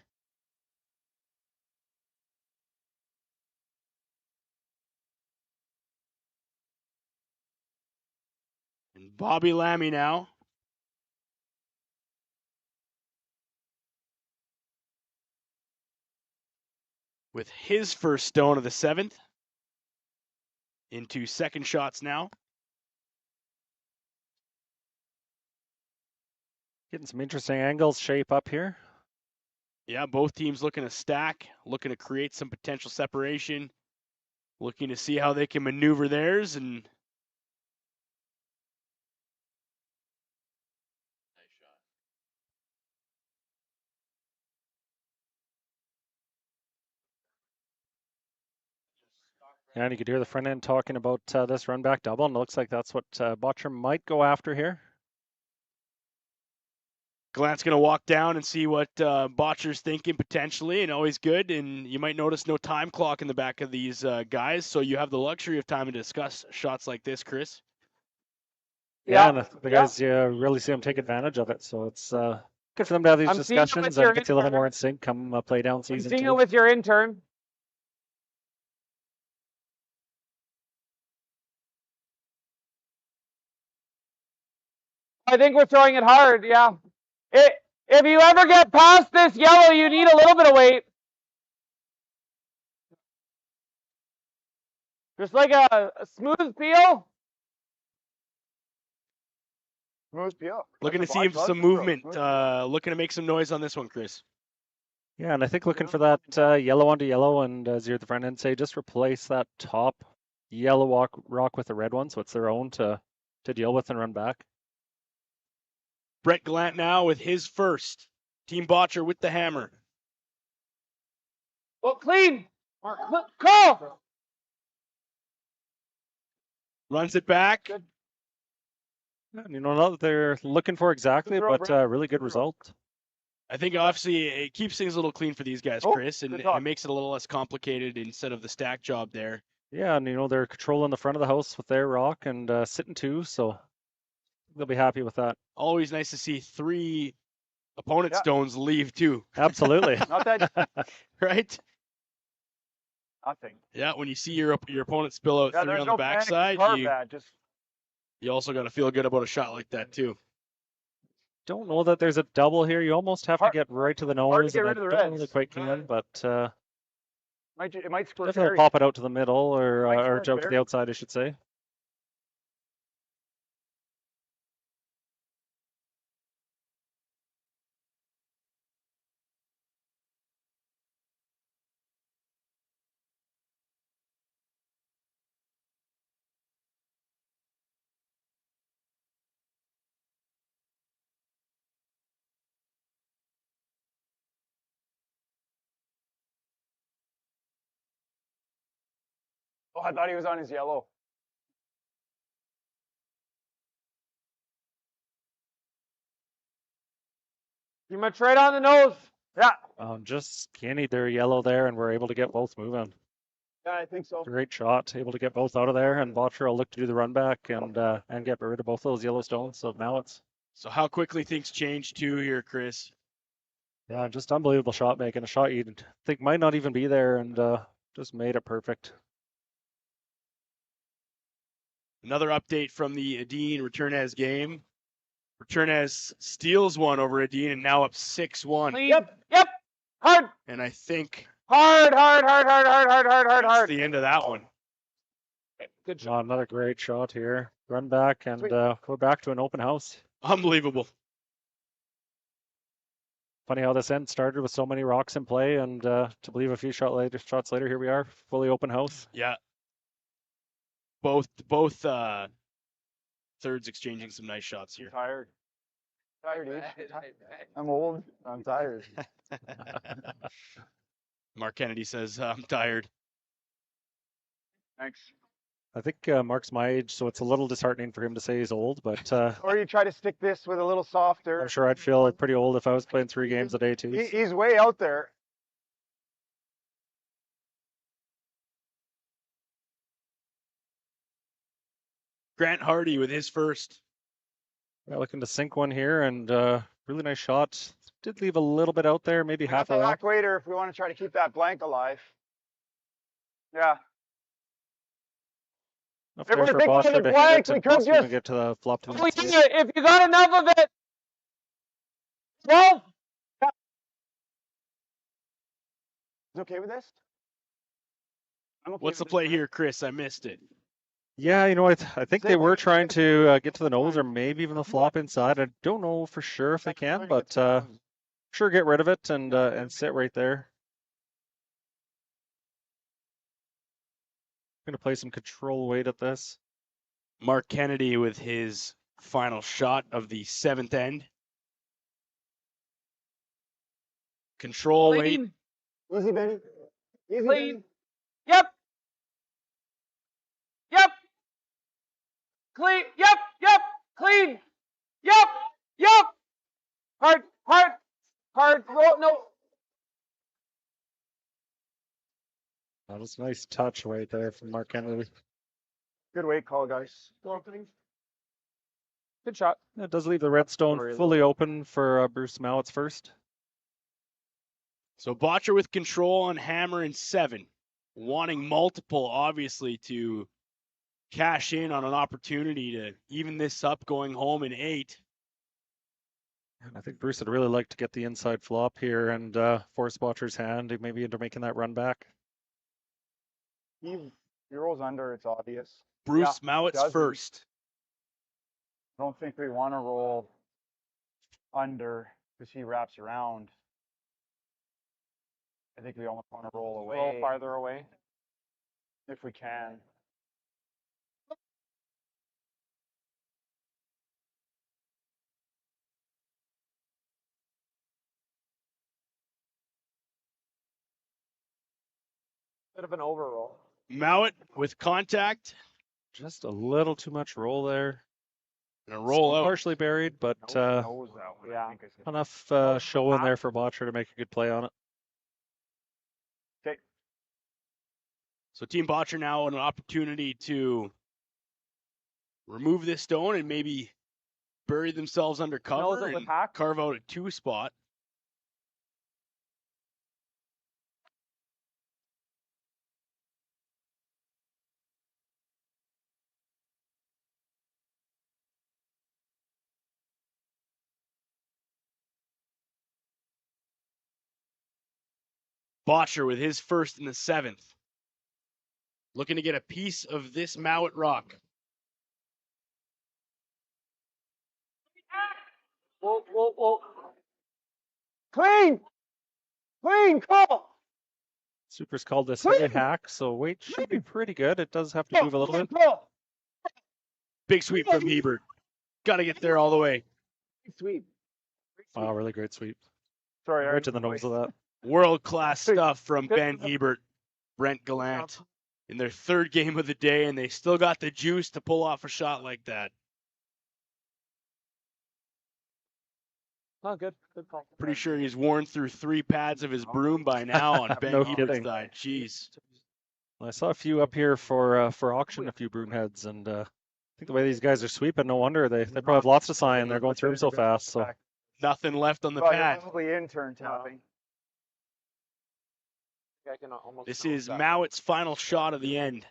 [SPEAKER 1] And Bobby Lammy now. With his first stone of the 7th. Into second shots now.
[SPEAKER 3] Getting some interesting angles shape up here.
[SPEAKER 1] Yeah, both teams looking to stack, looking to create some potential separation, looking to see how they can maneuver theirs. And
[SPEAKER 3] and you could hear the front end talking about this run back double, and it looks like that's what Bottcher might go after here.
[SPEAKER 1] Glant's going to walk down and see what Bottcher's thinking potentially, and always good. And you might notice no time clock in the back of these guys, so you have the luxury of time to discuss shots like this, Chris.
[SPEAKER 3] Yeah, and the guys, really see them take advantage of it. So it's good for them to have these discussions and get a little more in sync come play down season.
[SPEAKER 8] I'm seeing it with your intern. I think we're throwing it hard, yeah. If you ever get past this yellow, you need a little bit of weight. Just like a smooth peel.
[SPEAKER 2] Smooth peel.
[SPEAKER 1] Looking to see some movement, looking to make some noise on this one, Chris.
[SPEAKER 3] Yeah, and I think looking for that yellow onto yellow, and as you're at the front end say, just replace that top yellow rock with the red one, so it's their own to deal with and run back.
[SPEAKER 1] Brett Glant now with his first. Team Bottcher with the hammer.
[SPEAKER 8] Well, clean. Call.
[SPEAKER 1] Runs it back.
[SPEAKER 8] Good.
[SPEAKER 3] You know, not that they're looking for exactly, but really good result.
[SPEAKER 1] I think obviously it keeps things a little clean for these guys, Chris, and it makes it a little less complicated instead of the stack job there.
[SPEAKER 3] Yeah, and you know, they're controlling the front of the house with their rock and sitting two, so they'll be happy with that.
[SPEAKER 1] Always nice to see 3 opponent stones leave too.
[SPEAKER 3] Absolutely.
[SPEAKER 2] Not that.
[SPEAKER 1] Right?
[SPEAKER 2] Nothing.
[SPEAKER 1] Yeah, when you see your opponent spill out 3 on the backside, you also got to feel good about a shot like that too.
[SPEAKER 3] Don't know that there's a double here. You almost have to get right to the nose.
[SPEAKER 2] Get rid of the
[SPEAKER 3] don't really quite can, but
[SPEAKER 2] it might squirt.
[SPEAKER 3] definitely pop it out to the middle or out to the outside, I should say.
[SPEAKER 2] Oh, I thought he was on his yellow.
[SPEAKER 8] Pretty much right on the nose. Yeah.
[SPEAKER 3] Just candied their yellow there, and we're able to get both moving.
[SPEAKER 2] Yeah, I think so.
[SPEAKER 3] Great shot, able to get both out of there, and Bottcher will look to do the run back and get rid of both those yellow stones. So now it's.
[SPEAKER 1] So how quickly things change too here, Chris?
[SPEAKER 3] Yeah, just unbelievable shot making. A shot you'd think might not even be there, and just made it perfect.
[SPEAKER 1] Another update from the Adine Returnez game. Returnez steals one over Adine and now up 6-1.
[SPEAKER 8] Yep. Hard.
[SPEAKER 1] And I think
[SPEAKER 8] hard.
[SPEAKER 1] that's the end of that one.
[SPEAKER 8] Good shot.
[SPEAKER 3] Another great shot here. Run back, and we're back to an open house.
[SPEAKER 1] Unbelievable.
[SPEAKER 3] Funny how this end started with so many rocks in play, and to believe a few shots later, here we are, fully open house.
[SPEAKER 1] Yeah. Both thirds exchanging some nice shots here.
[SPEAKER 2] Tired, dude. I'm old. I'm tired.
[SPEAKER 1] Mark Kennedy says, I'm tired.
[SPEAKER 2] Thanks.
[SPEAKER 3] I think Mark's my age, so it's a little disheartening for him to say he's old, but
[SPEAKER 2] Or you try to stick this with a little softer.
[SPEAKER 3] I'm sure I'd feel pretty old if I was playing 3 games a day too.
[SPEAKER 2] He's way out there.
[SPEAKER 1] Grant Hardy with his first.
[SPEAKER 3] Yeah, looking to sink one here, and really nice shot. Did leave a little bit out there, maybe half a
[SPEAKER 2] the
[SPEAKER 3] rock.
[SPEAKER 2] back waiter if we want to try to keep that blank alive. Yeah.
[SPEAKER 3] Enough there for Bottcher to hit it, and plus we can get to the flop to
[SPEAKER 8] If you got enough of it. Well.
[SPEAKER 2] You okay with this? I'm okay.
[SPEAKER 1] What's the play here, Chris? I missed it.
[SPEAKER 3] Yeah, you know, I think they were trying to get to the nose or maybe even the flop inside. I don't know for sure if they can, but sure get rid of it and sit right there. I'm going to play some control weight at this.
[SPEAKER 1] Mark Kennedy with his final shot of the 7th end. Control weight.
[SPEAKER 2] Easy, Benny. Easy,
[SPEAKER 8] Clean.
[SPEAKER 2] Benny.
[SPEAKER 8] Yep. Yep. Clean. Yep. Yep. Clean. Yep. Yep. Hard. Hard. Hard. Roll. No.
[SPEAKER 3] That was a nice touch right there from Mark Kennedy.
[SPEAKER 2] Good weight call, guys.
[SPEAKER 8] Good shot.
[SPEAKER 3] It does leave the redstone fully open for Bruce Mouat's first.
[SPEAKER 1] So Bottcher with control on hammer and 7. Wanting multiple, obviously, to cash in on an opportunity to even this up going home in 8.
[SPEAKER 3] I think Bruce would really like to get the inside flop here and force Bottcher's hand maybe into making that run back.
[SPEAKER 2] He rolls under, it's obvious.
[SPEAKER 1] Bruce Mouat's first.
[SPEAKER 2] I don't think we want to roll under because he wraps around. I think we almost want to roll away.
[SPEAKER 8] Roll farther away.
[SPEAKER 2] If we can.
[SPEAKER 8] Bit of an overroll.
[SPEAKER 1] Mouat with contact.
[SPEAKER 3] Just a little too much roll there.
[SPEAKER 1] And a roll out.
[SPEAKER 3] Partially buried, but
[SPEAKER 2] Yeah.
[SPEAKER 3] enough show in there for Bottcher to make a good play on it.
[SPEAKER 2] Okay.
[SPEAKER 1] So Team Bottcher now an opportunity to remove this stone and maybe bury themselves under cover and carve out a 2 spot. Bottcher with his first in the 7th. Looking to get a piece of this Mouat rock.
[SPEAKER 8] Whoa, whoa, whoa.
[SPEAKER 2] Clean! Clean, call!
[SPEAKER 3] Super's called this heavy hack, so weight should be pretty good. It does have to move a little bit.
[SPEAKER 1] Big sweep from Hebert. Got to get there all the way.
[SPEAKER 2] Sweep.
[SPEAKER 3] Wow, really great sweep.
[SPEAKER 2] Sorry,
[SPEAKER 3] Right to the nose of that.
[SPEAKER 1] World-class stuff from Ben Hebert, Brent Gallant in their 3rd game of the day, and they still got the juice to pull off a shot like that.
[SPEAKER 8] Oh, good. Good call.
[SPEAKER 1] Pretty sure he's worn through 3 pads of his broom by now on Ben
[SPEAKER 3] No
[SPEAKER 1] Hebert's
[SPEAKER 3] kidding.
[SPEAKER 1] side. Jeez.
[SPEAKER 3] I saw a few up here for auction, a few broomheads, and I think the way these guys are sweeping, no wonder they probably have lots to sign. They're going through them so fast. So
[SPEAKER 1] Nothing left on the
[SPEAKER 2] Well,
[SPEAKER 1] pad.
[SPEAKER 2] you're probably intern tapping.
[SPEAKER 8] I can almost
[SPEAKER 1] This
[SPEAKER 8] count
[SPEAKER 1] is
[SPEAKER 8] that.
[SPEAKER 1] Mouat's final shot of the end.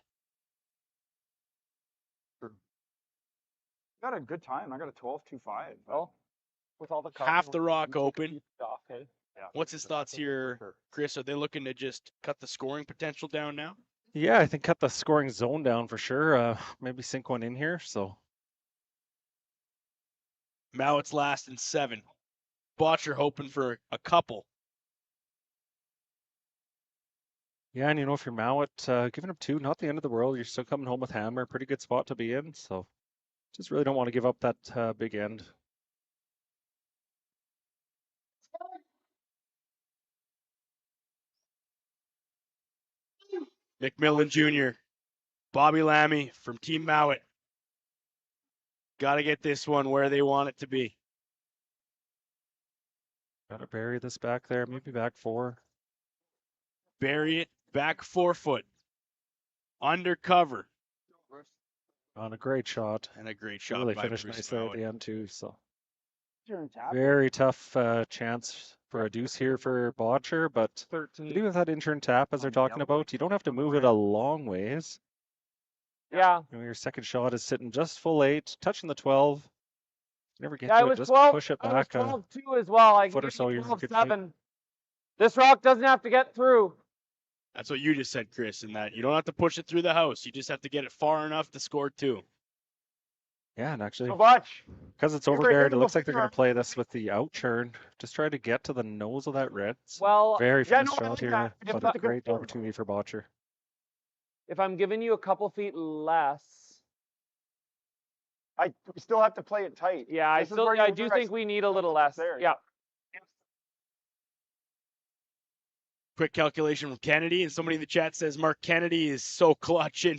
[SPEAKER 2] Got a good time. I got a 12-2-5.
[SPEAKER 8] Well, with all the
[SPEAKER 1] Half the rock open.
[SPEAKER 8] Okay.
[SPEAKER 2] Yeah.
[SPEAKER 1] What's his thoughts here, Chris? Are they looking to just cut the scoring potential down now?
[SPEAKER 3] yeah, I think cut the scoring zone down for sure. Maybe sink one in here. So
[SPEAKER 1] Mouat's last in 7. Bottcher hoping for a couple.
[SPEAKER 3] Yeah, and if you're Mouat, giving up 2, not the end of the world. You're still coming home with hammer. Pretty good spot to be in. So just really don't want to give up that big end.
[SPEAKER 1] McMillan Jr., Bobby Lammy from Team Mouat. Got to get this one where they want it to be.
[SPEAKER 3] Got to bury this back there, maybe back 4.
[SPEAKER 1] Bury it back 4 foot. Undercover.
[SPEAKER 3] On a great shot.
[SPEAKER 1] And a great shot.
[SPEAKER 3] Really
[SPEAKER 1] by
[SPEAKER 3] finished
[SPEAKER 1] Bruce
[SPEAKER 3] nice there at
[SPEAKER 1] Mouat.
[SPEAKER 3] the end too. So
[SPEAKER 2] Turn tap.
[SPEAKER 3] very tough chance for a deuce here for Bottcher, but
[SPEAKER 8] 13.
[SPEAKER 3] maybe with that in-turn tap as they're talking about, you don't have to move it a long ways.
[SPEAKER 8] Yeah.
[SPEAKER 3] Your second shot is sitting just full 8, touching the 12. Never get
[SPEAKER 8] Yeah,
[SPEAKER 3] to
[SPEAKER 8] I
[SPEAKER 3] it,
[SPEAKER 8] was
[SPEAKER 3] just
[SPEAKER 8] 12.
[SPEAKER 3] push it
[SPEAKER 8] I was
[SPEAKER 3] back
[SPEAKER 8] 12 2 as well. I
[SPEAKER 3] foot
[SPEAKER 8] can
[SPEAKER 3] or
[SPEAKER 8] give
[SPEAKER 3] so,
[SPEAKER 8] you
[SPEAKER 3] you're in
[SPEAKER 8] 12
[SPEAKER 3] good shape.
[SPEAKER 8] 7. This rock doesn't have to get through.
[SPEAKER 1] That's what you just said, Chris, in that you don't have to push it through the house. You just have to get it far enough to score 2.
[SPEAKER 3] Yeah, and actually,
[SPEAKER 2] So much.
[SPEAKER 3] because it's
[SPEAKER 2] You're
[SPEAKER 3] over buried, it
[SPEAKER 2] hitting
[SPEAKER 3] looks like they're
[SPEAKER 2] before.
[SPEAKER 3] going to play this with the out churn. Just try to get to the nose of that red.
[SPEAKER 8] Well,
[SPEAKER 3] Very
[SPEAKER 2] yeah,
[SPEAKER 3] finished
[SPEAKER 2] no, I
[SPEAKER 3] shot
[SPEAKER 2] like
[SPEAKER 3] here,
[SPEAKER 2] that.
[SPEAKER 3] but
[SPEAKER 2] If
[SPEAKER 3] a great
[SPEAKER 2] I-
[SPEAKER 3] opportunity for Bottcher.
[SPEAKER 8] if I'm giving you a couple feet less,
[SPEAKER 2] We still have to play it tight.
[SPEAKER 8] yeah,
[SPEAKER 2] This is where you
[SPEAKER 8] I do
[SPEAKER 2] realize
[SPEAKER 8] think we need a little less.
[SPEAKER 2] there.
[SPEAKER 8] Yeah.
[SPEAKER 1] Quick calculation from Kennedy, and somebody in the chat says Mark Kennedy is so clutch, and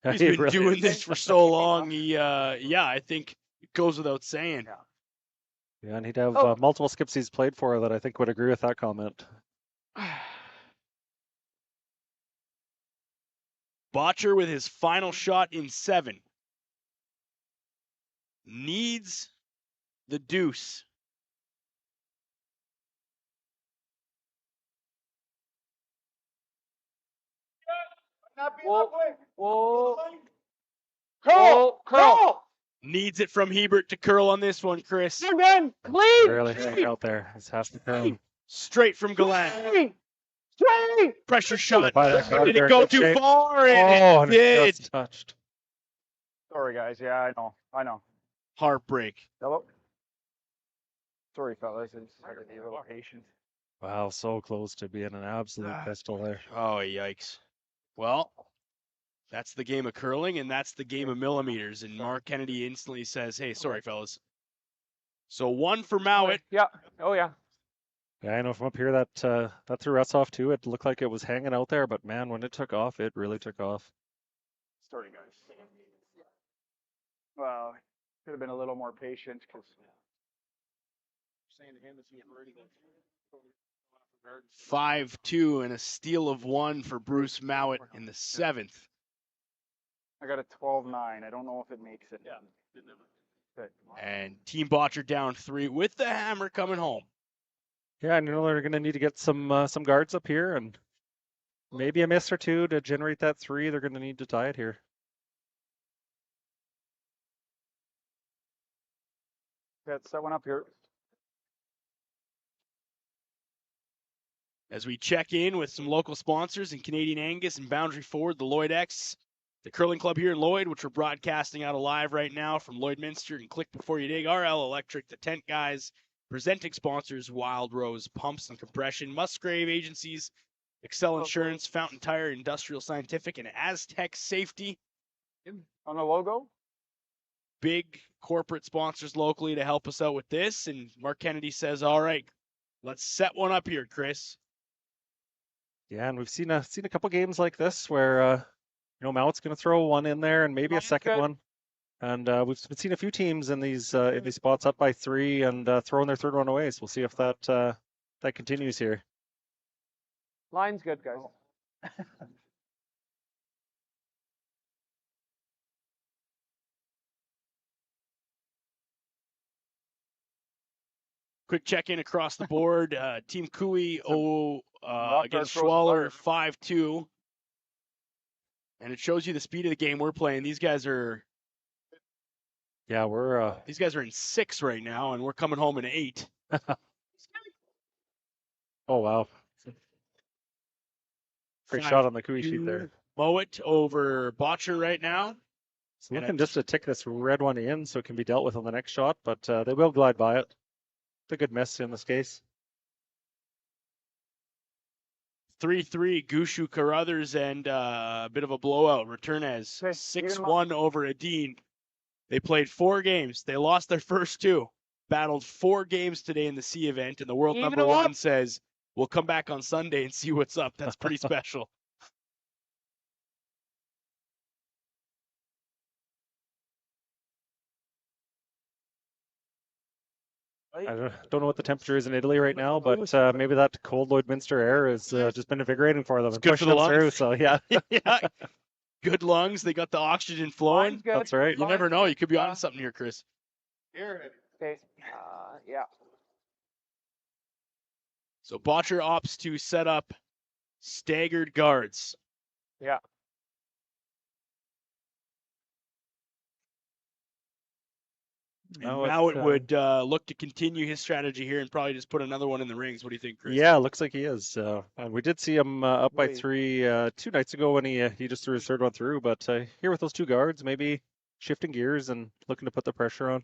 [SPEAKER 1] he's
[SPEAKER 3] He
[SPEAKER 1] been
[SPEAKER 3] really
[SPEAKER 1] doing
[SPEAKER 3] is.
[SPEAKER 1] this for so long. He, yeah, I think it goes without saying.
[SPEAKER 3] Yeah, and he'd have
[SPEAKER 8] Oh.
[SPEAKER 3] multiple skips he's played for that I think would agree with that comment.
[SPEAKER 1] Bottcher with his final shot in 7. Needs the deuce.
[SPEAKER 8] Whoa. Whoa.
[SPEAKER 2] Curl!
[SPEAKER 8] Curl!
[SPEAKER 1] Needs it from Hebert to curl on this one, Chris.
[SPEAKER 8] Good man. Clean.
[SPEAKER 3] Really hang out there. It's half the time.
[SPEAKER 1] Straight from Galan.
[SPEAKER 8] Straight.
[SPEAKER 1] Pressure shot.
[SPEAKER 3] By that guard
[SPEAKER 1] Did
[SPEAKER 3] there,
[SPEAKER 1] it go
[SPEAKER 3] good
[SPEAKER 1] too
[SPEAKER 3] shape.
[SPEAKER 1] far?
[SPEAKER 3] Oh,
[SPEAKER 1] And
[SPEAKER 3] and
[SPEAKER 1] it
[SPEAKER 3] it
[SPEAKER 1] did.
[SPEAKER 3] just touched.
[SPEAKER 2] Sorry, guys. Yeah, I know.
[SPEAKER 1] Heartbreak.
[SPEAKER 2] Hello? Sorry, fellas. It's I gotta be a little patient.
[SPEAKER 3] Wow, so close to being an absolute pistol there.
[SPEAKER 1] Oh, yikes. Well, that's the game of curling, and that's the game of millimeters. And Mark Kennedy instantly says, hey, sorry, fellas. So 1 for Mouat.
[SPEAKER 8] Yeah. Oh, yeah.
[SPEAKER 3] Yeah, I know from up here that threw us off too. It looked like it was hanging out there, but man, when it took off, it really took off.
[SPEAKER 2] Sorry, guys. Well, could have been a little more patient because. Saying to him, is he ready to
[SPEAKER 1] 5-2 and a steal of 1 for Bruce Mouat in the 7th.
[SPEAKER 2] I got a 12-9. I don't know if it makes it. Yeah. Good.
[SPEAKER 1] And Team Bottcher down 3 with the hammer coming home.
[SPEAKER 3] Yeah, and they're going to need to get some guards up here and maybe a miss or 2 to generate that 3. They're going to need to tie it here.
[SPEAKER 2] Let's set one up here.
[SPEAKER 1] As we check in with some local sponsors in Canadian Angus and Boundary Ford, the Lloyd X, the curling club here in Lloyd, which we're broadcasting out alive right now from Lloydminster, and Click Before You Dig, RL Electric, the Tent Guys, presenting sponsors, Wild Rose Pumps and Compression, Musgrave Agencies, Excel Insurance, Fountain Tire, Industrial Scientific, and Astec Safety.
[SPEAKER 2] On the logo?
[SPEAKER 1] Big corporate sponsors locally to help us out with this. And Mark Kennedy says, all right, let's set one up here, Chris.
[SPEAKER 3] Yeah, and we've seen a couple games like this where Mouat's going to throw one in there and maybe a second one. And we've seen a few teams in these spots up by 3 and throwing their third one away. So we'll see if that continues here.
[SPEAKER 8] Line's good, guys.
[SPEAKER 1] Quick check-in across the board. Team Kui against
[SPEAKER 2] throws
[SPEAKER 1] Schwaller,
[SPEAKER 2] fire.
[SPEAKER 1] 5-2. And it shows you the speed of the game we're playing. These guys are in 6 right now, and we're coming home in 8.
[SPEAKER 3] Oh, wow. Great shot on the Kui sheet there.
[SPEAKER 1] Mouat over Bottcher right now.
[SPEAKER 3] So looking just to tick this red one in so it can be dealt with on the next shot, but they will glide by it. a good miss in this case.
[SPEAKER 1] 3-3, Gushu Carruthers, and a bit of a blowout. Returnes,
[SPEAKER 2] Okay,
[SPEAKER 1] 6-1 over Adine. They played 4 games. They lost their first 2. Battled 4 games today in the C event, and the world
[SPEAKER 12] Even
[SPEAKER 1] number
[SPEAKER 12] them
[SPEAKER 1] 1
[SPEAKER 12] up.
[SPEAKER 1] says, we'll come back on Sunday and see what's up. That's pretty special.
[SPEAKER 3] I don't know what the temperature is in Italy right now, but maybe that cold Lloydminster air has just been invigorating for them.
[SPEAKER 1] It's
[SPEAKER 3] and
[SPEAKER 1] good for
[SPEAKER 3] pushing
[SPEAKER 1] the
[SPEAKER 3] them through,
[SPEAKER 1] lungs.
[SPEAKER 3] so yeah.
[SPEAKER 1] Yeah. Good lungs. They got the oxygen flowing.
[SPEAKER 8] Line's good.
[SPEAKER 3] That's right.
[SPEAKER 1] You never know. You could be on something here, Chris.
[SPEAKER 8] Here. Okay. Yeah.
[SPEAKER 1] So Bottcher opts to set up staggered guards.
[SPEAKER 8] Yeah.
[SPEAKER 1] And
[SPEAKER 3] Now
[SPEAKER 1] now
[SPEAKER 3] it's,
[SPEAKER 1] it would look to continue his strategy here and probably just put another one in the rings. What do you think, Chris?
[SPEAKER 3] Yeah, looks like he is. And we did see him up by
[SPEAKER 8] Wait.
[SPEAKER 3] 3 2 nights ago when he just threw his third one through. But here with those 2 guards, maybe shifting gears and looking to put the pressure on.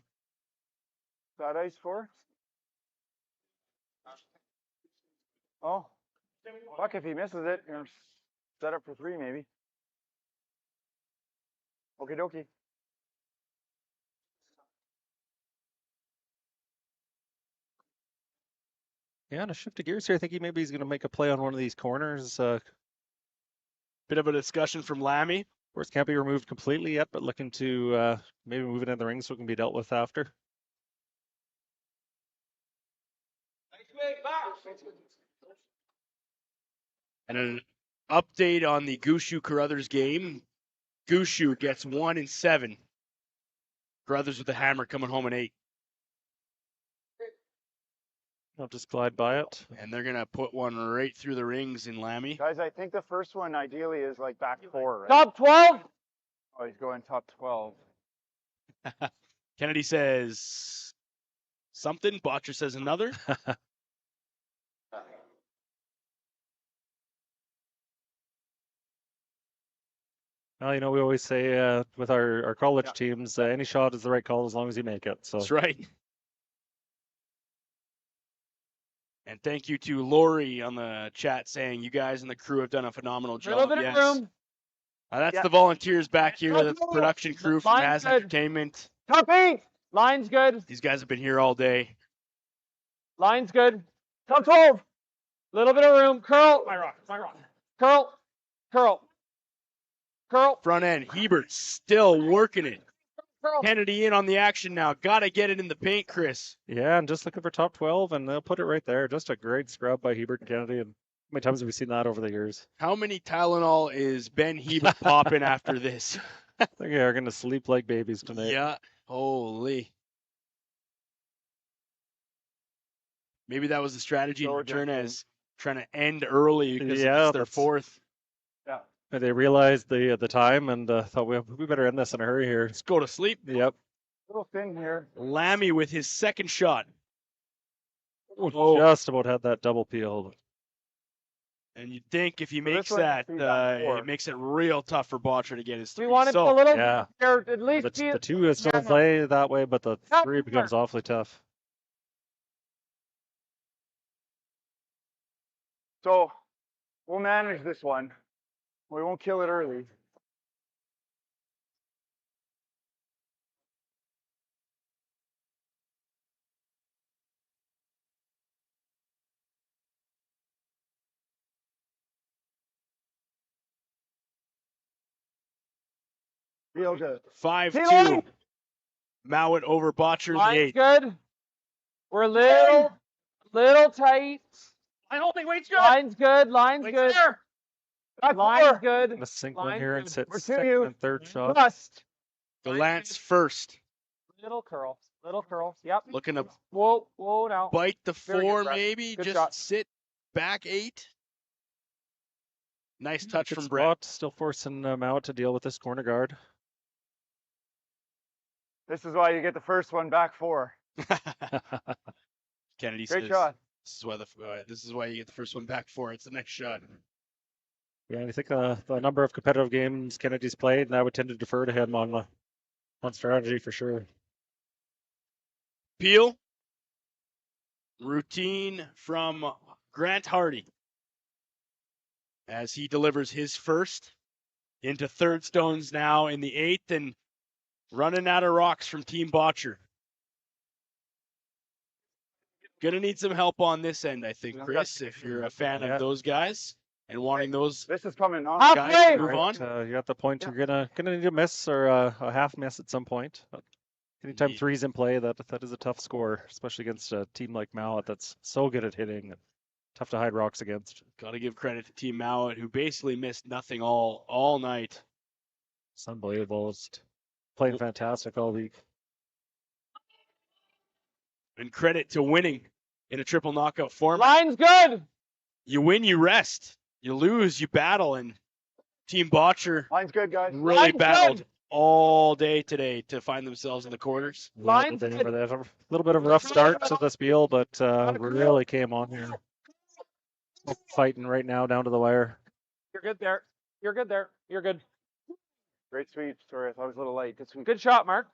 [SPEAKER 2] That ice 4? Oh. Fuck, if he misses it, you're set up for 3 maybe. Okie dokie.
[SPEAKER 3] Yeah, and a shift of gears here. I think maybe he's going to make a play on one of these corners.
[SPEAKER 1] Bit of a discussion from Lammy.
[SPEAKER 3] Of course, can't be removed completely yet, but looking to maybe move it in the ring so it can be dealt with after.
[SPEAKER 1] And an update on the Gushu Carruthers game. Gushu gets 1 in 7. Carruthers with the hammer coming home in 8.
[SPEAKER 3] I'll just glide by it.
[SPEAKER 1] And they're going to put one right through the rings in Lammy.
[SPEAKER 2] Guys, I think the first one ideally is like back 4, right?
[SPEAKER 8] Top 12.
[SPEAKER 2] Oh, he's going top 12.
[SPEAKER 1] Kennedy says something. Bottcher says another.
[SPEAKER 3] Well, you know, we always say with our college teams, any shot is the right call as long as you make it. So
[SPEAKER 1] That's right. And thank you to Lori on the chat saying you guys and the crew have done a phenomenal job.
[SPEAKER 8] Little bit
[SPEAKER 1] Yes.
[SPEAKER 8] of room.
[SPEAKER 1] That's the volunteers back here. That's the production crew from
[SPEAKER 8] Line's
[SPEAKER 1] Has
[SPEAKER 8] good.
[SPEAKER 1] Entertainment.
[SPEAKER 8] Top 8. Line's good.
[SPEAKER 1] These guys have been here all day.
[SPEAKER 8] Line's good. Top 12. Little bit of room. Curl. My rock. Curl. Curl. Curl.
[SPEAKER 1] Front end, Hebert still working it.
[SPEAKER 8] Curl.
[SPEAKER 1] Kennedy in on the action now. Got to get it in the paint, Chris.
[SPEAKER 3] yeah, and just looking for top 12, and they'll put it right there. Just a great scrub by Hebert and Kennedy. And how many times have we seen that over the years?
[SPEAKER 1] How many Tylenol is Ben Hebert popping after this?
[SPEAKER 3] They are going to sleep like babies tonight.
[SPEAKER 1] Yeah, holy. Maybe that was the strategy in return as trying to end early because
[SPEAKER 3] Yeah,
[SPEAKER 1] it's their
[SPEAKER 3] that's-
[SPEAKER 1] 4th.
[SPEAKER 2] Yeah.
[SPEAKER 3] And they realized the time and thought we better end this in a hurry here.
[SPEAKER 1] Let's go to sleep.
[SPEAKER 3] Yep.
[SPEAKER 2] Little thin here.
[SPEAKER 1] Lammy with his second shot.
[SPEAKER 3] Just about had that double peel.
[SPEAKER 1] And you'd think if he
[SPEAKER 2] Well,
[SPEAKER 1] makes
[SPEAKER 2] this one
[SPEAKER 1] that,
[SPEAKER 2] should be back 4.
[SPEAKER 1] it makes it real tough for Bottcher to get his 3.
[SPEAKER 8] We want it
[SPEAKER 1] So,
[SPEAKER 8] a little
[SPEAKER 3] Yeah.
[SPEAKER 8] there, at least
[SPEAKER 3] The 2 is still in
[SPEAKER 8] no.
[SPEAKER 3] play that way, but the
[SPEAKER 8] Top
[SPEAKER 3] 3 becomes awfully tough.
[SPEAKER 2] So we'll manage this one. We won't kill it early. Real good.
[SPEAKER 1] 5-2. Mouat over Bottcher in the
[SPEAKER 8] Line's
[SPEAKER 1] 8th.
[SPEAKER 8] good. We're little tight.
[SPEAKER 12] I don't think Wade's good.
[SPEAKER 8] Line's good. Line's
[SPEAKER 12] Wade's
[SPEAKER 8] good.
[SPEAKER 12] there.
[SPEAKER 2] Back
[SPEAKER 8] Line's
[SPEAKER 2] 4.
[SPEAKER 8] good.
[SPEAKER 3] Gonna sink one
[SPEAKER 8] Line's
[SPEAKER 3] here and
[SPEAKER 8] good.
[SPEAKER 3] sit
[SPEAKER 2] We're to
[SPEAKER 3] second
[SPEAKER 2] you.
[SPEAKER 3] and third shot.
[SPEAKER 8] Trust.
[SPEAKER 1] Galant's first.
[SPEAKER 8] Little curl. Little curl. Yep.
[SPEAKER 1] Looking to
[SPEAKER 8] Whoa. Whoa. Now.
[SPEAKER 1] bite the
[SPEAKER 8] Very good,
[SPEAKER 1] 4
[SPEAKER 8] Brett.
[SPEAKER 1] maybe.
[SPEAKER 8] Good
[SPEAKER 1] Just
[SPEAKER 8] shot.
[SPEAKER 1] sit back 8. Nice touch
[SPEAKER 3] Good
[SPEAKER 1] from Brett.
[SPEAKER 3] spot, still forcing Mouat to deal with this corner guard.
[SPEAKER 2] This is why you get the first one back 4.
[SPEAKER 1] Kennedy
[SPEAKER 2] Great
[SPEAKER 1] says,
[SPEAKER 2] shot.
[SPEAKER 1] This is why you get the first one back 4. It's the next shot.
[SPEAKER 3] Yeah, and I think the number of competitive games Kennedy's played, and I would tend to defer to him on strategy for sure.
[SPEAKER 1] Peel. Routine from Grant Hardy as he delivers his first into third stones now in the 8th and running out of rocks from Team Bottcher. Gonna need some help on this end, I think, Chris, if you're a fan of those guys and wanting those
[SPEAKER 2] This is coming on.
[SPEAKER 1] guys to move on.
[SPEAKER 3] You're at the point you're gonna need a miss or a half miss at some point. Anytime three's in play, that is a tough score, especially against a team like Mouat that's so good at hitting and tough to hide rocks against.
[SPEAKER 1] Got to give credit to Team Mouat, who basically missed nothing all night.
[SPEAKER 3] It's unbelievable. It's playing fantastic all week.
[SPEAKER 1] And credit to winning in a triple knockout format.
[SPEAKER 8] Line's good.
[SPEAKER 1] You win, you rest. You lose, you battle. And Team Bottcher
[SPEAKER 2] Line's good, guys.
[SPEAKER 1] really
[SPEAKER 8] Line's
[SPEAKER 1] battled
[SPEAKER 8] good.
[SPEAKER 1] all day today to find themselves in the quarters.
[SPEAKER 8] Line's
[SPEAKER 3] A
[SPEAKER 8] good.
[SPEAKER 3] little bit of a rough start to this deal, but really came on here. Fighting right now down to the wire.
[SPEAKER 8] You're good there. You're good there. You're good.
[SPEAKER 2] Great sweep. Sorry, I thought it was a little late. Good sweep.
[SPEAKER 8] Good shot, Mark.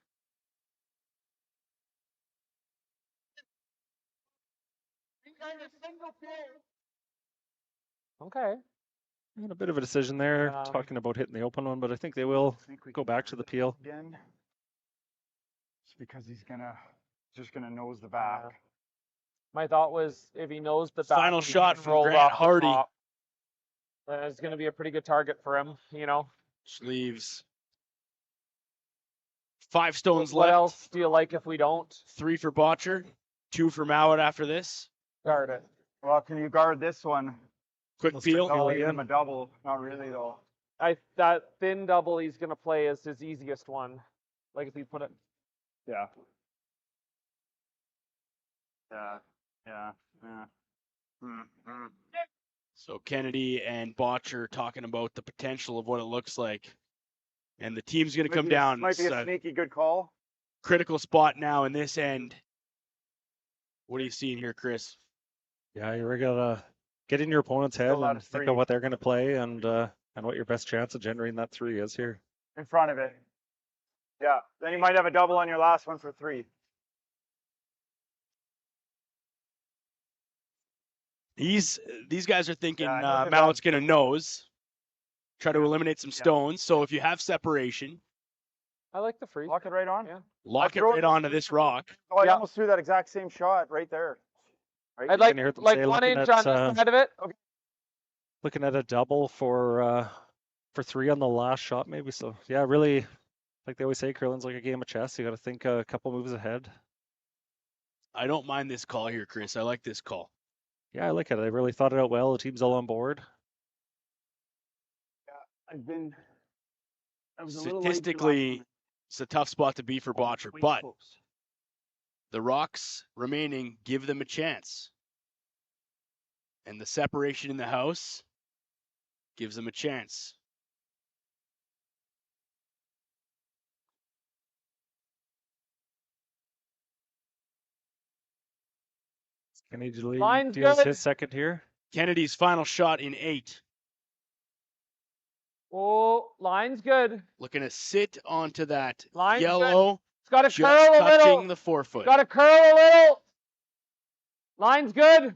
[SPEAKER 8] Okay.
[SPEAKER 3] And a bit of a decision there,
[SPEAKER 8] Yeah.
[SPEAKER 3] talking about hitting the open one, but I think they will go back to the peel.
[SPEAKER 2] Again. Just because he's just gonna nose the back.
[SPEAKER 8] My thought was if he knows the back,
[SPEAKER 1] Final
[SPEAKER 8] he
[SPEAKER 1] shot
[SPEAKER 8] can
[SPEAKER 1] from
[SPEAKER 8] roll
[SPEAKER 1] Grant
[SPEAKER 8] off the
[SPEAKER 1] Hardy.
[SPEAKER 8] top. It's going to be a pretty good target for him, you know.
[SPEAKER 1] Which leaves 5 stones
[SPEAKER 8] What
[SPEAKER 1] left.
[SPEAKER 8] else do you like if we don't
[SPEAKER 1] 3 for Bottcher, 2 for Mouat after this.
[SPEAKER 8] guard it?
[SPEAKER 2] Well, can you guard this one?
[SPEAKER 1] Quick peel.
[SPEAKER 2] I'll leave him a double. Not really though.
[SPEAKER 8] That thin double he's going to play is his easiest one. Like if he put it.
[SPEAKER 2] Yeah. Yeah. Yeah. Yeah. Mm-hmm.
[SPEAKER 1] So Kennedy and Bottcher talking about the potential of what it looks like. And the team's going to come down.
[SPEAKER 2] Might be
[SPEAKER 1] It's
[SPEAKER 2] a sneaky good call.
[SPEAKER 1] critical spot now in this end. What are you seeing here, Chris?
[SPEAKER 3] Yeah, you're gonna get in your opponent's head
[SPEAKER 2] Still not
[SPEAKER 3] and
[SPEAKER 2] a
[SPEAKER 3] think
[SPEAKER 2] three.
[SPEAKER 3] of what they're gonna play and what your best chance of generating that 3 is here.
[SPEAKER 2] In front of it. Yeah. Then you might have a double on your last one for 3.
[SPEAKER 1] These guys are thinking
[SPEAKER 2] Yeah, I know
[SPEAKER 1] Mouat's going to nose, try to eliminate some
[SPEAKER 2] Yeah.
[SPEAKER 1] stones. So if you have separation,
[SPEAKER 8] I like the free.
[SPEAKER 2] Lock it right on.
[SPEAKER 8] Yeah.
[SPEAKER 1] lock it
[SPEAKER 2] throw
[SPEAKER 1] right
[SPEAKER 2] it-
[SPEAKER 1] onto this rock.
[SPEAKER 2] Oh, I
[SPEAKER 8] Yeah.
[SPEAKER 2] almost threw that exact same shot right there. Right?
[SPEAKER 8] I'd like
[SPEAKER 3] Gonna hear them say
[SPEAKER 8] 1
[SPEAKER 3] looking
[SPEAKER 8] inch
[SPEAKER 3] at,
[SPEAKER 8] on this side of it.
[SPEAKER 3] Looking at a double for 3 on the last shot, maybe. So yeah, really, like they always say, curling's like a game of chess. You got to think a couple moves ahead.
[SPEAKER 1] I don't mind this call here, Chris. I like this call.
[SPEAKER 3] Yeah, I like it. They really thought it out well. The team's all on board.
[SPEAKER 2] I was a little late to last
[SPEAKER 1] Statistically,
[SPEAKER 2] one.
[SPEAKER 1] it's a tough spot to be for Bottcher,
[SPEAKER 2] Way
[SPEAKER 1] but
[SPEAKER 2] close.
[SPEAKER 1] the rocks remaining give them a chance. And the separation in the house gives them a chance.
[SPEAKER 3] Kennedy
[SPEAKER 8] Line's
[SPEAKER 3] deals
[SPEAKER 8] good.
[SPEAKER 3] his second here.
[SPEAKER 1] Kennedy's final shot in 8.
[SPEAKER 8] Oh, line's good.
[SPEAKER 1] Looking to sit onto that
[SPEAKER 8] Line's good.
[SPEAKER 1] yellow,
[SPEAKER 8] It's got to
[SPEAKER 1] just
[SPEAKER 8] curl a little.
[SPEAKER 1] touching the forefoot.
[SPEAKER 8] Got to curl a little. Line's good.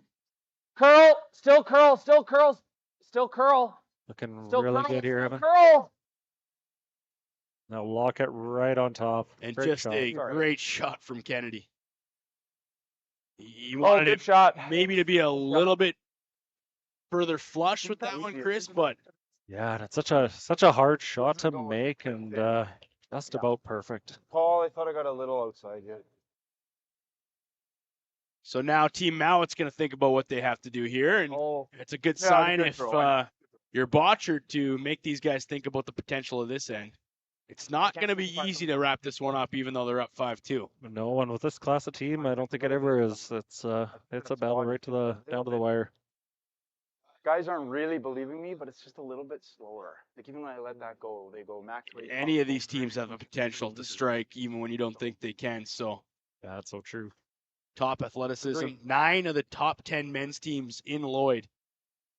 [SPEAKER 8] Curl. Still curl. Still curl. Still curl.
[SPEAKER 3] Looking
[SPEAKER 8] Still
[SPEAKER 3] really
[SPEAKER 8] curl.
[SPEAKER 3] good here,
[SPEAKER 8] Still
[SPEAKER 3] Evan.
[SPEAKER 8] curl.
[SPEAKER 3] Now lock it right on top.
[SPEAKER 1] And
[SPEAKER 3] Great
[SPEAKER 1] just
[SPEAKER 3] shot.
[SPEAKER 1] a
[SPEAKER 8] Sorry.
[SPEAKER 1] great shot from Kennedy. He
[SPEAKER 8] Oh,
[SPEAKER 1] wanted
[SPEAKER 8] good
[SPEAKER 1] it
[SPEAKER 8] shot.
[SPEAKER 1] maybe to be a little bit further flush with that one, Chris, but
[SPEAKER 3] Yeah, and it's such a hard shot to make and just about perfect.
[SPEAKER 2] Paul, I thought I got a little outside yet.
[SPEAKER 1] so now Team Mouat's going to think about what they have to do here, and
[SPEAKER 8] Oh,
[SPEAKER 1] it's a good
[SPEAKER 2] Yeah,
[SPEAKER 1] sign
[SPEAKER 2] good
[SPEAKER 1] if
[SPEAKER 2] throw.
[SPEAKER 1] you're Bottcher to make these guys think about the potential of this end. It's not going to be easy to wrap this one up, even though they're up 5-2.
[SPEAKER 3] No, and with this class of team, I don't think it ever is. It's a battle right to the down to the wire.
[SPEAKER 2] Guys aren't really believing me, but it's just a little bit slower. Like even when I let that go, they go max rate.
[SPEAKER 1] Any of these teams have a potential to strike, even when you don't think they can. So
[SPEAKER 3] Yeah, that's so true.
[SPEAKER 1] top athleticism.
[SPEAKER 2] Agreed.
[SPEAKER 1] 9 of the top 10 men's teams in Lloyd,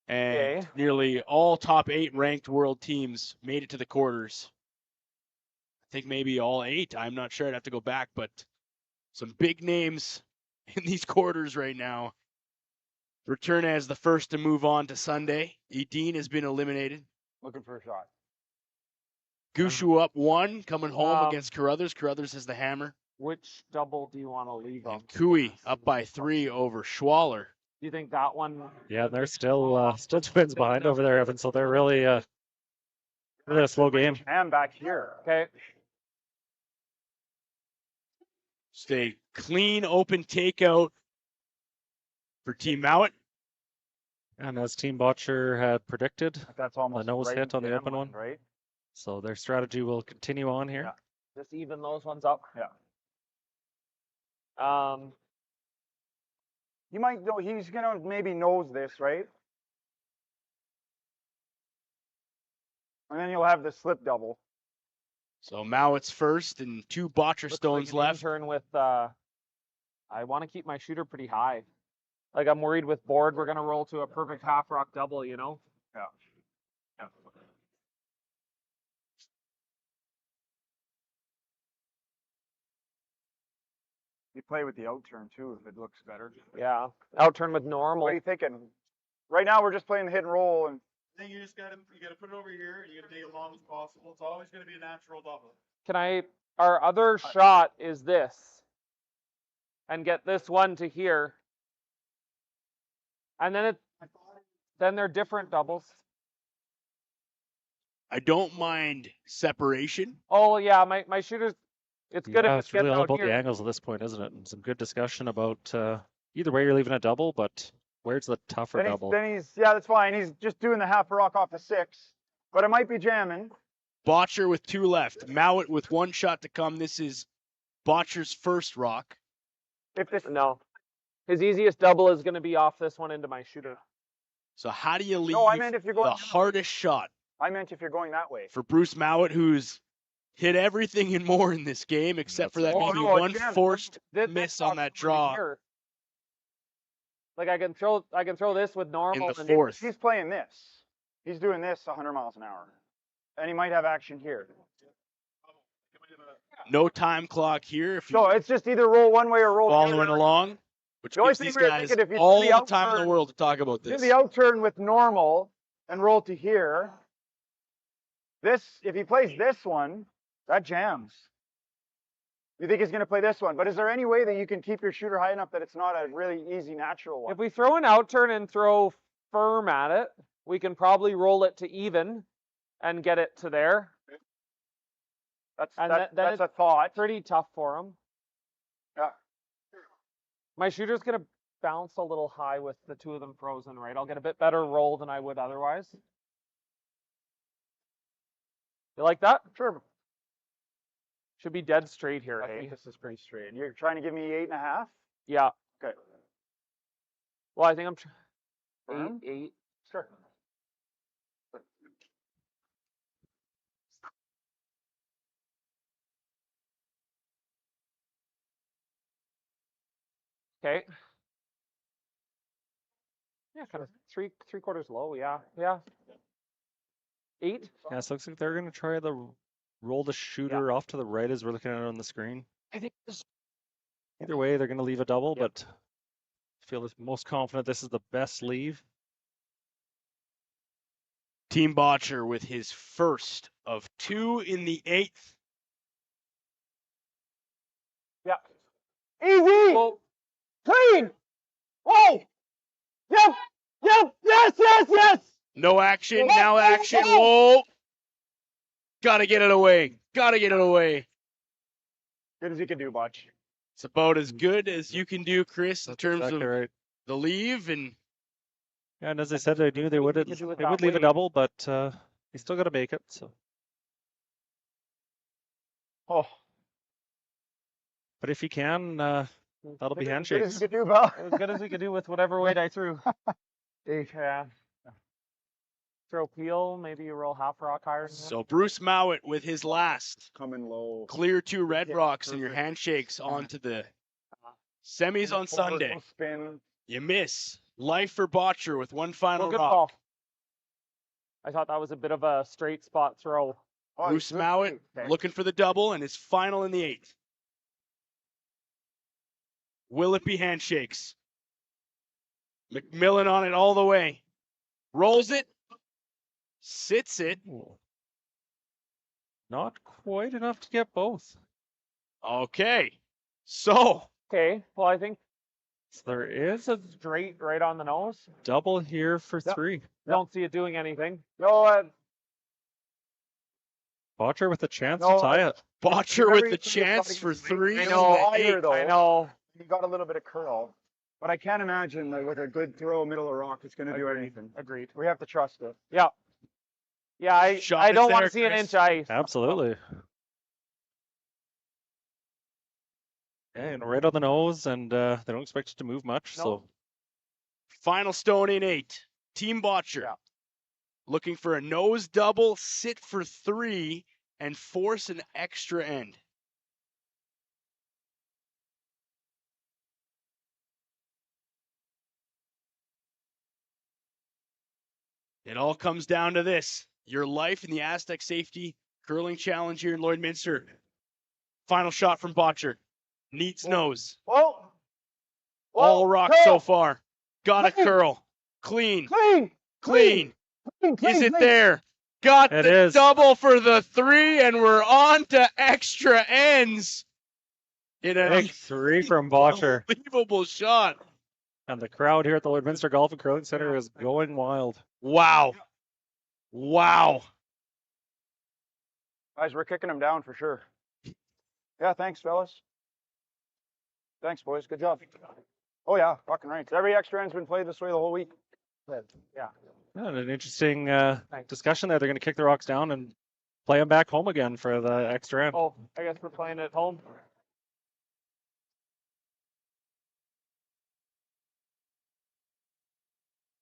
[SPEAKER 1] and
[SPEAKER 8] Okay.
[SPEAKER 1] nearly all top 8 ranked world teams made it to the quarters. I think maybe all 8. I'm not sure. I'd have to go back, but some big names in these quarters right now. Return as the first to move on to Sunday. Edine has been eliminated.
[SPEAKER 2] Looking for a shot.
[SPEAKER 1] Gushu up 1, coming home
[SPEAKER 8] Um,
[SPEAKER 1] against Carruthers. Carruthers has the hammer.
[SPEAKER 8] Which double do you want to leave
[SPEAKER 1] And
[SPEAKER 8] on?
[SPEAKER 1] Cooey up by 3 over Schwaller.
[SPEAKER 8] Do you think that one?
[SPEAKER 3] Yeah, they're still twins behind over there, Evan. So they're really a slow game.
[SPEAKER 2] And back here.
[SPEAKER 8] Okay.
[SPEAKER 1] Stay clean, open takeout for Team Mouat.
[SPEAKER 3] And as Team Bottcher had predicted,
[SPEAKER 2] That's almost
[SPEAKER 3] nose
[SPEAKER 2] right
[SPEAKER 3] hit on the
[SPEAKER 2] jam
[SPEAKER 3] open one.
[SPEAKER 2] right?
[SPEAKER 3] so their strategy will continue on here.
[SPEAKER 2] Yeah.
[SPEAKER 8] Just even those ones up.
[SPEAKER 2] Yeah.
[SPEAKER 8] Um,
[SPEAKER 2] You might know he's gonna maybe nose this, right? And then you'll have the slip double.
[SPEAKER 1] So Mouat's first and 2 Bottcher stones left.
[SPEAKER 8] Turn with. I want to keep my shooter pretty high. Like I'm worried with board, we're gonna roll to a perfect half rock double. You know.
[SPEAKER 2] Yeah. Yeah. You play with the out turn too if it looks better.
[SPEAKER 8] Yeah. Out turn with normal.
[SPEAKER 2] What are you thinking? Right now we're just playing the hit and roll, and
[SPEAKER 13] Then you just gotta put it over here. You gotta take it as long as possible. It's always gonna be a natural double.
[SPEAKER 8] Can I? Our other shot is this, and get this one to here, and then then they're different doubles.
[SPEAKER 1] I don't mind separation.
[SPEAKER 8] Oh yeah, my shooters. It's good
[SPEAKER 3] Yeah,
[SPEAKER 8] if
[SPEAKER 3] it's
[SPEAKER 8] it's
[SPEAKER 3] really
[SPEAKER 8] getting
[SPEAKER 3] all
[SPEAKER 8] out
[SPEAKER 3] about
[SPEAKER 8] here.
[SPEAKER 3] the angles at this point, isn't it? And some good discussion about either way you're leaving a double, but where's the tougher double?
[SPEAKER 2] then he's yeah, that's fine. He's just doing the half rock off the 6, but it might be jamming.
[SPEAKER 1] Bottcher with 2 left. Mouat with 1 shot to come. This is Botcher's first rock.
[SPEAKER 2] If this
[SPEAKER 8] No, his easiest double is going to be off this one into my shooter.
[SPEAKER 1] So how do you leave
[SPEAKER 2] No, I meant if you're going
[SPEAKER 1] the hardest shot
[SPEAKER 2] I meant if you're going that way.
[SPEAKER 1] for Bruce Mouat, who's hit everything and more in this game, except for that
[SPEAKER 2] Oh,
[SPEAKER 1] maybe
[SPEAKER 2] no,
[SPEAKER 1] one
[SPEAKER 2] jam.
[SPEAKER 1] forced
[SPEAKER 8] This
[SPEAKER 1] miss on that
[SPEAKER 8] shot's
[SPEAKER 1] draw
[SPEAKER 8] here. Like I can throw this with
[SPEAKER 1] in
[SPEAKER 8] normal.
[SPEAKER 1] the
[SPEAKER 8] and
[SPEAKER 1] 4th.
[SPEAKER 2] He's playing this. He's doing this 100 miles an hour. And he might have action here.
[SPEAKER 1] No time clock here if
[SPEAKER 2] So
[SPEAKER 1] you're
[SPEAKER 2] it's just either roll one way or roll the
[SPEAKER 1] following
[SPEAKER 2] other.
[SPEAKER 1] along, which
[SPEAKER 2] The only
[SPEAKER 1] gives
[SPEAKER 2] thing
[SPEAKER 1] these
[SPEAKER 2] we were
[SPEAKER 1] guys
[SPEAKER 2] thinking, if you do
[SPEAKER 1] all
[SPEAKER 2] the
[SPEAKER 1] the time in the
[SPEAKER 2] outturn-
[SPEAKER 1] world to talk about
[SPEAKER 2] Do
[SPEAKER 1] this.
[SPEAKER 2] the out turn with normal and roll to here. This, if he plays this one, that jams. You think he's going to play this one, but is there any way that you can keep your shooter high enough that it's not a really easy natural one?
[SPEAKER 8] If we throw an out turn and throw firm at it, we can probably roll it to even and get it to there.
[SPEAKER 2] That's
[SPEAKER 8] And
[SPEAKER 2] that,
[SPEAKER 8] then
[SPEAKER 2] that's a thought.
[SPEAKER 8] Pretty tough for him.
[SPEAKER 2] Yeah.
[SPEAKER 8] My shooter's gonna bounce a little high with the 2 of them frozen, right? I'll get a bit better roll than I would otherwise. You like that?
[SPEAKER 2] Sure.
[SPEAKER 8] Should be dead straight here,
[SPEAKER 2] I
[SPEAKER 8] hey?
[SPEAKER 2] think this is pretty straight. You're trying to give me 8.5?
[SPEAKER 8] Yeah.
[SPEAKER 2] Okay.
[SPEAKER 8] Well, I think I'm
[SPEAKER 2] Firm?
[SPEAKER 8] 8.
[SPEAKER 2] Sure.
[SPEAKER 8] Okay. Yeah, kind of three quarters low. Yeah. 8.
[SPEAKER 3] Yeah, so it looks like they're going to try the roll the shooter off to the right as we're looking at it on the screen.
[SPEAKER 8] I think this.
[SPEAKER 3] Either way, they're going to leave a double, but I feel most confident this is the best leave.
[SPEAKER 1] Team Bottcher with his first of 2 in the 8th.
[SPEAKER 2] Yeah. Easy!
[SPEAKER 8] Well,
[SPEAKER 2] Clean! Whoa! Yep! Yep! Yes!
[SPEAKER 1] No action, now action. Whoa! Gotta get it away.
[SPEAKER 2] Good as you can do, Butch.
[SPEAKER 1] It's about as good as you can do, Chris, in terms
[SPEAKER 3] Exactly
[SPEAKER 1] of
[SPEAKER 3] right.
[SPEAKER 1] the leave. And
[SPEAKER 3] Yeah, and as I said, I knew they would
[SPEAKER 8] do it that
[SPEAKER 3] leave a
[SPEAKER 8] way.
[SPEAKER 3] double, but you still got to make it. So,
[SPEAKER 2] Oh.
[SPEAKER 3] but if you can, that'll be
[SPEAKER 2] Good as
[SPEAKER 3] handshakes.
[SPEAKER 2] you can do, Bell.
[SPEAKER 8] As good as we could do with whatever weight I threw. Yeah. Throw peel, maybe you roll half rock higher. than that.
[SPEAKER 1] so Bruce Mouat with his last
[SPEAKER 2] Coming low.
[SPEAKER 1] clear 2 red
[SPEAKER 2] Yeah,
[SPEAKER 1] rocks and your
[SPEAKER 2] perfect.
[SPEAKER 1] handshakes onto the semis on Sunday.
[SPEAKER 2] Spin.
[SPEAKER 1] You miss. Life for Bottcher with 1 final
[SPEAKER 8] Well, good
[SPEAKER 1] rock.
[SPEAKER 8] call. I thought that was a bit of a straight spot throw.
[SPEAKER 2] Oh,
[SPEAKER 1] Bruce
[SPEAKER 2] good.
[SPEAKER 1] Mouat
[SPEAKER 2] Okay.
[SPEAKER 1] looking for the double and his final in the 8th. Will it be handshakes? McMillan on it all the way. Rolls it. Sits it.
[SPEAKER 3] Not quite enough to get both.
[SPEAKER 1] Okay. So.
[SPEAKER 8] Okay. Well, I think
[SPEAKER 3] So there is a
[SPEAKER 8] straight right on the nose.
[SPEAKER 3] double here for
[SPEAKER 2] Yep.
[SPEAKER 3] 3.
[SPEAKER 8] Don't see it doing anything.
[SPEAKER 2] No,
[SPEAKER 3] Bottcher with a chance
[SPEAKER 2] No,
[SPEAKER 3] to tie it.
[SPEAKER 1] Bottcher
[SPEAKER 2] Remember
[SPEAKER 1] with
[SPEAKER 2] you
[SPEAKER 1] the
[SPEAKER 2] said it's
[SPEAKER 1] chance
[SPEAKER 2] gotta
[SPEAKER 1] for
[SPEAKER 2] be
[SPEAKER 1] 3.
[SPEAKER 8] I
[SPEAKER 2] really
[SPEAKER 8] know.
[SPEAKER 2] wider, though.
[SPEAKER 8] I know.
[SPEAKER 2] You got a little bit of curl. But I can't imagine that with a good throw middle of rock, it's going to do
[SPEAKER 8] Agreed.
[SPEAKER 2] anything.
[SPEAKER 8] Agreed.
[SPEAKER 2] We have to trust it.
[SPEAKER 8] Yeah. Yeah, I
[SPEAKER 1] Shot to
[SPEAKER 8] don't want
[SPEAKER 1] center,
[SPEAKER 8] to see an
[SPEAKER 1] Chris.
[SPEAKER 8] inch ice.
[SPEAKER 3] Absolutely. And right on the nose, and they don't expect it to move much.
[SPEAKER 8] No.
[SPEAKER 3] So
[SPEAKER 1] Final stone in 8. Team Bottcher.
[SPEAKER 8] Yeah.
[SPEAKER 1] Looking for a nose double, sit for 3, and force an extra end. It all comes down to this. Your life in the Astec Safety Curling Challenge here in Lloydminster. Final shot from Bottcher. Neats nose.
[SPEAKER 2] Whoa!
[SPEAKER 1] All rock
[SPEAKER 2] curl.
[SPEAKER 1] so far. Got a
[SPEAKER 2] Clean.
[SPEAKER 1] curl. Clean.
[SPEAKER 2] Clean!
[SPEAKER 1] Clean.
[SPEAKER 2] Clean, clean,
[SPEAKER 1] Is it
[SPEAKER 2] clean.
[SPEAKER 1] there? Got
[SPEAKER 3] It
[SPEAKER 1] the
[SPEAKER 3] is.
[SPEAKER 1] double for the 3, and we're on to extra ends. In an
[SPEAKER 3] big 3 from Bottcher.
[SPEAKER 1] unbelievable shot.
[SPEAKER 3] And the crowd here at the Lloydminster Golf and Curling Center is going wild.
[SPEAKER 1] Wow. Wow.
[SPEAKER 2] Guys, we're kicking him down for sure. Yeah, thanks, fellas. Thanks, boys. Good job. Oh, yeah, fucking right. Every extra end's been played this way the whole week.
[SPEAKER 8] Yeah.
[SPEAKER 3] And an interesting discussion there. They're going to kick the rocks down and play them back home again for the extra end.
[SPEAKER 8] Oh, I guess we're playing at home.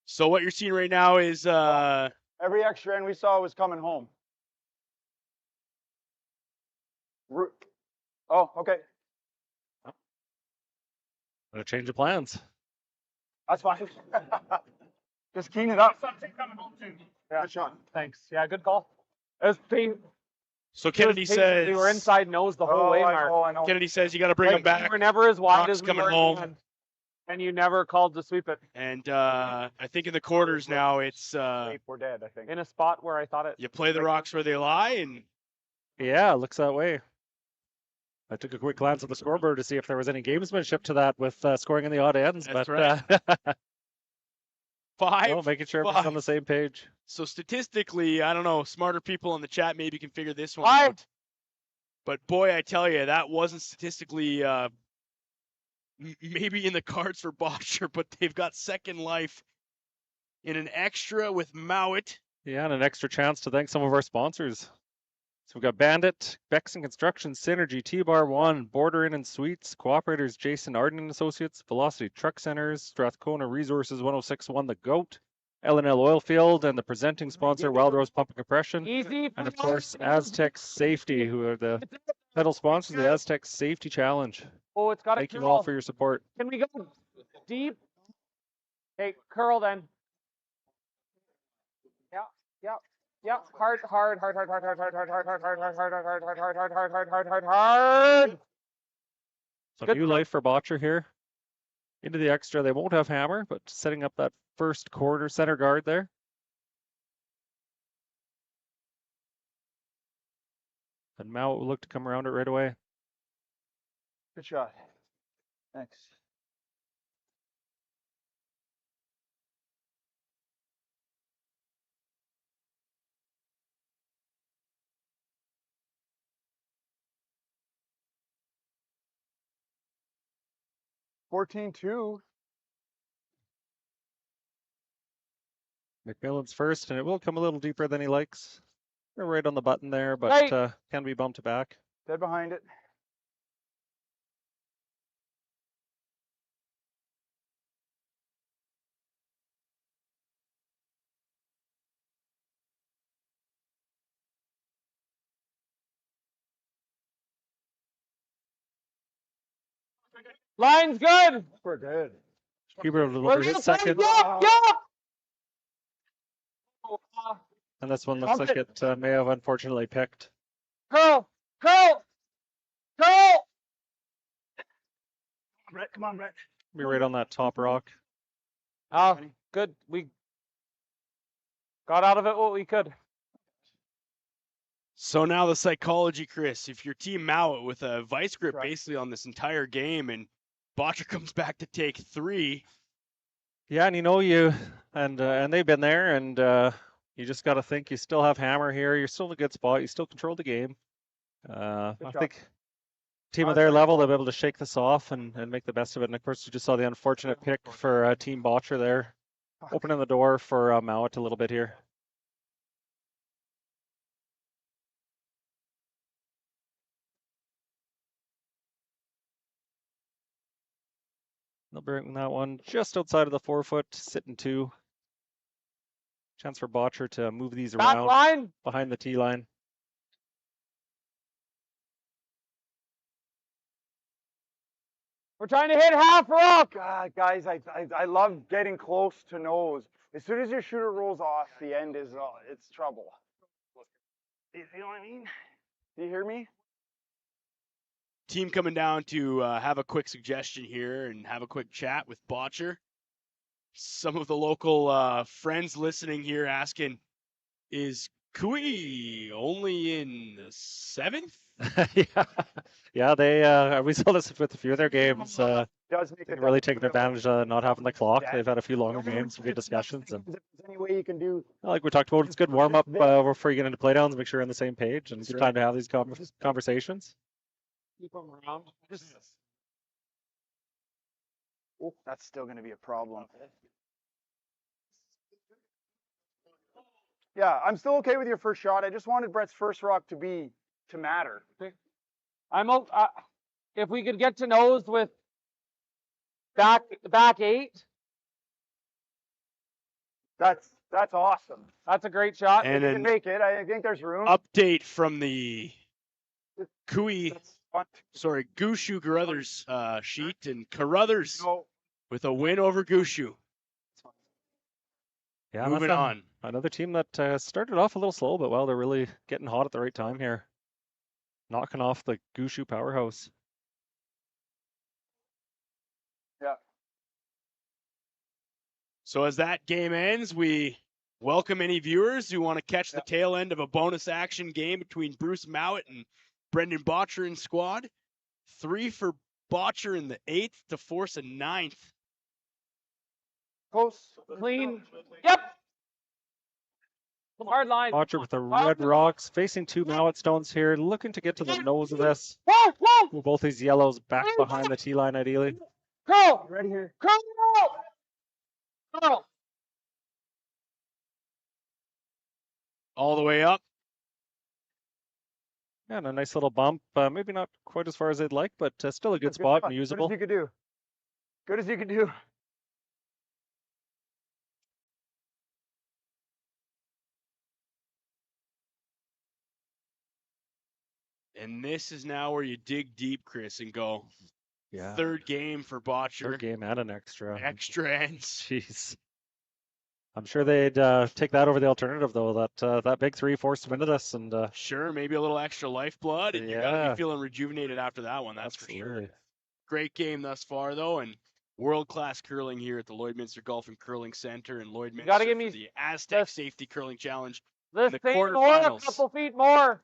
[SPEAKER 1] So what you're seeing right now is
[SPEAKER 2] Every extra end we saw was coming home. Oh, okay.
[SPEAKER 3] A change of plans.
[SPEAKER 2] That's fine. Just clean it up.
[SPEAKER 8] Yeah.
[SPEAKER 2] Good shot.
[SPEAKER 8] Thanks. Yeah, good call. It was
[SPEAKER 1] so Kennedy says
[SPEAKER 8] we were inside nose the whole way, Mark.
[SPEAKER 2] I know.
[SPEAKER 1] Kennedy says you got to bring him back.
[SPEAKER 8] We were never as wide
[SPEAKER 1] Rock's
[SPEAKER 8] as we
[SPEAKER 1] coming
[SPEAKER 8] were
[SPEAKER 1] home.
[SPEAKER 8] and you never called to sweep it
[SPEAKER 1] And I think in the quarters now it's
[SPEAKER 2] We're dead, I think.
[SPEAKER 8] in a spot where I thought it.
[SPEAKER 1] you play the rocks where they lie, and
[SPEAKER 3] Yeah, it looks that way. I took a quick glance at the scoreboard to see if there was any gamesmanship to that with scoring in the odd ends,
[SPEAKER 1] That's
[SPEAKER 3] but
[SPEAKER 1] 5.
[SPEAKER 3] no, making sure everyone's on the same page.
[SPEAKER 1] So statistically, I don't know, smarter people in the chat maybe can figure this one
[SPEAKER 8] 5.
[SPEAKER 1] out. But boy, I tell you, that wasn't statistically maybe in the cards for Bottcher, but they've got second life in an extra with Mouat.
[SPEAKER 3] Yeah, and an extra chance to thank some of our sponsors. So we've got Bandit, Bexon Construction, Synergy, T-Bar 1, Border Inn and Suites, Cooperators, Jason Arden and Associates, Velocity Truck Centers, Strathcona Resources 1061, The Goat, L&L Oilfield, and the presenting sponsor, Wild Rose Pump and Compression.
[SPEAKER 8] Easy.
[SPEAKER 3] And of course, Astec Safety, who are the title sponsors of the Astec Safety Challenge.
[SPEAKER 8] Oh, it's got to
[SPEAKER 3] Thank you all for your support.
[SPEAKER 8] Can we go deep? Hey, curl then. Yeah, yeah, yeah. Hard.
[SPEAKER 3] So
[SPEAKER 8] Good
[SPEAKER 3] new
[SPEAKER 8] throw.
[SPEAKER 3] life for Bottcher here. Into the extra, they won't have hammer, but setting up that first quarter center guard there. And Mouat will look to come around it right away.
[SPEAKER 2] Good shot. Thanks. $14-2.
[SPEAKER 3] McMillan's first, and it will come a little deeper than he likes. They're right on the button there, but
[SPEAKER 8] Right.
[SPEAKER 3] can be bumped back.
[SPEAKER 2] Dead behind it.
[SPEAKER 8] Line's good.
[SPEAKER 2] We're good.
[SPEAKER 3] Huber will deliver his second, and this one looks like it may have unfortunately picked.
[SPEAKER 8] Curl.
[SPEAKER 2] Brett, come on, Brett.
[SPEAKER 3] Be right on that top rock.
[SPEAKER 8] Oh, good. We got out of it what we could.
[SPEAKER 1] So now the psychology, Chris. If your team Mouat with a vice grip basically on this entire game, and Bottcher comes back to take 3.
[SPEAKER 3] Yeah, and and they've been there, and you just got to think you still have hammer here. You're still in a good spot. You still control the game. I think team of their level, they'll be able to shake this off and make the best of it. And of course, you just saw the unfortunate pick for Team Bottcher there, opening the door for Mouat a little bit here. They'll bring that one just outside of the 4-foot, sitting 2. Chance for Bottcher to move these around behind the tee line.
[SPEAKER 2] We're trying to hit half rock. Guys, I love getting close to nose. As soon as your shooter rolls off, the end is it's trouble. You know what I mean? Do you hear me?
[SPEAKER 1] Team coming down to have a quick suggestion here and have a quick chat with Bottcher. Some of the local friends listening here asking, is Kui only in the 7th?
[SPEAKER 3] Yeah, they we saw this with a few of their games. They've really taken advantage of not having the clock. They've had a few longer games, some good discussions, and
[SPEAKER 2] any way you can do.
[SPEAKER 3] Like we talked about, it's good warm up before you get into playdowns. Make sure you're on the same page, and good time to have these conversations.
[SPEAKER 8] Keep them around.
[SPEAKER 2] Oh, that's still going to be a problem. Yeah, I'm still okay with your first shot. I just wanted Brett's first rock to matter.
[SPEAKER 8] If we could get to nose with back 8.
[SPEAKER 2] That's awesome.
[SPEAKER 8] That's a great shot.
[SPEAKER 1] And
[SPEAKER 2] you can make it. I think there's room.
[SPEAKER 1] Update from the Gushu Carruthers sheet, and Carruthers with a win over Gushu.
[SPEAKER 3] Yeah,
[SPEAKER 1] moving on.
[SPEAKER 3] Another team that started off a little slow, but well, they're really getting hot at the right time here. Knocking off the Gushu powerhouse.
[SPEAKER 2] Yeah.
[SPEAKER 1] So as that game ends, we welcome any viewers who want to catch the tail end of a bonus action game between Bruce Mouat and Brendan Bottcher in squad. 3 for Bottcher in the 8th to force a 9th.
[SPEAKER 8] Close, clean. Yep. Hard line.
[SPEAKER 3] Bottcher with the red rocks, facing 2 Mouat stones here, looking to get to the nose of this. Move both these yellows back behind the tee line, ideally.
[SPEAKER 8] Curl.
[SPEAKER 2] Ready here.
[SPEAKER 8] Curl.
[SPEAKER 1] All the way up.
[SPEAKER 3] Yeah, and a nice little bump. Maybe not quite as far as they'd like, but still a good spot and usable.
[SPEAKER 2] Good as you could do. Good as you could do.
[SPEAKER 1] And this is now where you dig deep, Chris, and go.
[SPEAKER 3] Yeah.
[SPEAKER 1] 3rd game for Bottcher.
[SPEAKER 3] 3rd game and an extra.
[SPEAKER 1] Extra ends.
[SPEAKER 3] Jeez. I'm sure they'd take that over the alternative, though. That big 3 forced them into this, and
[SPEAKER 1] sure, maybe a little extra lifeblood, and you gotta be feeling rejuvenated after that one. That's for sure. Great game thus far, though, and world-class curling here at the Lloydminster Golf and Curling Center in Lloydminster.
[SPEAKER 8] Gotta give me
[SPEAKER 1] the Astec Safety Curling Challenge.
[SPEAKER 8] Let's
[SPEAKER 1] the
[SPEAKER 8] more, a
[SPEAKER 1] quarterfinals.
[SPEAKER 8] couple feet more.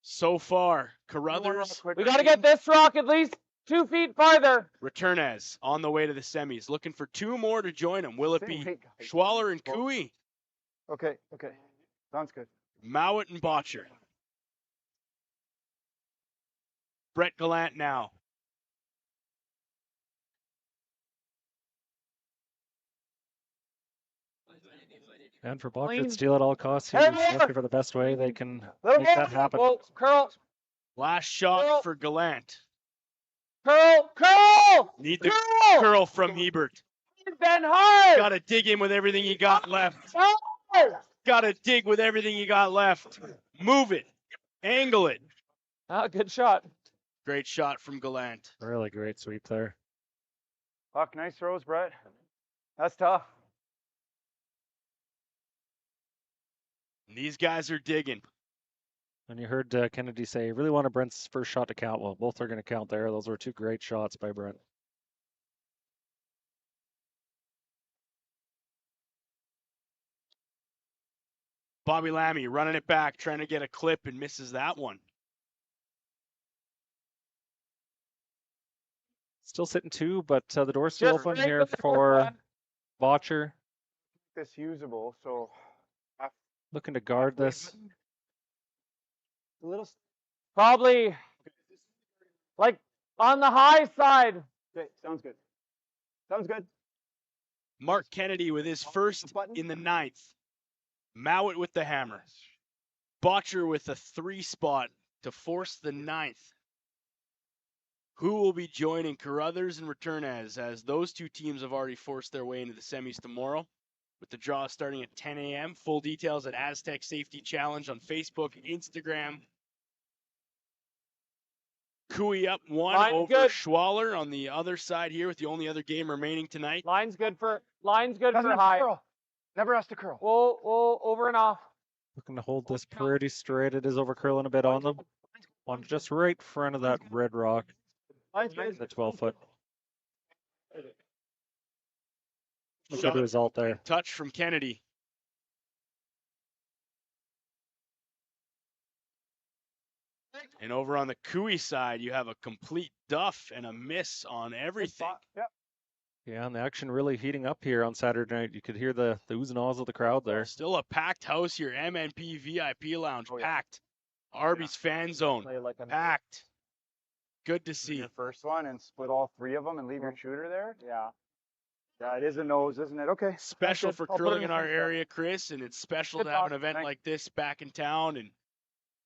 [SPEAKER 1] So far, Carruthers.
[SPEAKER 8] We got to get this rock at least 2 feet farther.
[SPEAKER 1] Returnez on the way to the semis, looking for 2 more to join him. Will it be Schwaller and Kui?
[SPEAKER 2] Okay. Sounds good.
[SPEAKER 1] Mouat and Bottcher. Brett Gallant now.
[SPEAKER 3] And for Bottcher, steal at all costs here. Looking for the best way they can make that happen.
[SPEAKER 8] Well, curl.
[SPEAKER 1] Last shot for Gallant.
[SPEAKER 8] Curl!
[SPEAKER 1] Need the curl from Hebert.
[SPEAKER 8] Ben hard!
[SPEAKER 1] Gotta dig in with everything you got left. Gotta dig with everything you got left. Move it. Angle it.
[SPEAKER 8] Good shot.
[SPEAKER 1] Great shot from Gallant.
[SPEAKER 3] Really great sweep there.
[SPEAKER 2] Fuck, nice throws, Brett. That's tough.
[SPEAKER 1] These guys are digging.
[SPEAKER 3] And you heard Kennedy say, really wanted Brent's first shot to count. Well, both are going to count there. Those were two great shots by Brent.
[SPEAKER 1] Bobby Lammy running it back, trying to get a clip and misses that one.
[SPEAKER 3] Still sitting 2, but the door's still
[SPEAKER 2] Just
[SPEAKER 3] open
[SPEAKER 2] right
[SPEAKER 3] here
[SPEAKER 2] with the
[SPEAKER 3] for
[SPEAKER 2] one.
[SPEAKER 3] Bottcher.
[SPEAKER 2] This usable, so
[SPEAKER 3] Looking to guard this.
[SPEAKER 2] a little.
[SPEAKER 8] Probably like on the high side.
[SPEAKER 2] Okay, sounds good. Sounds good.
[SPEAKER 1] Mark Kennedy with his first in the 9th. Mouat with the hammer. Bottcher with a 3 spot to force the 9th. Who will be joining Carruthers and Returnez, as those two teams have already forced their way into the semis tomorrow, with the draw starting at 10 a.m. Full details at Astec Safety Challenge on Facebook, Instagram. Cooey up 1
[SPEAKER 8] Line's
[SPEAKER 1] over
[SPEAKER 8] good.
[SPEAKER 1] Schwaller on the other side here with the only other game remaining tonight.
[SPEAKER 8] Line's good for
[SPEAKER 2] Doesn't
[SPEAKER 8] high.
[SPEAKER 2] have to curl. Never has to curl.
[SPEAKER 8] Whoa, over and off.
[SPEAKER 3] Looking to hold this pretty straight. It is over curling a bit on them. One just right in front of that red rock. The 12-foot. Good result there.
[SPEAKER 1] Touch from Kennedy. And over on the Cooey side, you have a complete duff and a miss on everything.
[SPEAKER 2] Yep.
[SPEAKER 3] Yeah, and the action really heating up here on Saturday night. You could hear the oohs and ahs of the crowd there.
[SPEAKER 1] Still a packed house here. MNP VIP Lounge,
[SPEAKER 2] Oh, yeah.
[SPEAKER 1] packed. Arby's fan zone,
[SPEAKER 8] Play like a
[SPEAKER 1] packed. Good to see.
[SPEAKER 2] Your first one and split all 3 of them and leave your shooter there. Yeah. Yeah, it is a nose, isn't it? Okay.
[SPEAKER 1] Special for
[SPEAKER 2] I'll put it
[SPEAKER 1] curling
[SPEAKER 2] in
[SPEAKER 1] in our
[SPEAKER 2] the
[SPEAKER 1] area, Chris, and it's special
[SPEAKER 2] Good
[SPEAKER 1] to have an
[SPEAKER 2] talk.
[SPEAKER 1] event
[SPEAKER 2] Thanks.
[SPEAKER 1] like this back in town, and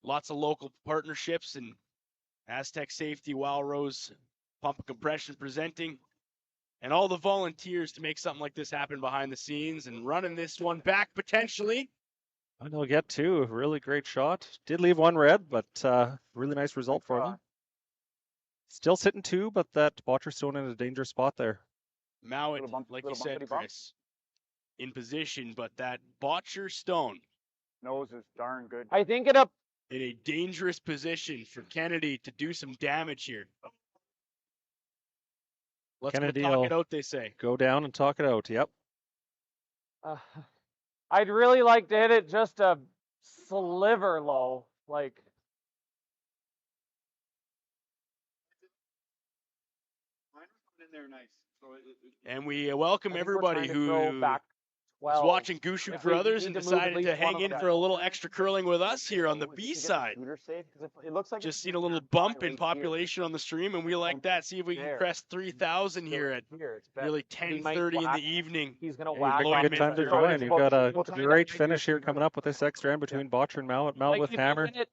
[SPEAKER 1] lots of local partnerships, and Astec Safety, Wild Rose Pump and Compression presenting, and all the volunteers to make something like this happen behind the scenes and running this one back potentially.
[SPEAKER 3] And they'll get 2. Really great shot. Did leave 1 red, but really nice result for them. Still sitting 2, but that Bottcher stone in a dangerous spot there.
[SPEAKER 1] Mouat,
[SPEAKER 2] Little bump-
[SPEAKER 1] like you
[SPEAKER 2] little
[SPEAKER 1] said,
[SPEAKER 2] bumpity bump.
[SPEAKER 1] Chris, in position, but that Bottcher stone
[SPEAKER 2] Nose is darn good.
[SPEAKER 8] I think it up.
[SPEAKER 1] in a dangerous position for Kennedy to do some damage here. Let's
[SPEAKER 3] Kennedy
[SPEAKER 1] go talk
[SPEAKER 3] will
[SPEAKER 1] it out, they say.
[SPEAKER 3] Go down and talk it out. Yep.
[SPEAKER 8] I'd really like to hit it just a sliver low, like.
[SPEAKER 2] Mine was in there nice. So
[SPEAKER 1] And we welcome
[SPEAKER 8] I think we're
[SPEAKER 1] everybody
[SPEAKER 8] trying to throw
[SPEAKER 1] who
[SPEAKER 8] back
[SPEAKER 1] is
[SPEAKER 8] 12.
[SPEAKER 1] watching Gooshu
[SPEAKER 8] If
[SPEAKER 1] for
[SPEAKER 8] we
[SPEAKER 1] others
[SPEAKER 8] need
[SPEAKER 1] and
[SPEAKER 8] to move at
[SPEAKER 1] decided
[SPEAKER 8] least
[SPEAKER 1] to
[SPEAKER 8] one
[SPEAKER 1] hang
[SPEAKER 8] of
[SPEAKER 1] in
[SPEAKER 8] them.
[SPEAKER 1] for a little extra curling with us here on the
[SPEAKER 2] If you
[SPEAKER 1] B
[SPEAKER 2] get the
[SPEAKER 1] side.
[SPEAKER 2] shooter safe, 'cause it looks like
[SPEAKER 1] Just
[SPEAKER 2] it's
[SPEAKER 1] seen a little
[SPEAKER 2] gonna
[SPEAKER 1] bump
[SPEAKER 2] fly
[SPEAKER 1] in
[SPEAKER 2] right here.
[SPEAKER 1] population on the stream, and we like that. See if we can
[SPEAKER 2] There.
[SPEAKER 1] crest 3,000 here at
[SPEAKER 2] Here, it's better.
[SPEAKER 1] nearly
[SPEAKER 8] He might
[SPEAKER 1] 10:30 in
[SPEAKER 8] whack.
[SPEAKER 1] the evening.
[SPEAKER 8] He's gonna
[SPEAKER 3] Hey,
[SPEAKER 8] whack.
[SPEAKER 3] you got a good time to
[SPEAKER 1] Lloydminster.
[SPEAKER 3] join. You've got a
[SPEAKER 2] We'll tie
[SPEAKER 3] great
[SPEAKER 2] that
[SPEAKER 3] finish here
[SPEAKER 2] right
[SPEAKER 3] coming up with this extra end between Bottcher and Mouat. Mouat
[SPEAKER 8] Like,
[SPEAKER 3] with
[SPEAKER 8] if you
[SPEAKER 3] hammer.
[SPEAKER 8] hit it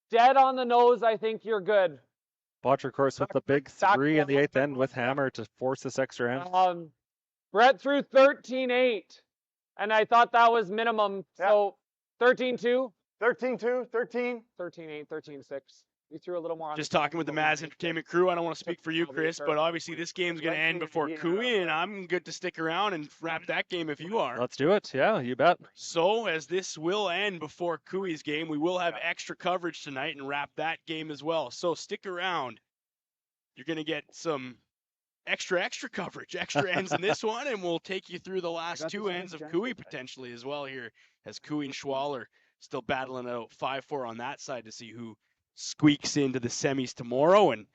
[SPEAKER 8] dead on the nose, I think you're good.
[SPEAKER 3] Bottcher, of course, with the big 3 in the 8th end with hammer to force this extra end.
[SPEAKER 8] Brett threw 13-8, and I thought that was minimum.
[SPEAKER 2] Yeah.
[SPEAKER 8] So 13-2,
[SPEAKER 2] 13-2, 13.
[SPEAKER 8] 13-8, 13-6. You threw a little more on.
[SPEAKER 1] Just talking with the Maz Entertainment crew. I don't want to speak for you, Chris, but obviously this game's going to end before Cooey, and I'm good to stick around and wrap that game if you are.
[SPEAKER 3] Let's do it. Yeah, you bet.
[SPEAKER 1] So, as this will end before Cooey's game, we will have extra coverage tonight and wrap that game as well. So, stick around. You're going to get some extra coverage, extra ends in this one, and we'll take you through the last 2 ends of Cooey potentially as well here, as Cooey and Schwaller still battling out 5-4 on that side to see who squeaks into the semis tomorrow, and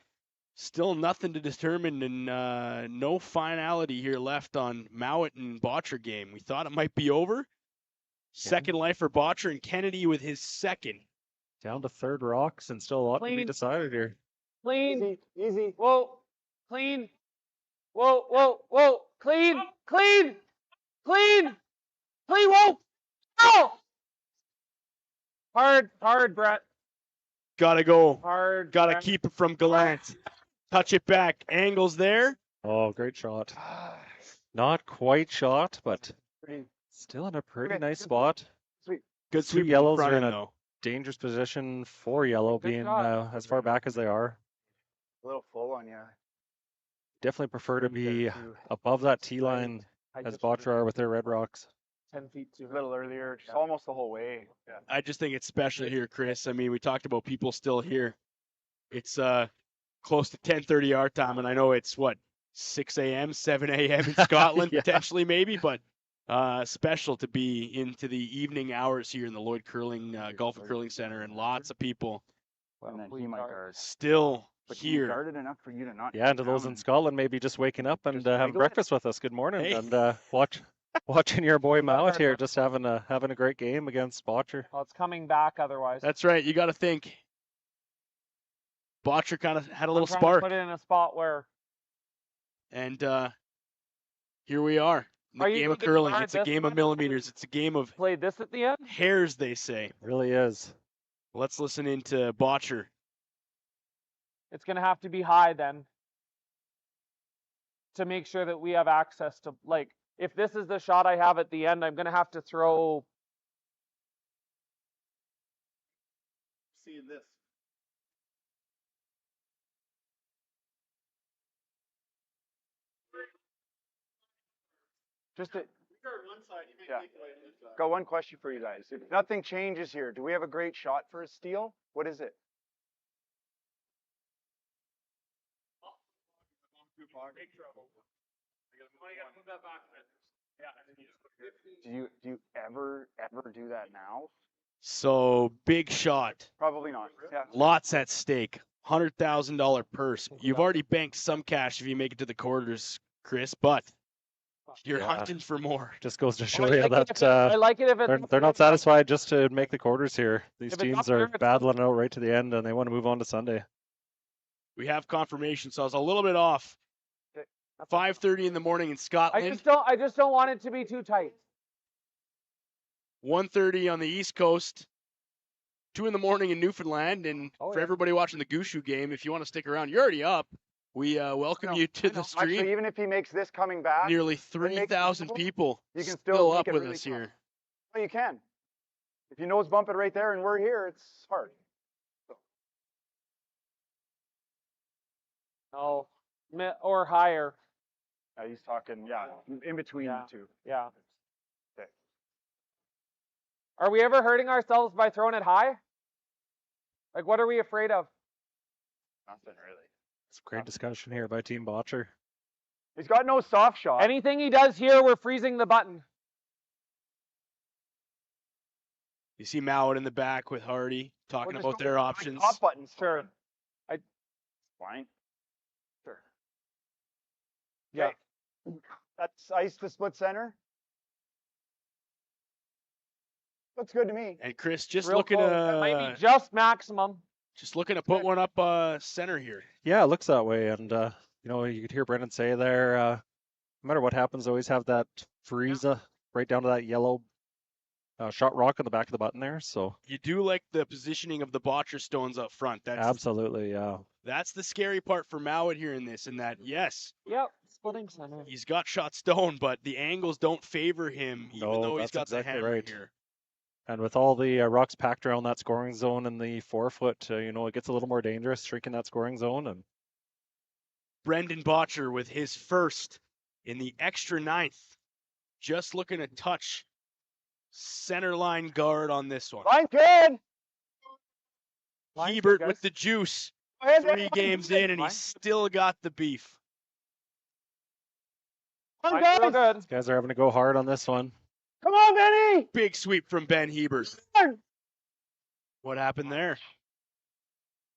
[SPEAKER 1] still nothing to determine, and no finality here left on Mouat and Bottcher game. We thought it might be over. Second life for Bottcher, and Kennedy with his second.
[SPEAKER 3] Down to 3rd rocks and still a lot to be
[SPEAKER 8] Clean.
[SPEAKER 3] decided here.
[SPEAKER 8] Clean.
[SPEAKER 2] Easy.
[SPEAKER 8] Whoa. Clean. Whoa. Clean. Whoa. Oh! Hard, Brett.
[SPEAKER 1] Gotta go.
[SPEAKER 8] Hard.
[SPEAKER 1] Gotta
[SPEAKER 8] Brett.
[SPEAKER 1] keep it from Gallant. Touch it back. Angles there.
[SPEAKER 3] Oh, great shot. Not quite shot, but
[SPEAKER 2] Pretty.
[SPEAKER 3] still in a pretty
[SPEAKER 2] Okay,
[SPEAKER 3] nice
[SPEAKER 2] good.
[SPEAKER 3] spot.
[SPEAKER 2] Sweet.
[SPEAKER 1] Good
[SPEAKER 3] 2
[SPEAKER 1] sweep
[SPEAKER 3] yellows
[SPEAKER 1] front
[SPEAKER 3] are in
[SPEAKER 1] end,
[SPEAKER 3] a
[SPEAKER 1] though.
[SPEAKER 3] dangerous position for yellow
[SPEAKER 8] Good
[SPEAKER 3] being
[SPEAKER 8] shot.
[SPEAKER 3] as far back as they are.
[SPEAKER 2] A little full on you.
[SPEAKER 3] Definitely prefer to
[SPEAKER 2] Trimmed there,
[SPEAKER 3] be
[SPEAKER 2] too.
[SPEAKER 3] above that T line as Bottcher are with their red rocks.
[SPEAKER 8] 10 feet too.
[SPEAKER 2] A little earlier, just almost the whole way. Yeah.
[SPEAKER 1] I just think it's special here, Chris. I mean, we talked about people still here. It's close to 10:30 our time, and I know it's what 6 a.m., 7 a.m. in Scotland
[SPEAKER 3] Yeah.
[SPEAKER 1] potentially, maybe, but special to be into the evening hours here in the Lloyd Curling Golf and Curling Center, and lots of people
[SPEAKER 2] And then he might guard.
[SPEAKER 1] still
[SPEAKER 2] But can he
[SPEAKER 1] here.
[SPEAKER 2] guard it enough for you to not?
[SPEAKER 3] Yeah, and to those in Scotland, maybe just waking up and
[SPEAKER 2] Just
[SPEAKER 3] having
[SPEAKER 2] wiggle it.
[SPEAKER 3] breakfast with us. Good morning,
[SPEAKER 1] Hey.
[SPEAKER 3] and watching your boy Mouat here, just having a great game against Bottcher.
[SPEAKER 8] Well, it's coming back otherwise.
[SPEAKER 1] That's right. You got to think. Bottcher kind of had a little
[SPEAKER 8] I'm trying to
[SPEAKER 1] spark,
[SPEAKER 8] put it in a spot where.
[SPEAKER 1] and here we are. In the
[SPEAKER 8] Are you
[SPEAKER 1] game of
[SPEAKER 8] gonna
[SPEAKER 1] curling.
[SPEAKER 8] guard
[SPEAKER 1] It's a
[SPEAKER 8] this
[SPEAKER 1] game
[SPEAKER 8] one?
[SPEAKER 1] of millimeters. It's a game of
[SPEAKER 8] Played this at the end?
[SPEAKER 1] hairs, they say.
[SPEAKER 3] Really is.
[SPEAKER 1] Let's listen into Bottcher.
[SPEAKER 8] It's going to have to be high then to make sure that we have access to, like, if this is the shot I have at the end, I'm going to have to throw.
[SPEAKER 13] Seeing this.
[SPEAKER 2] Just to,
[SPEAKER 13] We guard one side, you make
[SPEAKER 2] Yeah.
[SPEAKER 13] take away this side.
[SPEAKER 2] got one question for you guys. If nothing changes here, do we have a great shot for a steal? What is it?
[SPEAKER 13] Big trouble. You gotta move that back a bit. Yeah, and then you just put your
[SPEAKER 2] Do you ever do that now?
[SPEAKER 1] So big shot.
[SPEAKER 2] Probably not. Yeah.
[SPEAKER 1] Lots at stake. $100,000 purse. You've already banked some cash if you make it to the quarters, Chris, but you're
[SPEAKER 3] Yeah.
[SPEAKER 1] hunting for more.
[SPEAKER 3] Just goes to show
[SPEAKER 8] I
[SPEAKER 3] you
[SPEAKER 8] like it
[SPEAKER 3] that
[SPEAKER 8] if I like it if it's
[SPEAKER 3] they're not satisfied just to make the quarters here. These
[SPEAKER 8] If it's up
[SPEAKER 3] teams
[SPEAKER 8] there,
[SPEAKER 3] are
[SPEAKER 8] it's up
[SPEAKER 3] battling out right to the end, and they want to move on to Sunday.
[SPEAKER 1] We have confirmation, so I was a little bit off. 5:30 in the morning in
[SPEAKER 8] I
[SPEAKER 1] Scotland.
[SPEAKER 8] just don't want it to be too tight.
[SPEAKER 1] 1:30 on the East Coast. 2 in the morning in Newfoundland, and
[SPEAKER 8] Oh,
[SPEAKER 1] for
[SPEAKER 8] yeah.
[SPEAKER 1] everybody watching the Gushu game, if you want to stick around, you're already up. We welcome you to the stream.
[SPEAKER 2] Actually, even if he makes this coming back,
[SPEAKER 1] Nearly
[SPEAKER 2] makes it
[SPEAKER 1] 3,000
[SPEAKER 2] visible,
[SPEAKER 1] people
[SPEAKER 2] you can
[SPEAKER 1] still
[SPEAKER 2] still
[SPEAKER 1] up
[SPEAKER 2] make it
[SPEAKER 1] with
[SPEAKER 2] really
[SPEAKER 1] us
[SPEAKER 2] tough.
[SPEAKER 1] here.
[SPEAKER 2] well, you can. If you nose bump it right there and we're here, it's hard.
[SPEAKER 8] No, or higher.
[SPEAKER 2] He's talking, in between
[SPEAKER 8] Yeah.
[SPEAKER 2] the two.
[SPEAKER 8] Yeah.
[SPEAKER 2] Okay.
[SPEAKER 8] Are we ever hurting ourselves by throwing it high? Like, what are we afraid of?
[SPEAKER 2] Nothing really.
[SPEAKER 3] It's a great discussion here by Team Bottcher.
[SPEAKER 2] He's got no soft shot.
[SPEAKER 8] Anything he does here, we're freezing the button.
[SPEAKER 1] You see Mouat in the back with Hardy talking about their options.
[SPEAKER 2] Top buttons.
[SPEAKER 8] Sure.
[SPEAKER 2] Fine. Sure.
[SPEAKER 8] Yeah.
[SPEAKER 2] Okay. That's ice to split center. Looks good to me.
[SPEAKER 1] And Chris, just
[SPEAKER 8] Real
[SPEAKER 1] looking
[SPEAKER 8] close. That might
[SPEAKER 1] to
[SPEAKER 8] be just maximum.
[SPEAKER 1] put one up center here.
[SPEAKER 3] Yeah, it looks that way, and you could hear Brendan say there. No matter what happens, always have that freeze right down to that yellow shot rock on the back of the button there. So
[SPEAKER 1] You do like the positioning of the Bottcher stones up front. That's
[SPEAKER 3] absolutely, yeah.
[SPEAKER 1] That's the scary part for Mouat here in this, in that yes,
[SPEAKER 8] Yep. Splitting center.
[SPEAKER 1] he's got shot stone, but the angles don't favor him, even
[SPEAKER 3] No,
[SPEAKER 1] though he's
[SPEAKER 3] that's
[SPEAKER 1] got
[SPEAKER 3] exactly
[SPEAKER 1] the hammer
[SPEAKER 3] right.
[SPEAKER 1] here.
[SPEAKER 3] And with all the rocks packed around that scoring zone in the 4-foot, it gets a little more dangerous shrinking that scoring zone. And
[SPEAKER 1] Brendan Bottcher with his first in the extra ninth. Just looking to touch center line guard on this one.
[SPEAKER 2] Line good.
[SPEAKER 1] Hebert with the juice.
[SPEAKER 2] Go ahead,
[SPEAKER 1] 3
[SPEAKER 2] Line
[SPEAKER 1] games
[SPEAKER 2] good.
[SPEAKER 1] in, and
[SPEAKER 2] Line
[SPEAKER 1] he's still got the beef.
[SPEAKER 2] Come on,
[SPEAKER 8] Real
[SPEAKER 2] guys.
[SPEAKER 8] good.
[SPEAKER 3] these guys are having to go hard on this one.
[SPEAKER 2] Come on, Benny.
[SPEAKER 1] Big sweep from Ben Hebert. What happened there?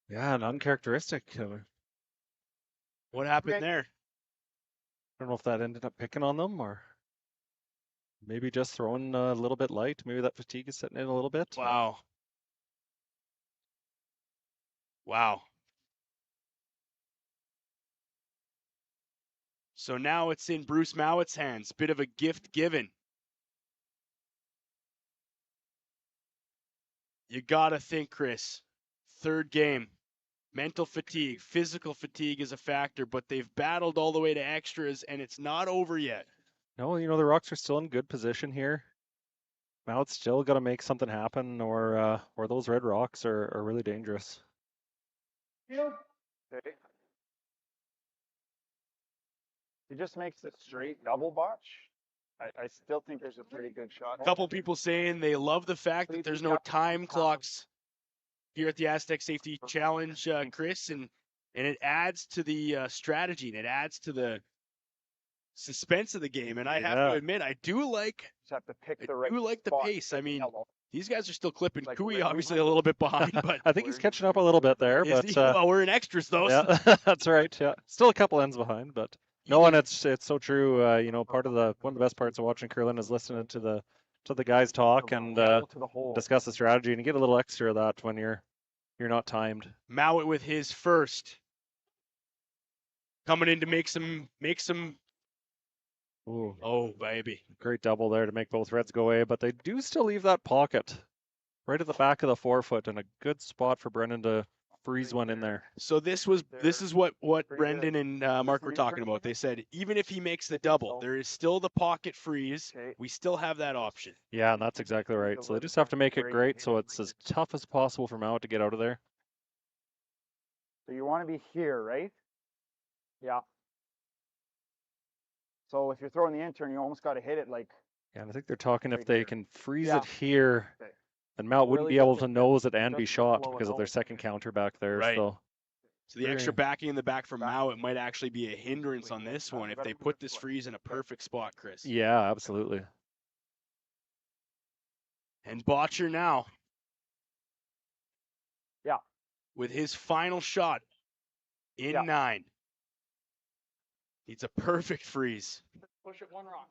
[SPEAKER 3] Yeah, and uncharacteristic.
[SPEAKER 1] What happened
[SPEAKER 2] Okay.
[SPEAKER 1] there?
[SPEAKER 3] I don't know if that ended up picking on them or maybe just throwing a little bit light. Maybe that fatigue is setting in a little bit.
[SPEAKER 1] Wow. Wow. So now it's in Bruce Mouat's hands. Bit of a gift given. You gotta think, Chris. Third game. Mental fatigue, physical fatigue is a factor, but they've battled all the way to extras, and it's not over yet.
[SPEAKER 3] No, the Rocks are still in good position here. Mouat's still got to make something happen, or those red rocks are really dangerous.
[SPEAKER 2] Okay. He just makes it straight double botch. I still think there's a pretty good shot.
[SPEAKER 1] A couple people saying they love the fact that there's no time clocks here at the Astec Safety Challenge, Chris, and it adds to the strategy and it adds to the suspense of the game. And I have to admit, I do like the pace. I mean, these guys are still clipping. Kui obviously a little bit behind, but
[SPEAKER 3] I think he's catching up a little bit there. But
[SPEAKER 1] well, we're in extras though.
[SPEAKER 3] Yeah, that's right. Yeah, still a couple ends behind, but no, and it's so true. You know, one of the best parts of watching curling is listening to the guys talk and discuss the strategy, and you get a little extra of that when you're not timed.
[SPEAKER 1] Mouat with his first, coming in to make some.
[SPEAKER 3] Ooh.
[SPEAKER 1] Oh baby!
[SPEAKER 3] Great double there to make both Reds go away, but they do still leave that pocket right at the back of the forefoot, and a good spot for Brendan to freeze one in there.
[SPEAKER 1] So this is what Brendan and Mark were talking about. They said even if he makes the double, there is still the pocket freeze. We still have that option.
[SPEAKER 3] Yeah, and that's exactly right. So they just have to make it great, so it's as tough as possible for Mouat to get out of there.
[SPEAKER 2] So you want to be here, right? Yeah. So if you're throwing the intern, you almost got to hit it like.
[SPEAKER 3] Yeah, and I think they're talking if they can freeze it here, then Mouat wouldn't be able to nose it and be shot because of their second counter back there.
[SPEAKER 1] Right.
[SPEAKER 3] So
[SPEAKER 1] the extra backing in the back from Mouat might actually be a hindrance on this one if they put this freeze in a perfect spot, Chris.
[SPEAKER 3] Yeah, absolutely.
[SPEAKER 1] And Bottcher now.
[SPEAKER 2] Yeah.
[SPEAKER 1] With his final shot in 9. Needs a perfect freeze.
[SPEAKER 8] Push it 1 rock.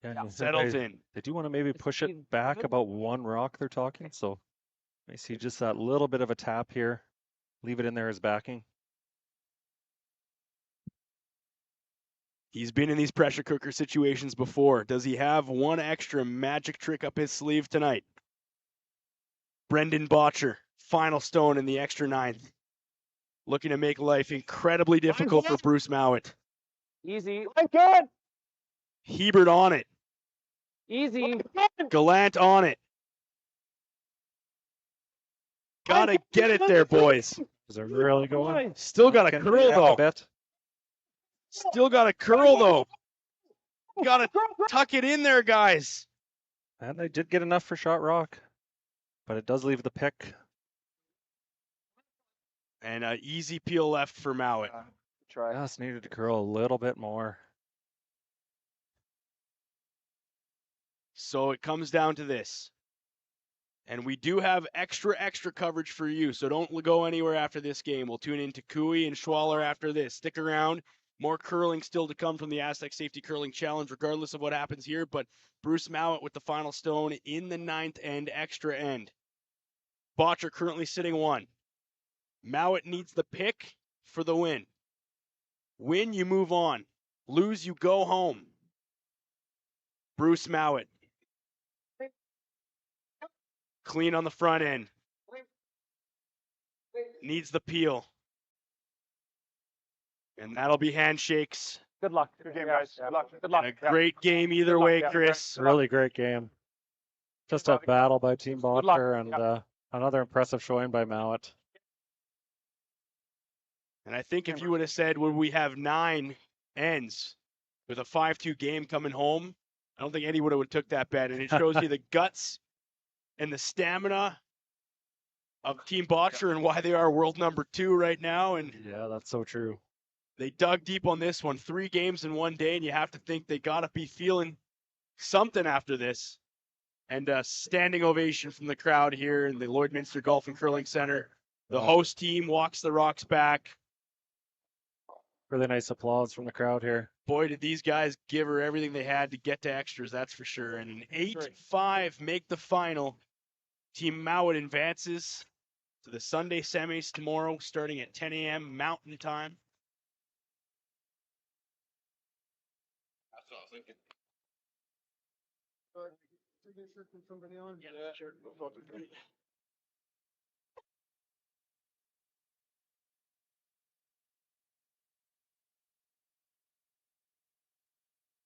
[SPEAKER 3] Yeah,
[SPEAKER 1] settles in.
[SPEAKER 3] They do want to maybe push it back about 1 rock, they're talking. So I see just that little bit of a tap here. Leave it in there as backing.
[SPEAKER 1] He's been in these pressure cooker situations before. Does he have one extra magic trick up his sleeve tonight? Brendan Bottcher, final stone in the extra 9th. Looking to make life incredibly difficult for Bruce Mouat.
[SPEAKER 8] Easy.
[SPEAKER 2] Good.
[SPEAKER 1] Hebert on it.
[SPEAKER 8] Easy.
[SPEAKER 1] Gallant on it. Gotta get it there, boys.
[SPEAKER 3] Is it really going?
[SPEAKER 1] Still got a curl though. Still got a curl though. Gotta tuck it in there, guys.
[SPEAKER 3] And they did get enough for shot rock, but it does leave the pick.
[SPEAKER 1] And an easy peel left for Mouat.
[SPEAKER 3] Just needed to curl a little bit more.
[SPEAKER 1] So it comes down to this. And we do have extra coverage for you, so don't go anywhere after this game. We'll tune in to Kui and Schwaller after this. Stick around. More curling still to come from the Astec Safety Curling Challenge, regardless of what happens here. But Bruce Mouat with the final stone in the 9th end, extra end. Bottcher currently sitting 1. Mouat needs the pick for the win. Win, you move on. Lose, you go home. Bruce Mouat. Clean on the front end. Needs the peel. And that'll be handshakes.
[SPEAKER 2] Good luck. Good game, guys. Good luck. Good luck.
[SPEAKER 1] A great game either way, Chris.
[SPEAKER 3] Really great game. Just a battle by Team Bottcher and another impressive showing by Mouat.
[SPEAKER 1] And I think if you would have said, would we have 9 ends with a 5-2 game coming home, I don't think anyone would have took that bet. And it shows you the guts and the stamina of Team Bottcher and why they are world number 2 right now. And
[SPEAKER 3] yeah, that's so true.
[SPEAKER 1] They dug deep on this one. 3 games in 1 day, and you have to think they got to be feeling something after this. And a standing ovation from the crowd here in the Lloydminster Golf and Curling Center. The host team walks the rocks back.
[SPEAKER 3] Really nice applause from the crowd here.
[SPEAKER 1] Boy, did these guys give her everything they had to get to extras, that's for sure. And an 8-5 make the final. Team Mouat advances to the Sunday semis tomorrow, starting at 10 a.m. Mountain Time.
[SPEAKER 13] That's what I was thinking.
[SPEAKER 8] Signature from somebody on?
[SPEAKER 13] Yeah, sure.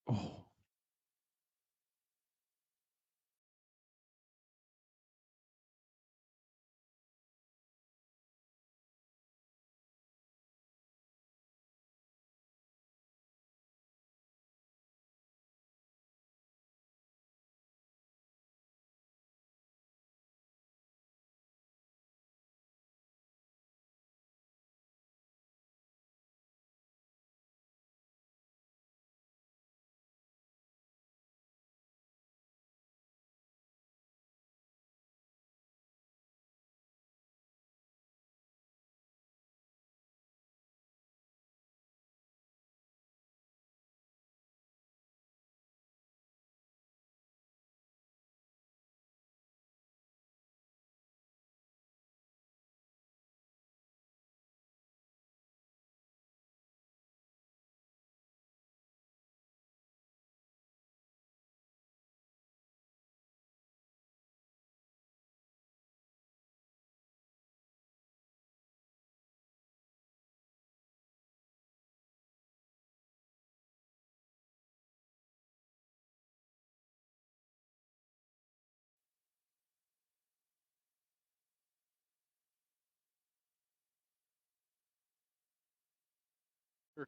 [SPEAKER 3] Oh.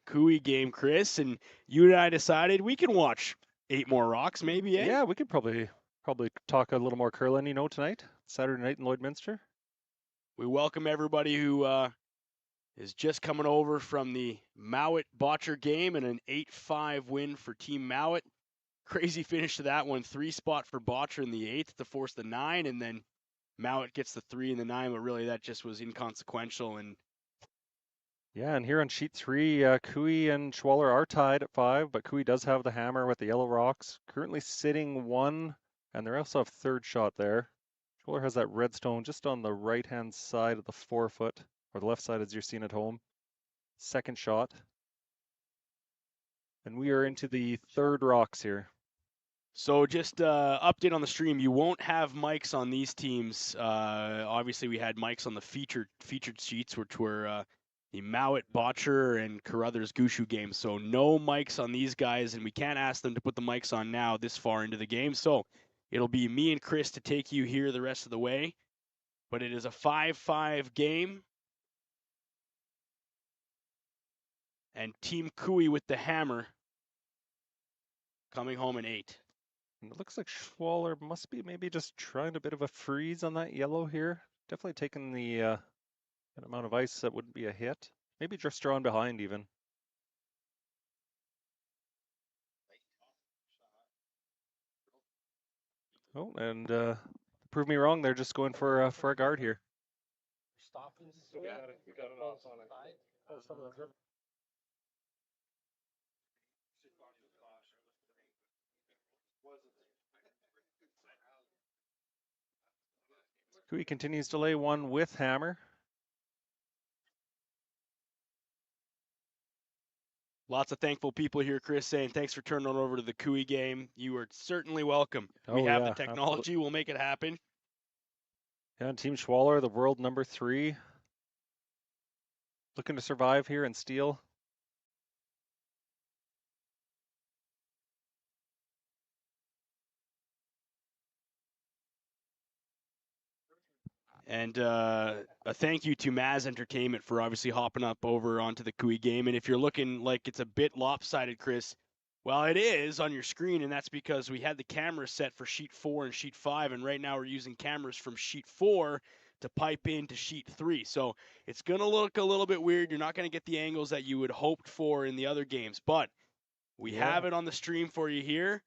[SPEAKER 1] QUARTERFINALS game, Chris, and you and I decided we can watch 8 more rocks, maybe, eh?
[SPEAKER 3] Yeah, we could probably talk a little more curling, tonight, Saturday night in Lloydminster.
[SPEAKER 1] We welcome everybody who is just coming over from the Mouat Bottcher game and an 8-5 win for Team Mouat. Crazy finish to that one. 3-spot for Bottcher in the 8th to force the 9, and then Mouat gets the 3 and the 9, but really that just was inconsequential. And
[SPEAKER 3] yeah, and here on sheet 3, Cooey and Schwaller are tied at 5, but Cooey does have the hammer with the yellow rocks, currently sitting 1, and they also have third shot there. Schwaller has that red stone just on the right-hand side of the 4-foot, or the left side as you're seeing at home. Second shot. And we are into the third rocks here.
[SPEAKER 1] so just update on the stream. You won't have mics on these teams. Obviously, we had mics on the featured sheets, which were the Mouat, Bottcher, and Carruthers Gushu games. So no mics on these guys, and we can't ask them to put the mics on now this far into the game. So it'll be me and Chris to take you here the rest of the way. But it is a 5-5 game. And Team Cooey with the hammer coming home in 8.
[SPEAKER 3] And it looks like Schwaller must be maybe just trying a bit of a freeze on that yellow here. Definitely taking the an amount of ice that wouldn't be a hit. Maybe just drawing behind even. Oh, and prove me wrong. They're just going for a guard here.
[SPEAKER 12] You got it off on it.
[SPEAKER 3] Cooey continues to lay 1 with hammer.
[SPEAKER 1] Lots of thankful people here, Chris, saying thanks for turning it over to the Cooey game. You are certainly welcome. We have the technology.
[SPEAKER 3] Absolutely.
[SPEAKER 1] We'll make it happen.
[SPEAKER 3] Yeah, and Team Schwaller, the world number 3. Looking to survive here and steal.
[SPEAKER 1] And a thank you to Maz Entertainment for obviously hopping up over onto the Cooey game. And if you're looking like it's a bit lopsided, Chris, well, it is on your screen, and that's because we had the cameras set for sheet 4 and sheet 5, and right now we're using cameras from sheet 4 to pipe into sheet 3. So it's going to look a little bit weird. You're not going to get the angles that you would hoped for in the other games, but we have it on the stream for you here.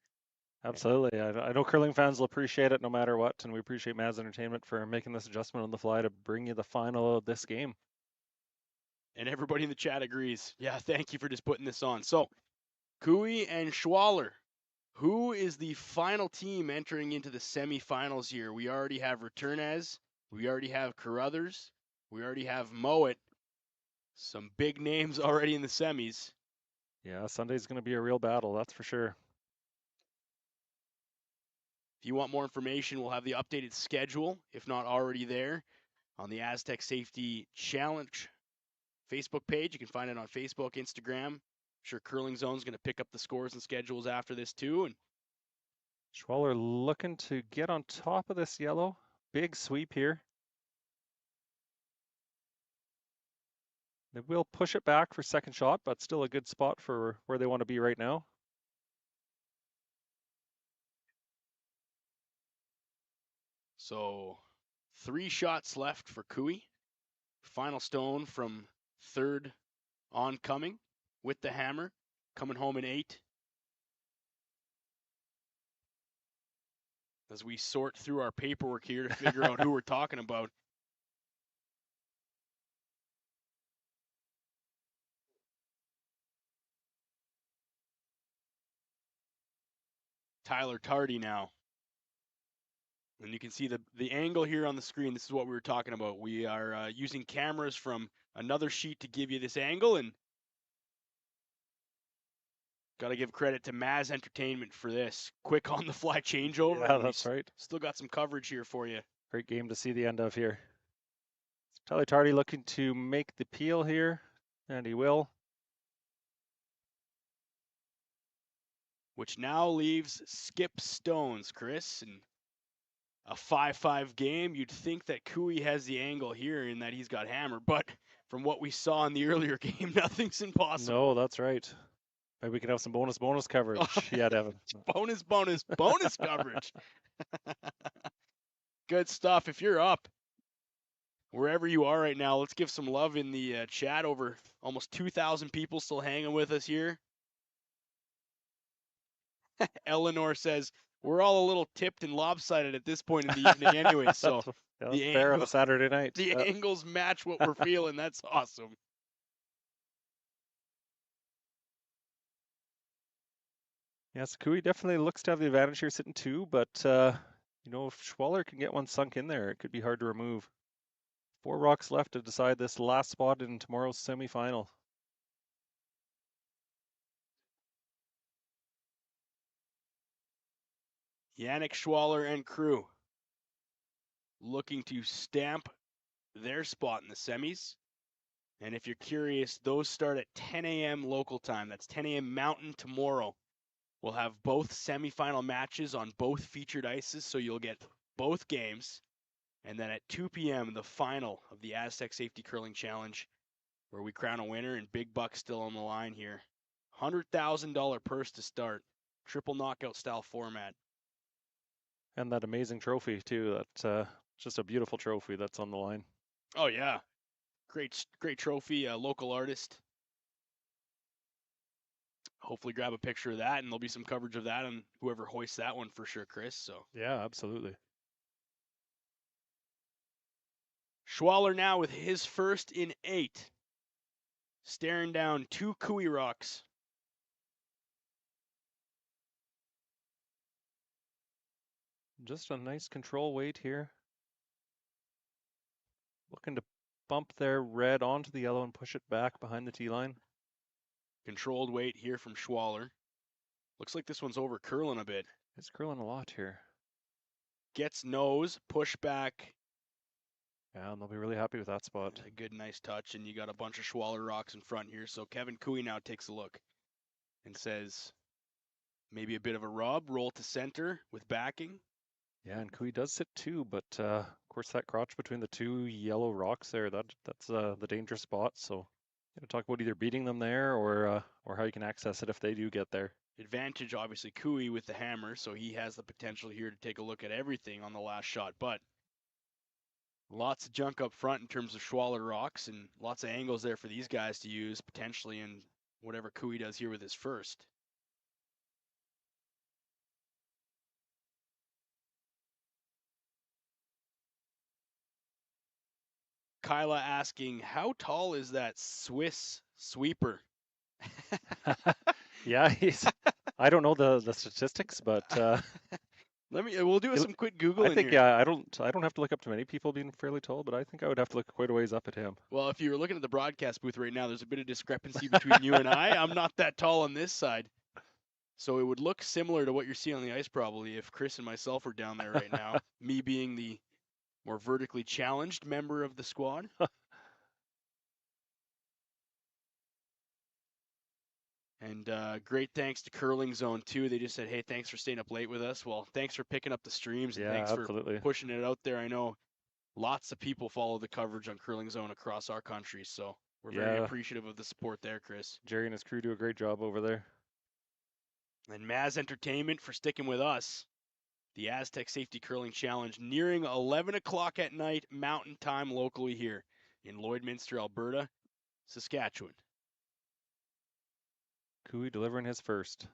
[SPEAKER 3] Absolutely. I know curling fans will appreciate it no matter what, and we appreciate Maz Entertainment for making this adjustment on the fly to bring you the final of this game.
[SPEAKER 1] And everybody in the chat agrees. Yeah, thank you for just putting this on. So, Cooey and Schwaller, who is the final team entering into the semifinals here? We already have Returnez, we already have Carruthers, we already have Mouat. Some big names already in the semis.
[SPEAKER 3] Yeah, Sunday's going to be a real battle, that's for sure.
[SPEAKER 1] If you want more information, we'll have the updated schedule, if not already there, on the Astec Safety Challenge Facebook page. You can find it on Facebook, Instagram. I'm sure Curling Zone's going to pick up the scores and schedules after this too. And
[SPEAKER 3] Schwaller looking to get on top of this yellow. Big sweep here. They will push it back for second shot, but still a good spot for where they want to be right now.
[SPEAKER 1] So 3 shots left for Cooey. Final stone from third oncoming with the hammer, coming home in 8. As we sort through our paperwork here to figure out who we're talking about. Tyler Tardy now. And you can see the angle here on the screen. This is what we were talking about. We are using cameras from another sheet to give you this angle, and got to give credit to Maz Entertainment for this. Quick on-the-fly changeover.
[SPEAKER 3] Yeah, that's right.
[SPEAKER 1] Still got some coverage here for you.
[SPEAKER 3] Great game to see the end of here. Tyler Tardy looking to make the peel here, and he will.
[SPEAKER 1] Which now leaves Skip Stones, Chris, and a 5-5 game. You'd think that Cooey has the angle here and that he's got hammer, but from what we saw in the earlier game, nothing's impossible.
[SPEAKER 3] No, that's right. Maybe we can have some bonus coverage. Yeah, Devin.
[SPEAKER 1] bonus coverage. Good stuff. If you're up, wherever you are right now, let's give some love in the chat. Over almost 2,000 people still hanging with us here. Eleanor says, we're all a little tipped and lopsided at this point in the evening anyway, so
[SPEAKER 3] that's fair on a Saturday night.
[SPEAKER 1] The angles match what we're feeling. That's awesome.
[SPEAKER 3] Yes, Kui definitely looks to have the advantage here sitting 2, but you know, if Schwaller can get one sunk in there, it could be hard to remove. 4 rocks left to decide this last spot in tomorrow's semifinal.
[SPEAKER 1] Yannick Schwaller and crew looking to stamp their spot in the semis. And if you're curious, those start at 10 a.m. local time. That's 10 a.m. Mountain tomorrow. We'll have both semifinal matches on both featured ices, so you'll get both games. And then at 2 p.m., the final of the Astec Safety Curling Challenge, where we crown a winner, and big bucks still on the line here. $100,000 purse to start. Triple knockout style format.
[SPEAKER 3] And that amazing trophy, too. That's just a beautiful trophy that's on the line.
[SPEAKER 1] Oh, yeah. Great trophy, local artist. Hopefully grab a picture of that, and there'll be some coverage of that on whoever hoists that one for sure, Chris. So
[SPEAKER 3] yeah, absolutely.
[SPEAKER 1] Schwaller now with his first in 8. Staring down 2 Kui rocks.
[SPEAKER 3] Just a nice control weight here. Looking to bump their red onto the yellow and push it back behind the tee line.
[SPEAKER 1] Controlled weight here from Schwaller. Looks like this one's over curling a bit.
[SPEAKER 3] It's curling a lot here.
[SPEAKER 1] Gets nose, push back.
[SPEAKER 3] Yeah, and they'll be really happy with that spot.
[SPEAKER 1] A good, nice touch, and you got a bunch of Schwaller rocks in front here. So Kevin Kui now takes a look and says, maybe a bit of a rub, roll to center with backing.
[SPEAKER 3] Yeah, and Kui does sit 2, but of course that crotch between the 2 yellow rocks there, that's the dangerous spot. So you know, talk about either beating them there or how you can access it if they do get there.
[SPEAKER 1] Advantage, obviously, Kui with the hammer, so he has the potential here to take a look at everything on the last shot. But lots of junk up front in terms of Schwaller rocks, and lots of angles there for these guys to use potentially in whatever Kui does here with his first. Kyla asking, how tall is that Swiss sweeper?
[SPEAKER 3] Yeah, I don't know the statistics, but
[SPEAKER 1] we'll do some quick Googling.
[SPEAKER 3] I think
[SPEAKER 1] here.
[SPEAKER 3] yeah, I don't have to look up to many people being fairly tall, but I think I would have to look quite a ways up at him.
[SPEAKER 1] Well, if you were looking at the broadcast booth right now, there's a bit of discrepancy between you and I. I'm not that tall on this side. So it would look similar to what you're seeing on the ice probably if Chris and myself were down there right now, me being the more vertically challenged member of the squad. And great thanks to Curling Zone, too. They just said, hey, thanks for staying up late with us. Well, thanks for picking up the streams, and thanks
[SPEAKER 3] absolutely.
[SPEAKER 1] for pushing it out there. I know lots of people follow the coverage on Curling Zone across our country, so we're very appreciative of the support there, Chris.
[SPEAKER 3] Jerry and his crew do a great job over there.
[SPEAKER 1] And Maz Entertainment for sticking with us. The Astec Safety Curling Challenge nearing 11 o'clock at night, Mountain Time locally here in Lloydminster, Alberta, Saskatchewan.
[SPEAKER 3] Kui delivering his first.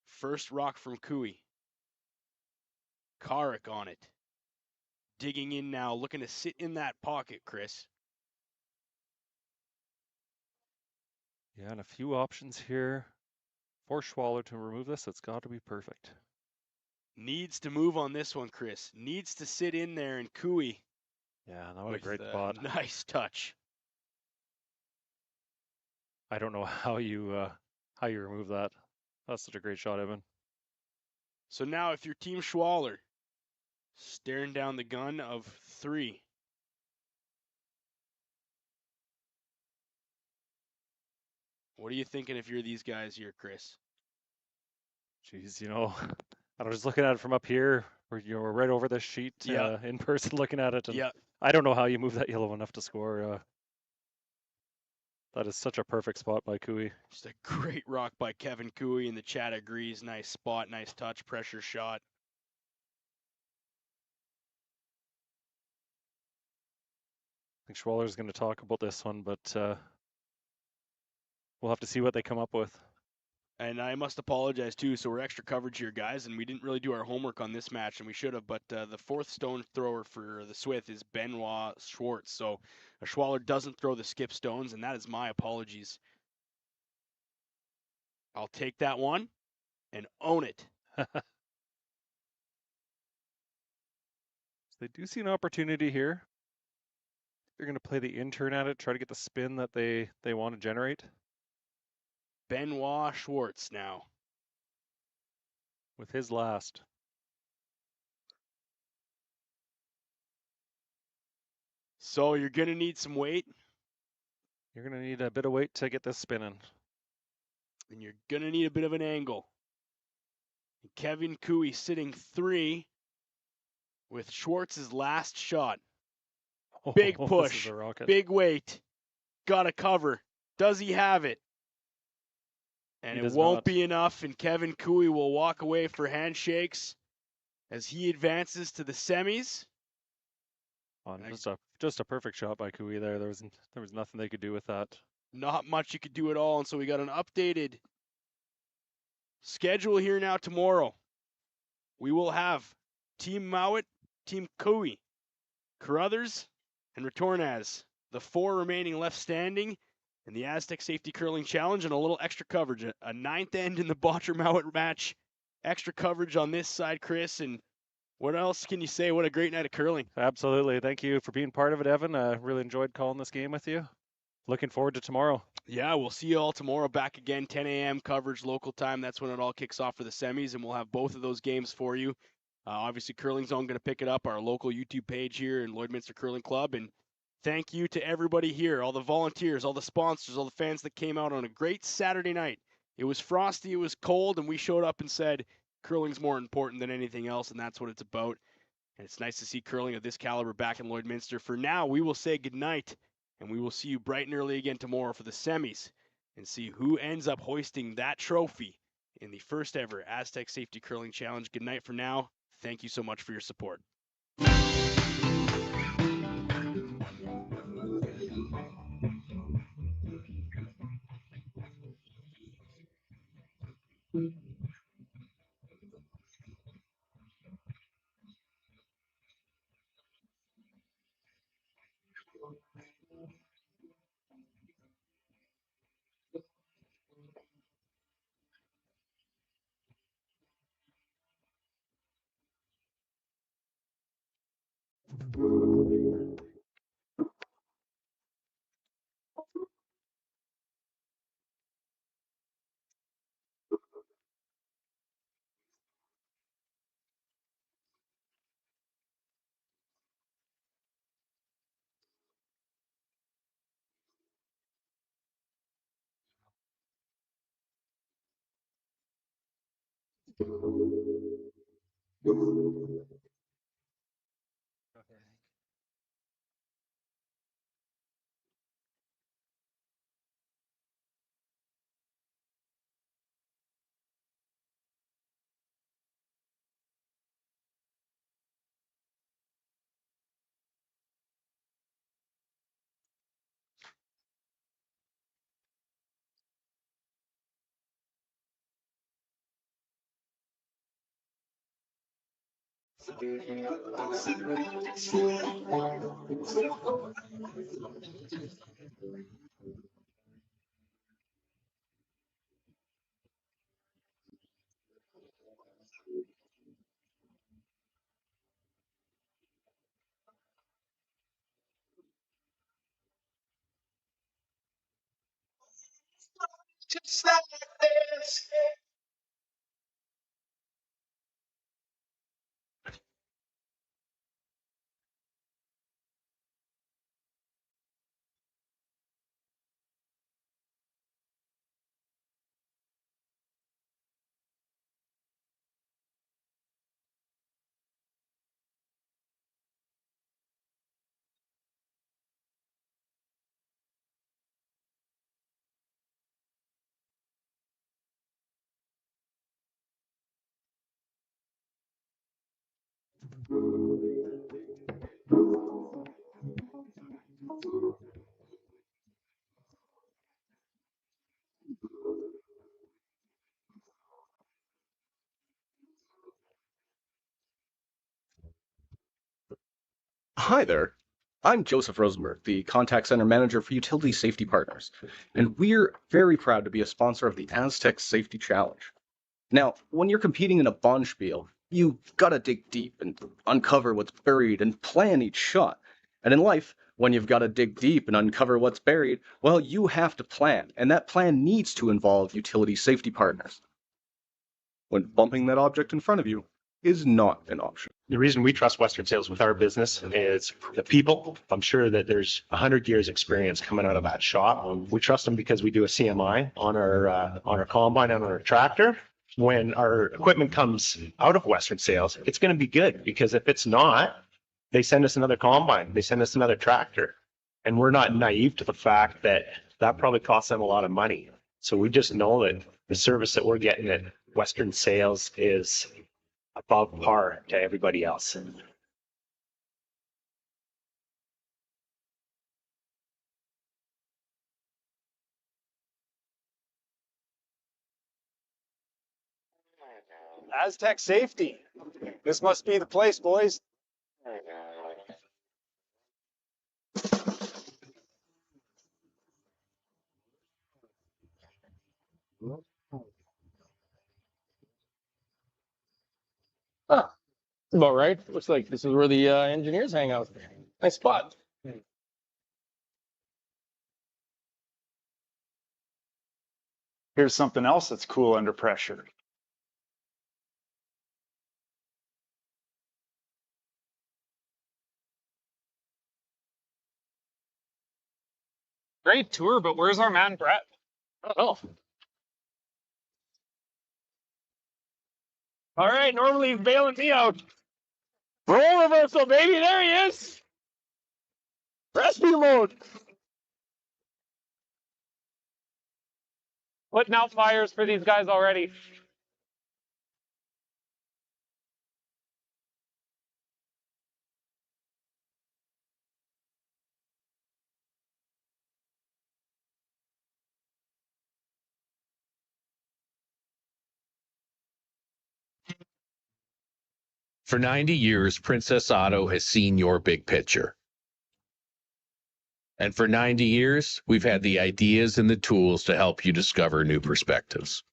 [SPEAKER 1] First rock from Kui. Karik on it. Digging in now, looking to sit in that pocket, Chris.
[SPEAKER 3] Yeah, and a few options here for Schwaller to remove this. It's got to be perfect.
[SPEAKER 1] Needs to move on this one, Chris. Needs to sit in there, and Kui.
[SPEAKER 3] Yeah, that was a great spot.
[SPEAKER 1] Nice touch.
[SPEAKER 3] I don't know how you remove that. That's such a great shot, Evan.
[SPEAKER 1] So now if you're Team Schwaller, staring down the gun of 3. What are you thinking if you're these guys here, Chris?
[SPEAKER 3] Jeez, you know, I was just looking at it from up here, where you're right over this sheet
[SPEAKER 1] Yeah.
[SPEAKER 3] in person looking at it. And
[SPEAKER 1] Yeah.
[SPEAKER 3] I don't know how you move that yellow enough to score. That is such a perfect spot by Cooey.
[SPEAKER 1] Just a great rock by Kevin Cooey, and the chat agrees. Nice spot, nice touch, pressure shot.
[SPEAKER 3] I think Schwaller's going to talk about this one, but we'll have to see what they come up with.
[SPEAKER 1] And I must apologize too. So we're extra coverage here, guys, and we didn't really do our homework on this match, and we should have. But the fourth stone thrower for the Swith is Benoit Schwartz. So a Schwaller doesn't throw the skip stones, and that is my apologies. I'll take that one and own it.
[SPEAKER 3] They do see an opportunity here. They're going to play the intern at it, try to get the spin that they want to generate.
[SPEAKER 1] Benoit Schwartz now
[SPEAKER 3] with his last.
[SPEAKER 1] So you're going to need some weight.
[SPEAKER 3] You're going to need a bit of weight to get this spinning.
[SPEAKER 1] And you're going to need a bit of an angle. Kevin Cooey sitting 3 with Schwartz's last shot. Big push, big weight, got to cover. Does he have it? And it won't be enough, and Kevin Cooey will walk away for handshakes as he advances to the semis.
[SPEAKER 3] Just a perfect shot by Cooey there. There was nothing they could do with that.
[SPEAKER 1] Not much you could do at all, and so we got an updated schedule here now tomorrow. We will have Team Mouat, Team Cooey, Carruthers, and Retornaz, the 4 remaining left standing in the Astec Safety Curling Challenge, and a little extra coverage, a 9th end in the Bottcher Mouat match. Extra coverage on this side, Chris, and what else can you say? What a great night of curling.
[SPEAKER 3] Absolutely. Thank you for being part of it, Evan. I really enjoyed calling this game with you. Looking forward to tomorrow.
[SPEAKER 1] Yeah, we'll see you all tomorrow. Back again, 10 a.m. coverage local time. That's when it all kicks off for the semis, and we'll have both of those games for you. Obviously, Curling Zone going to pick it up, our local YouTube page here in Lloydminster Curling Club. And thank you to everybody here, all the volunteers, all the sponsors, all the fans that came out on a great Saturday night. It was frosty, it was cold, and we showed up and said, curling's more important than anything else, and that's what it's about. And it's nice to see curling of this caliber back in Lloydminster. For now, we will say goodnight, and we will see you bright and early again tomorrow for the semis and see who ends up hoisting that trophy in the first ever Astec Safety Curling Challenge. Good night for now. Thank you so much for your support.
[SPEAKER 12] Just like this.
[SPEAKER 10] Hi there. I'm Joseph Rosenberg, the Contact Center Manager for Utility Safety Partners, and we're very proud to be a sponsor of the Astec Safety Challenge. Now, when you're competing in a bonspiel, you've got to dig deep and uncover what's buried and plan each shot. And in life, when you've got to dig deep and uncover what's buried, well, you have to plan, and that plan needs to involve utility safety partners. When bumping that object in front of you is not an option.
[SPEAKER 5] The reason we trust Western Sales with our business is the people. I'm sure that there's 100 years experience coming out of that shop. We trust them because we do a CMI on our combine and on our tractor. When our equipment comes out of Western Sales, it's going to be good, because if it's not, they send us another combine, they send us another tractor, and we're not naive to the fact that that probably costs them a lot of money. So we just know that the service that we're getting at Western Sales is above par to everybody else.
[SPEAKER 2] Astec Safety. This must be the place, boys.
[SPEAKER 12] Huh. About right. Looks like this is where the engineers hang out. Nice spot.
[SPEAKER 2] Here's something else that's cool under pressure.
[SPEAKER 8] Great tour, but where's our man Brett?
[SPEAKER 12] I don't know. All right, normally he's bailing me out. Roll reversal, baby. There he is. Rescue mode.
[SPEAKER 8] Putting out fires for these guys already.
[SPEAKER 4] For 90 years, Princess Auto has seen your big picture. And for 90 years, we've had the ideas and the tools to help you discover new perspectives.